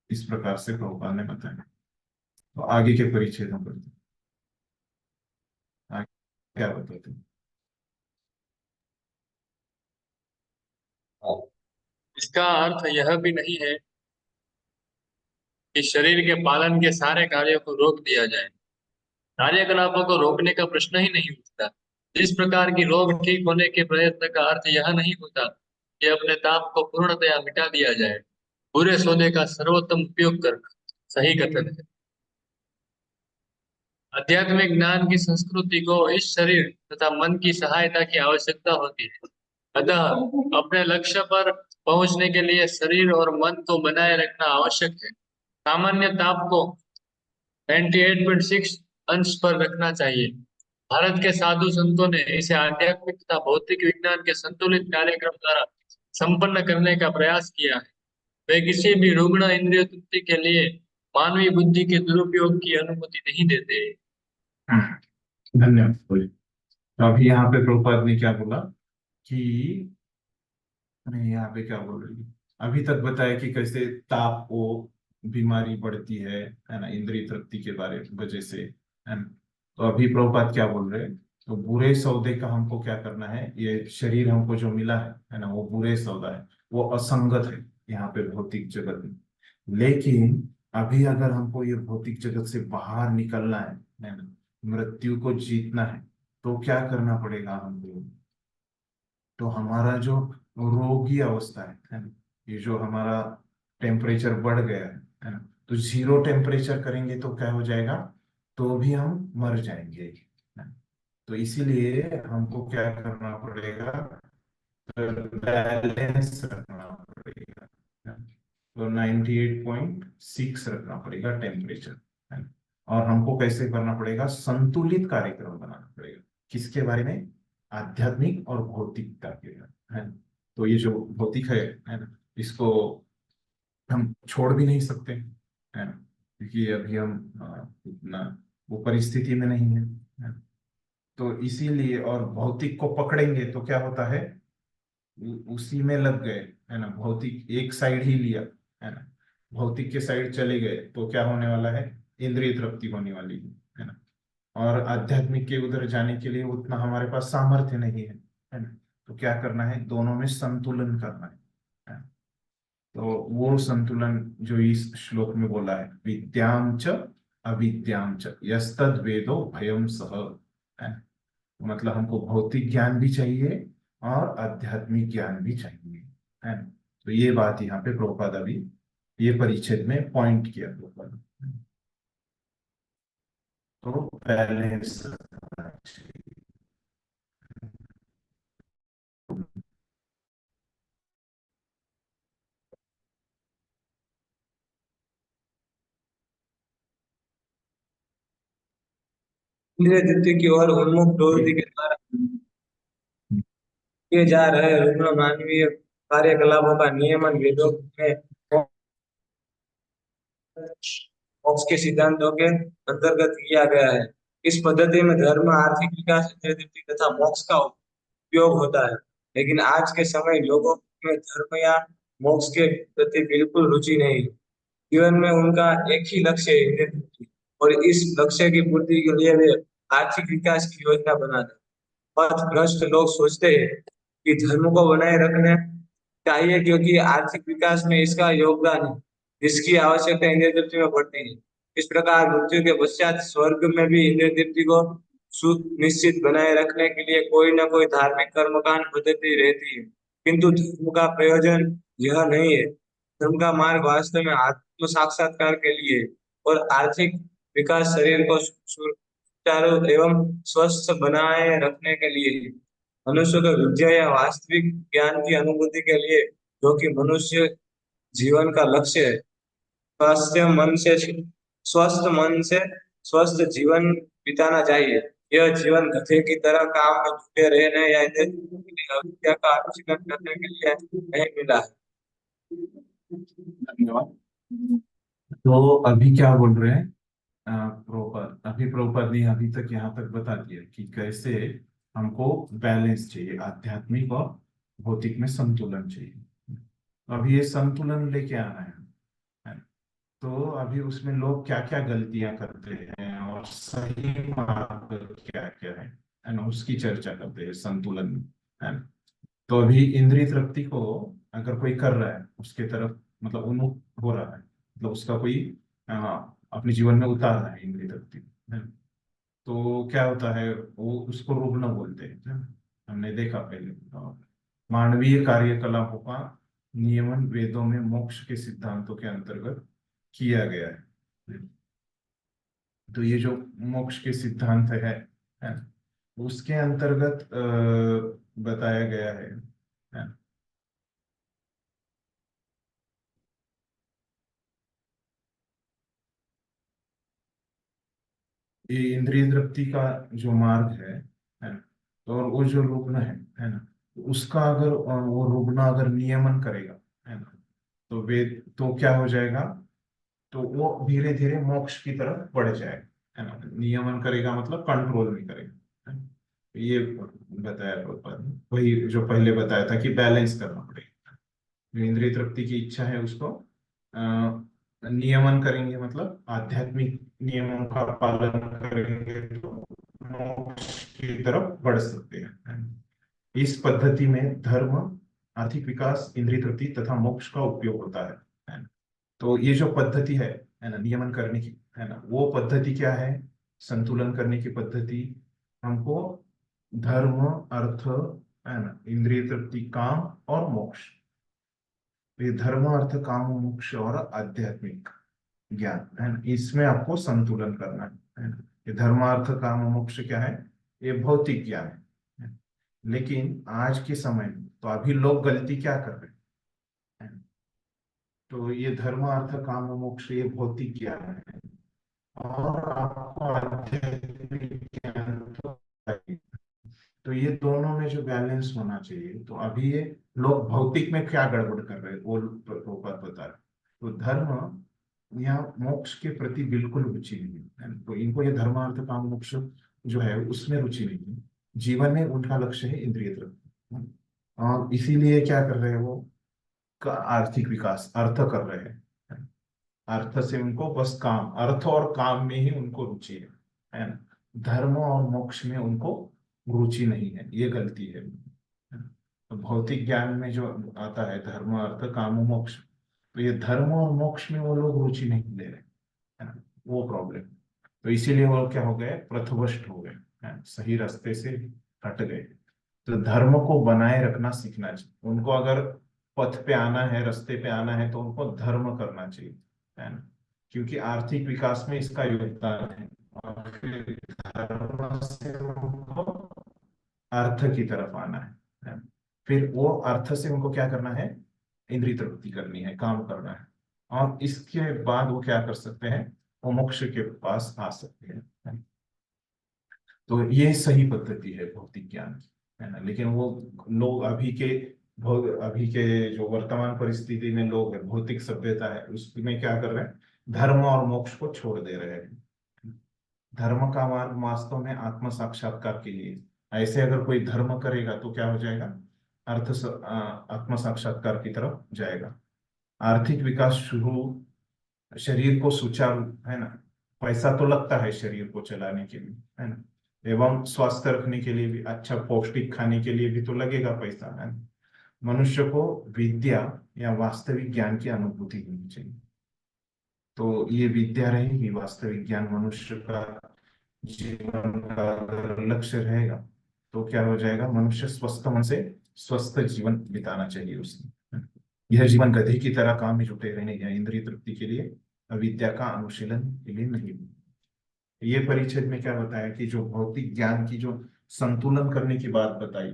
इस प्रकार से प्रभुपाद ने बताया। तो आगे के परिच्छेद हम पढ़ते हैं। आगे क्या बताते हैं? इसका अर्थ यह भी नहीं है कि शरीर के पालन के सारे कार्यों को रोक दिया जाए। कार्यकलापों को रोकने का प्रश्न ही नहीं उठता। जिस प्रकार की रोग ठीक होने के प्रयत्न का अर्थ यह नहीं होता कि अपने ताप को पूर्णतया मिटा दिया जाए। बुरे सौदे का सर्वोत्तम उपयोग कर सही कथन है। आध्यात्मिक ज्ञान की संस्कृति को इस शरीर तथा मन की सहायता की आवश्यकता होती है। अतः अपने लक्ष्य पर पहुंचने के लिए शरीर और मन को बनाए रखना आवश्यक है। सामान्य ताप को 98.6 अंश पर रखना चाहिए। भारत के साधु संतों ने इसे आध्यात्मिक तथा भौतिक विज्ञान के संतुलित कार्यक्रम द्वारा संपन्न करने का प्रयास किया है। वे किसी भी रुग्ण इंद्रिय तृप्ति के लिए मानवीय बुद्धि के दुरुपयोग की अनुमति नहीं देते। धन्यवाद। तो अभी यहाँ पे प्रभुपाद ने क्या बोला कि, नहीं, यहाँ पे क्या बोल रही है, अभी तक बताया कि कैसे ताप को बीमारी बढ़ती है ना, इंद्रिय तृप्ति के बारे वजह से, है ना। तो अभी प्रभुपाद क्या बोल रहे हैं, तो बुरे सौदे का हमको क्या करना है, ये शरीर हमको जो मिला है ना, वो बुरे सौदा है, वो असंगत है यहाँ पे भौतिक जगत में। लेकिन अभी अगर हमको ये भौतिक जगत से बाहर निकलना है ना, मृत्यु को जीतना है, तो क्या करना पड़ेगा हमको, तो हमारा जो रोगी अवस्था है ना, ये जो हमारा टेम्परेचर बढ़ गया है ना, तो जीरो टेम्परेचर करेंगे तो क्या हो जाएगा, तो भी हम मर जाएंगे, है ना। तो इसीलिए हमको क्या करना पड़ेगा, बैलेंस रखना पड़ेगा, है ना। तो 98.6 रखना पड़ेगा टेम्परेचर, है ना। और हमको कैसे करना पड़ेगा, संतुलित कार्यक्रम बनाना पड़ेगा, किसके बारे में, आध्यात्मिक और भौतिकता के, है ना। तो ये जो भौतिक है ना, इसको हम छोड़ भी नहीं सकते, है ना, क्योंकि अभी हम इतना वो परिस्थिति में नहीं है। तो इसीलिए, और भौतिक को पकड़ेंगे तो क्या होता है, उसी में लग गए, है ना, भौतिक एक साइड ही लिया, है ना, भौतिक के साइड चले गए तो क्या होने वाला है, इंद्रिय तृप्ति होने वाली है ना। और आध्यात्मिक के उधर जाने के लिए उतना हमारे पास सामर्थ्य नहीं है ना। तो क्या करना है, दोनों में संतुलन करना है ना? तो वो संतुलन जो इस श्लोक में बोला है, विद्याम च अविद्याम च यस्तद वेदो भयम सह, है ना। मतलब हमको भौतिक ज्ञान भी चाहिए और आध्यात्मिक ज्ञान भी चाहिए, है ना। तो ये बात यहाँ पे प्रभुपाद अभी ये परिच्छेद में पॉइंट किया प्रभुपाद। तो बैलेंस रखना चाहिए। इंद्रिय तृप्ति की ओर उन्मुख प्रवृत्ति के द्वारा किए जा रहे रुग्ण मानवीय कार्यकलापों का नियमन वेदों में मोक्ष के सिद्धांतों के अंतर्गत किया गया है। इस पद्धति में धर्म, आर्थिक विकास, इंद्रिय तृप्ति तथा मोक्ष का उपयोग होता है। लेकिन आज के समय लोगों में धर्म या मोक्ष के प्रति बिल्कुल रुचि नहीं है। जीवन में उनका एक ही लक्ष्य है, इंद्रिय तृप्ति, और इस लक्ष्य की पूर्ति के लिए वे आर्थिक विकास की योजना बनाते हैं। पथ भ्रष्ट लोग सोचते हैं कि धर्म को बनाए रखने चाहिए क्योंकि आर्थिक विकास में इसका योगदान है, जिसकी आवश्यकता इंद्रिय तृप्ति में पड़ती है। इस प्रकार मृत्यु के पश्चात स्वर्ग में भी इंद्रिय तृप्ति को सुनिश्चित बनाए रखने के लिए कोई न कोई धार्मिक कर्मकांड पद्धति रहती है, किंतु धर्म का प्रयोजन यह नहीं है। धर्म का मार्ग वास्तव में आत्म साक्षात्कार के लिए और आर्थिक विकास शरीर को सुचारू एवं स्वस्थ बनाए रखने के लिए है। मनुष्य को विद्या या वास्तविक ज्ञान की अनुभूति के लिए, जो कि मनुष्य जीवन का लक्ष्य है, स्वस्थ मन से स्वस्थ जीवन बिताना चाहिए। यह जीवन गधे की तरह काम में जुटे रहने या अविद्या का अनुशीलन करने के लिए नहीं मिला है। धन्यवाद। तो अभी क्या बोल रहे हैं प्रभुपाद ने अभी तक यहाँ तक बता दिया कि कैसे हमको बैलेंस चाहिए, आध्यात्मिक और भौतिक में संतुलन चाहिए। अभी ये संतुलन लेके आना है। तो अभी उसमें लोग क्या क्या गलतियां करते हैं और सही मार्ग क्या क्या है ना, उसकी चर्चा करते हैं संतुलन में, है ना। तो अभी इंद्रिय तृप्ति को अगर कोई कर रहा है, उसके तरफ मतलब उन्मुख हो रहा है, मतलब उसका कोई अपने जीवन में उतार रहा है इंद्रिय तृप्ति, है ना। तो क्या होता है, वो उसको रुग्ण बोलते हैं, है ना? हमने देखा पहले। मानवीय कार्यकलापों का नियमन वेदों में मोक्ष के सिद्धांतों के अंतर्गत किया गया है। तो ये जो मोक्ष के सिद्धांत है ना, उसके अंतर्गत बताया गया है ना? ये इंद्रिय तृप्ति का जो मार्ग है ना, तो और वो जो रुग्ण है ना, उसका अगर वो रुग्ण अगर नियमन करेगा, है ना, तो वे तो क्या हो जाएगा, तो वो धीरे धीरे मोक्ष की तरफ बढ़ जाएगा, है ना। नियमन करेगा मतलब कंट्रोल में करेगा, है ना? ये बताया प्रभुपाद ने, वही जो पहले बताया था कि बैलेंस करना पड़ेगा। जो इंद्रिय तृप्ति की इच्छा है उसको नियमन करेंगे, मतलब आध्यात्मिक नियमों का पालन करेंगे तो मोक्ष की तरफ बढ़ सकते हैं, है ना? इस पद्धति में धर्म, आर्थिक विकास, इंद्रिय तृप्ति तथा मोक्ष का उपयोग होता है ना। तो ये जो पद्धति है ना, नियमन करने की, है ना, वो पद्धति क्या है, संतुलन करने की पद्धति। हमको धर्म, अर्थ, है ना, इंद्रिय तृप्ति, काम और मोक्ष, ये धर्म, अर्थ, काम, मोक्ष और आध्यात्मिक ज्ञान, है ना, इसमें आपको संतुलन करना है ना। ये धर्म, अर्थ, काम, मोक्ष क्या है, ये भौतिक ज्ञान है। लेकिन आज के समय में तो अभी लोग गलती क्या कर रहे हैं, तो ये धर्म, अर्थ, काम, मोक्ष ये भौतिक ज्ञान है और आपको आध्यात्मिक ज्ञान तो चाहिए। तो ये दोनों में जो बैलेंस होना चाहिए, तो अभी ये लोग भौतिक में क्या गड़बड़ कर रहे हैं वो प्रभुपाद बता रहे। तो धर्म या मोक्ष के प्रति बिल्कुल रुचि नहीं है, तो इनको ये धर्म, अर्थ, काम, मोक्ष जो है उसमें रुचि नहीं है। जीवन में उनका लक्ष्य है इंद्रिय तृप्ति, और इसीलिए क्या कर रहे हैं वो, का आर्थिक विकास, अर्थ कर रहे हैं। अर्थ से उनको बस काम, अर्थ और काम में ही उनको रुचि है ना। धर्म और मोक्ष में उनको रुचि नहीं है, ये गलती है। तो भौतिक ज्ञान में जो आता है धर्म, अर्थ, काम, मोक्ष, तो ये धर्म और मोक्ष में वो लोग रुचि नहीं ले रहे, है ना, वो प्रॉब्लम। तो इसीलिए वो क्या हो गए, पथभ्रष्ट हो गए, है ना, सही रास्ते से हट गए। तो धर्म को बनाए रखना सीखना चाहिए उनको। अगर पथ पे आना है, रास्ते पे आना है, तो उनको धर्म करना चाहिए, है ना, क्योंकि आर्थिक विकास में इसका योगदान है। और फिर धर्म से उनको अर्थ की तरफ आना है ना? फिर वो अर्थ से उनको क्या करना है, इंद्रिय तृप्ति करनी है, काम करना है, और इसके बाद वो क्या कर सकते हैं, वो मोक्ष के पास आ सकते हैं, है ना? तो ये सही पद्धति है भौतिक ज्ञान की, है ना। लेकिन वो लोग अभी के जो वर्तमान परिस्थिति में लोग है, भौतिक सभ्यता है, उसमें क्या कर रहे हैं, धर्म और मोक्ष को छोड़ दे रहे हैं। धर्म का मार्ग वास्तव में आत्म साक्षात्कार के लिए, ऐसे अगर कोई धर्म करेगा तो क्या हो जाएगा, आत्म साक्षात्कार की तरफ जाएगा। आर्थिक विकास शुरू, शरीर को सुचारू, है ना, पैसा तो लगता है शरीर को चलाने के लिए, है ना, एवं स्वस्थ रखने के लिए भी, अच्छा पौष्टिक खाने के लिए भी तो लगेगा पैसा, है ना। मनुष्य को विद्या या वास्तविक ज्ञान की अनुभूति होनी चाहिए। तो ये विद्या रहेगी, वास्तविक ज्ञान मनुष्य का जीवन का अगर लक्ष्य रहेगा तो क्या हो जाएगा, मनुष्य स्वस्थ मन से स्वस्थ जीवन बिताना चाहिए उसने। यह जीवन गधे की तरह काम में जुटे रहने या इंद्रिय तृप्ति के लिए, विद्या का अनुशीलन के लिए नहीं। ये परिच्छेद में क्या बताया कि जो भौतिक ज्ञान की जो संतुलन करने की बात बताई,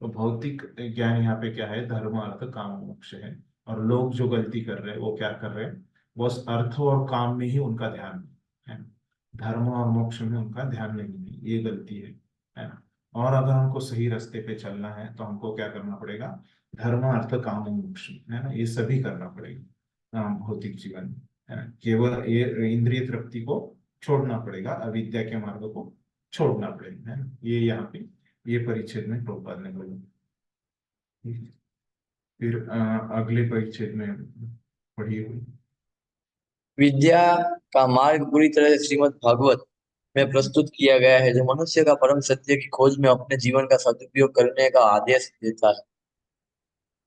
तो भौतिक ज्ञान यहाँ पे क्या है, धर्म अर्थ काम मोक्ष है। और लोग जो गलती कर रहे हैं वो क्या कर रहे हैं, बस अर्थ और काम में ही उनका ध्यान है, धर्म और मोक्ष में उनका ध्यान नहीं है, ये गलती है ना। और अगर हमको सही रास्ते पे चलना है तो हमको क्या करना पड़ेगा, धर्म अर्थ काम मोक्ष, है ना, ये सभी करना पड़ेगा भौतिक जीवन में, है ना। केवल ये इंद्रिय तृप्ति को छोड़ना पड़ेगा, अविद्या के मार्ग को छोड़ना पड़ेगा, है ना। ये यहाँ पे ये परिच्छेद में प्रभुपाद ने बोला। फिर अगले परिच्छेद में पढ़ी हुई विद्या का मार्ग पूरी तरह से श्रीमद् भागवत में प्रस्तुत किया गया है, जो मनुष्य का परम सत्य की खोज में अपने जीवन का सदुपयोग करने का आदेश देता है।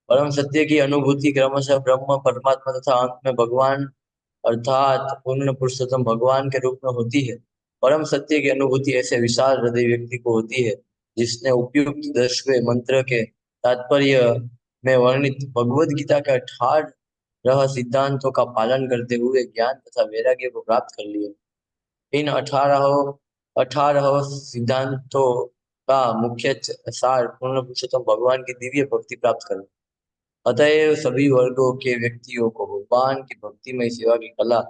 परम सत्य की अनुभूति क्रमशः ब्रह्म, परमात्मा तथा अंत में भगवान अर्थात पूर्ण पुरुषोत्तम भगवान के रूप में होती है। परम सत्य की अनुभूति ऐसे विशाल हृदय व्यक्ति को होती है जिसने उपयुक्त 10वें मंत्र के तात्पर्य में वर्णित भगवद गीता के 18 सिद्धांतों का पालन करते हुए ज्ञान तथा वैराग्य को प्राप्त कर लिया। इन 18 सिद्धांतों का मुख्य सार पूर्ण पुरुषोत्तम भगवान की दिव्य भक्ति प्राप्त करना। अतएव सभी वर्गों के व्यक्तियों को भगवान की भक्तिमय सेवा की कला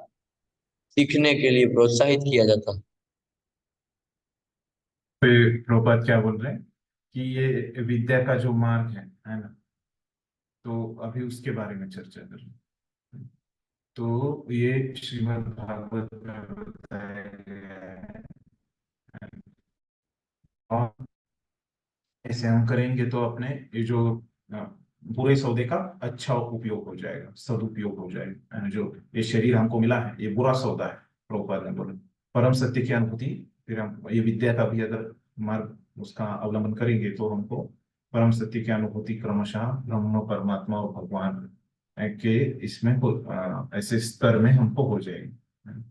सीखने के लिए प्रोत्साहित किया जाता है। प्रभुपाद क्या बोल रहे हैं कि ये विद्या का जो मार्ग है ना, तो अभी उसके बारे में चर्चा कर रहे हैं। तो ये श्रीमद् भागवत में बताया गया है, और ऐसे हम करेंगे तो अपने ये जो बुरे सौदे का अच्छा उपयोग हो जाएगा, सदुपयोग हो जाएगा। जो ये शरीर हमको मिला है ये बुरा सौदा है, प्रभुपाद ने बोला। परम सत्य की अनुभूति, फिर हम ये विद्या का भी अगर मार्ग उसका अवलंबन करेंगे तो हमको परम सत्य की अनुभूति क्रमशः ब्रह्म, परमात्मा और भगवान के इसमें ऐसे स्तर में हमको हो जाएगी।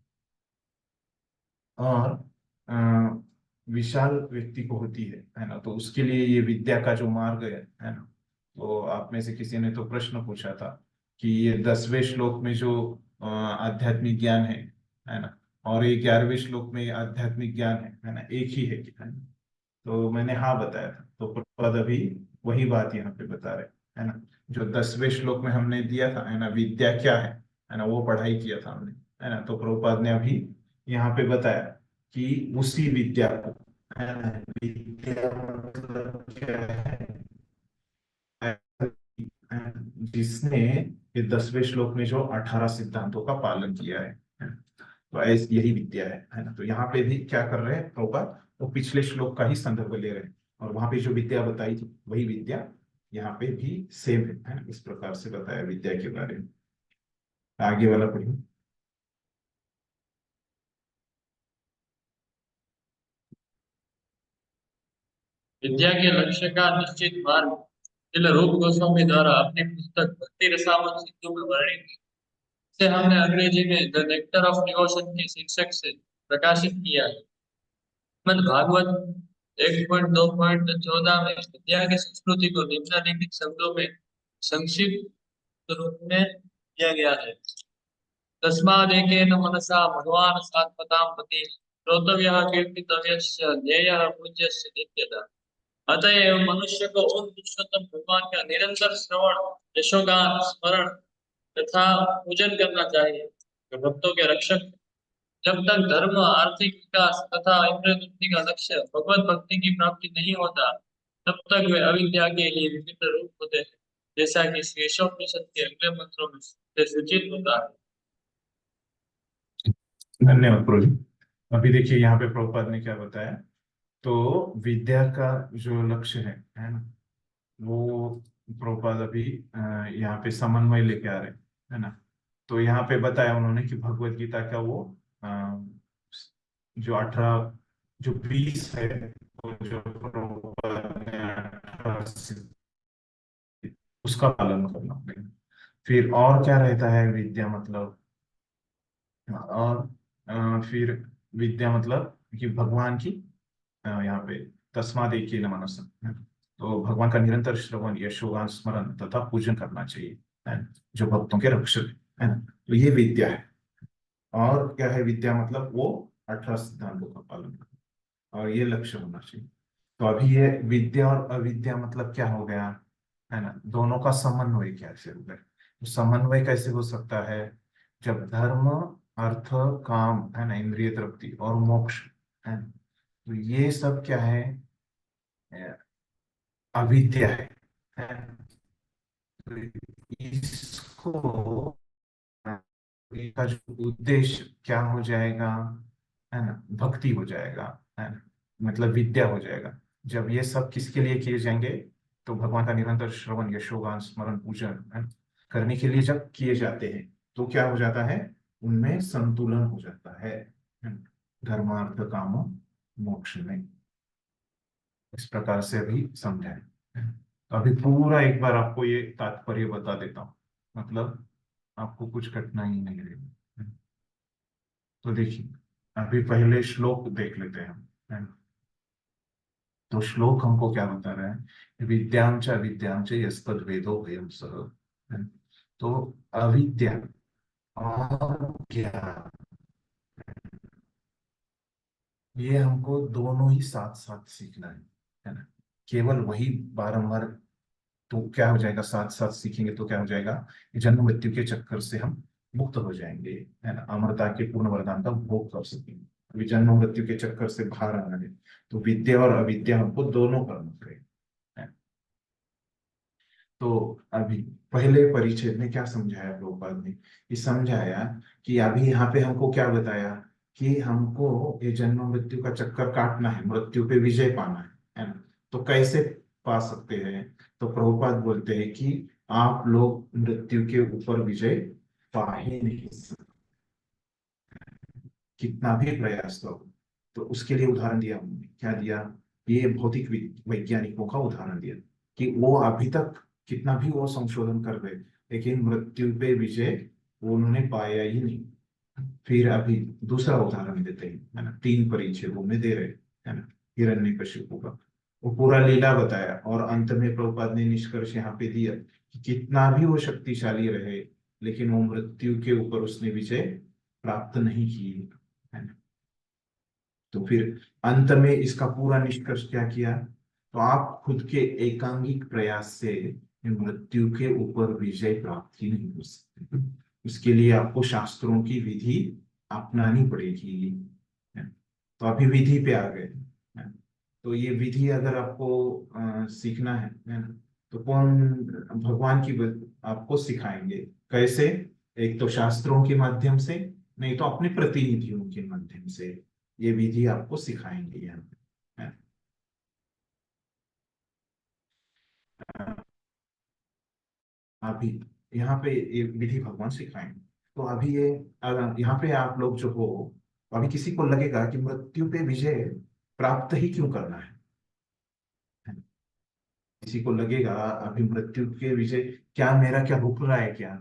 और विशाल व्यक्ति को होती है ना, तो उसके लिए ये विद्या का जो मार्ग है ना। तो आप में से किसी ने तो प्रश्न पूछा था कि ये 10वें श्लोक में जो आध्यात्मिक ज्ञान है ना, और ये 11वें श्लोक में आध्यात्मिक ज्ञान है ना, एक ही है ना। तो मैंने हाँ बताया था, तो प्रभुपाद अभी वही बात यहाँ पे बता रहे है ना। जो 10वें श्लोक में हमने दिया था, है ना, विद्या क्या है ना, वो पढ़ाई किया था हमने, है ना। तो प्रभुपाद ने अभी यहाँ पे बताया कि उसी विद्या को, है ना, विद्या मतलब क्या है, जिसने ये 10वें श्लोक में जो 18 सिद्धांतों का पालन किया है। तो ऐसी यही विद्या है ना। तो यहाँ पे भी क्या कर रहे हैं प्रभुपाद, वो पिछले श्लोक का ही संदर्भ ले रहे हैं, और वहां पे जो विद्या बताई थी वही विद्या यहाँ पे भी सेम है ना। इस प्रकार से बताया विद्या के बारे में। आगे वाला पढ़िए। विद्या के लक्ष्य का निश्चित मार्ग श्रील रूप गोस्वामी द्वारा अपनी पुस्तक भक्ति रसामृत सिंधु में वर्णित है। इसे हमने अंग्रेजी में द नेक्टर ऑफ डिवोशन के शीर्षक से प्रकाशित किया है। श्रीमद् भागवत 1.2.14 में विद्या की संस्कृति को निम्नलिखित शब्दों में संक्षिप्त रूप में दिया गया है। तस्मादेकेन मनसा भगवान सात्वतां पति श्रोतव्यः कीर्तितव्यस्य ध्येयः पूज्यस्य नित्यता। अतएव मनुष्य को उन पुरुषोत्तम भगवान का निरंतर श्रवण, यशोगान, स्मरण तथा पूजन करना चाहिए, जो भक्तों के रक्षक, जब तक धर्म, आर्थिक विकास तथा इंद्रिय तृप्ति का लक्ष्य भगवत भक्ति की प्राप्ति नहीं होता, तब तक वे अविद्या के लिए विभिन्न रूप होते हैं, जैसा कि श्री ईशोपनिषद के अगले मंत्रों में से सूचित होता है। धन्यवाद प्रभु जी। अभी देखिए यहाँ पे प्रभुपाद ने क्या बताया। तो विद्या का जो लक्ष्य है ना, वो प्रभुपाद अभी यहाँ पे समन्वय लेके आ रहे हैं, है ना। तो यहाँ पे बताया उन्होंने कि भगवत गीता का वो जो 18 जो 20 है, वो जो प्रभुपाद ने 18 उसका पालन करना पड़ेगा। फिर और क्या रहता है विद्या मतलब, और फिर विद्या मतलब कि भगवान की यहाँ पे तस्माद एके नमः है। तो भगवान का निरंतर श्रवण, यशोगान स्मरण तथा पूजन करना चाहिए, है जो भक्तों के रक्षक है ना। तो ये विद्या है। और क्या है विद्या मतलब, वो 18 सिद्धांतों का पालन करना, और ये लक्ष्य होना चाहिए। तो अभी ये विद्या और अविद्या मतलब क्या हो गया, है ना, दोनों का समन्वय कैसे हो गया। तो समन्वय कैसे हो सकता है, जब धर्म, अर्थ, काम, है ना, इंद्रिय तृप्ति और मोक्ष, है ना, तो ये सब क्या है, अविद्या है ना? तो इसको, इसका जो उद्देश्य क्या हो जाएगा, है ना, भक्ति हो जाएगा, है ना, मतलब विद्या हो जाएगा। जब ये सब किसके लिए किए जाएंगे, तो भगवान का निरंतर श्रवण, यशोगान स्मरण पूजन, है ना, करने के लिए जब किए जाते हैं, तो क्या हो जाता है, उनमें संतुलन हो जाता है ना? धर्मार्थ काम मोक्ष में। इस प्रकार से अभी समझाएं। तो अभी पूरा एक बार आपको ये तात्पर्य बता देता हूँ, मतलब आपको कुछ कठिनाई नहीं रहेगी। तो देखिए, अभी पहले श्लोक देख लेते हैं हम, है ना। तो श्लोक हमको क्या बता रहा है, विद्यां च अविद्यां च यस्तद वेदो वयम सः, है ना? तो अविद्या और ज्ञान, ये हमको दोनों ही साथ साथ सीखना है ना। केवल वही बारंबार, तो क्या हो जाएगा, साथ साथ सीखेंगे तो क्या हो जाएगा, जन्म मृत्यु के चक्कर से हम मुक्त हो जाएंगे, है ना, अमरता के पूर्ण वरदान का भोग कर सकेंगे। अभी जन्म मृत्यु के चक्कर से बाहर आना है, तो विद्या और अविद्या हमको दोनों करना पड़ेगा, है। तो अभी पहले परिच्छेद में क्या समझाया प्रभुपाद ने, ये समझाया कि अभी यहाँ पे हमको क्या बताया, कि हमको ये जन्म मृत्यु का चक्कर काटना है, मृत्यु पे विजय पाना है ना। तो कैसे पा सकते हैं, तो प्रभुपाद बोलते हैं कि आप लोग मृत्यु के ऊपर विजय पा ही नहीं सकते, कितना भी प्रयास करो। तो उसके लिए उदाहरण दिया उन्होंने, क्या दिया, ये भौतिक वैज्ञानिकों का उदाहरण दिया कि वो अभी तक कितना भी वो संशोधन कर रहे, लेकिन मृत्यु पे विजय वो उन्होंने पाया ही नहीं। फिर अभी दूसरा उदाहरण देते हैं, है ना, 3 परिच्छेदों में दे रहे, है ना, हिरण्यकशिपु का वो पूरा लीला बताया, और अंत में प्रभुपाद ने निष्कर्ष यहाँ पे दिया कि कितना भी वो शक्तिशाली रहे, लेकिन वो मृत्यु के ऊपर उसने विजय प्राप्त नहीं की, है ना। तो फिर अंत में इसका पूरा निष्कर्ष क्या किया, तो आप खुद के एकांगिक प्रयास से मृत्यु के ऊपर विजय प्राप्त ही नहीं कर सकते। इसके लिए आपको शास्त्रों की विधि अपनानी पड़ेगी, है। तो अभी विधि पे आ गए, है। तो ये विधि अगर आपको सीखना है ना, तो कौन, भगवान की आपको सिखाएंगे, कैसे, एक तो शास्त्रों के माध्यम से, नहीं तो अपने प्रतिनिधियों के माध्यम से ये विधि आपको सिखाएंगे यहाँ पे, है। अभी यहाँ पे ये विधि भगवान सिखाएंगे। तो अभी ये यहाँ पे आप लोग जो हो, अभी किसी को लगेगा कि मृत्यु पे विजय प्राप्त ही क्यों करना है, किसी को लगेगा अभी मृत्यु के विजय, क्या मेरा क्या रुक रहा है, क्या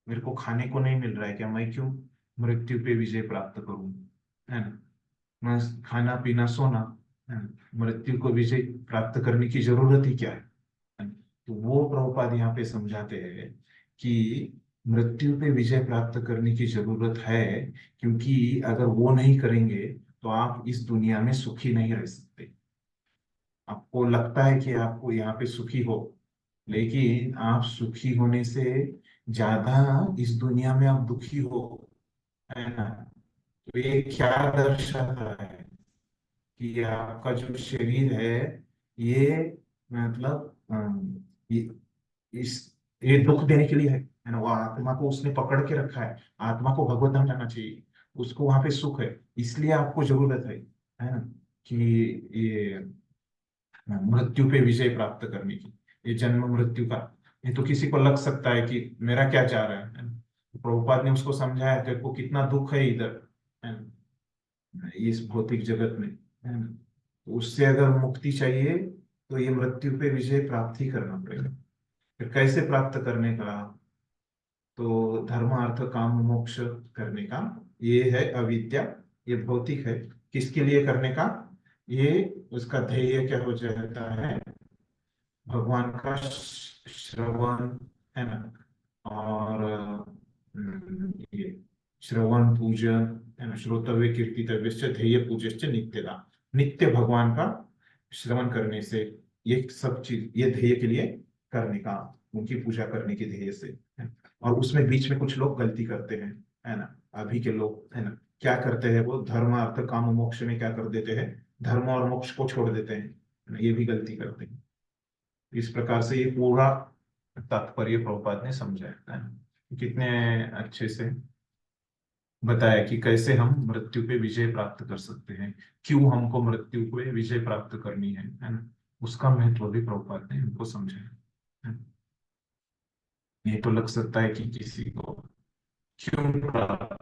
मेरे को खाने को नहीं मिल रहा है, क्या मैं क्यों मृत्यु पे विजय प्राप्त करूं, है ना, मैं खाना पीना सोना, है ना, मृत्यु को विजय प्राप्त करने की जरूरत ही क्या है। तो वो प्रभुपाद यहाँ पे समझाते हैं कि मृत्यु पे विजय प्राप्त करने की जरूरत है, क्योंकि अगर वो नहीं करेंगे तो आप इस दुनिया में सुखी नहीं रह सकते। आपको लगता है कि आपको यहाँ पे सुखी हो, लेकिन आप सुखी होने से ज्यादा इस दुनिया में आप दुखी हो, है ना। तो ये क्या दर्शाता है कि आपका जो शरीर है ये मतलब इस ये दुख देने के लिए है ना। वो आत्मा को उसने पकड़ के रखा है, आत्मा को भगवत धाम जाना चाहिए, उसको वहां पे सुख है, इसलिए आपको जरूरत है ना, कि ये मृत्यु पे विजय प्राप्त करने की, ये जन्म मृत्यु का। ये तो किसी को लग सकता है कि मेरा क्या चाह रहा है ना? तो प्रभुपाद ने उसको समझाया तेरे को कितना दुख है इधर, है ना, इस भौतिक जगत में, है ना। तो उससे अगर मुक्ति चाहिए तो ये मृत्यु पे विजय प्राप्त ही करना पड़ेगा। फिर कैसे प्राप्त करने का? तो धर्म अर्थ काम मोक्ष करने का, ये है अविद्या, ये भौतिक है। किसके लिए करने का? ये उसका ध्येय क्या हो जाता है? भगवान का श्रवण, है ना, और ये श्रवण पूजन, है ना, श्रोतव्य कीर्तितव्य ध्येय पूज्य नित्यता, नित्य भगवान का श्रवण करने से, ये सब चीज ये ध्येय के लिए करने का, उनकी पूजा करने के ध्येय से, है। और उसमें बीच में कुछ लोग गलती करते हैं, है ना, अभी के लोग, है ना, क्या करते हैं? वो धर्म अर्थ काम मोक्ष में क्या कर देते हैं? धर्म और मोक्ष को छोड़ देते हैं, है ना, ये भी गलती करते हैं। इस प्रकार से ये पूरा तात्पर्य प्रभुपाद ने समझाया है ना। कितने अच्छे से बताया कि कैसे हम मृत्यु पे विजय प्राप्त कर सकते हैं, क्यों हमको मृत्यु पे विजय प्राप्त करनी है ना। उसका महत्व भी प्रभुपाद ने हमको समझाया है ना। ये तो लग सकता है कि किसी को क्यों प्राप्त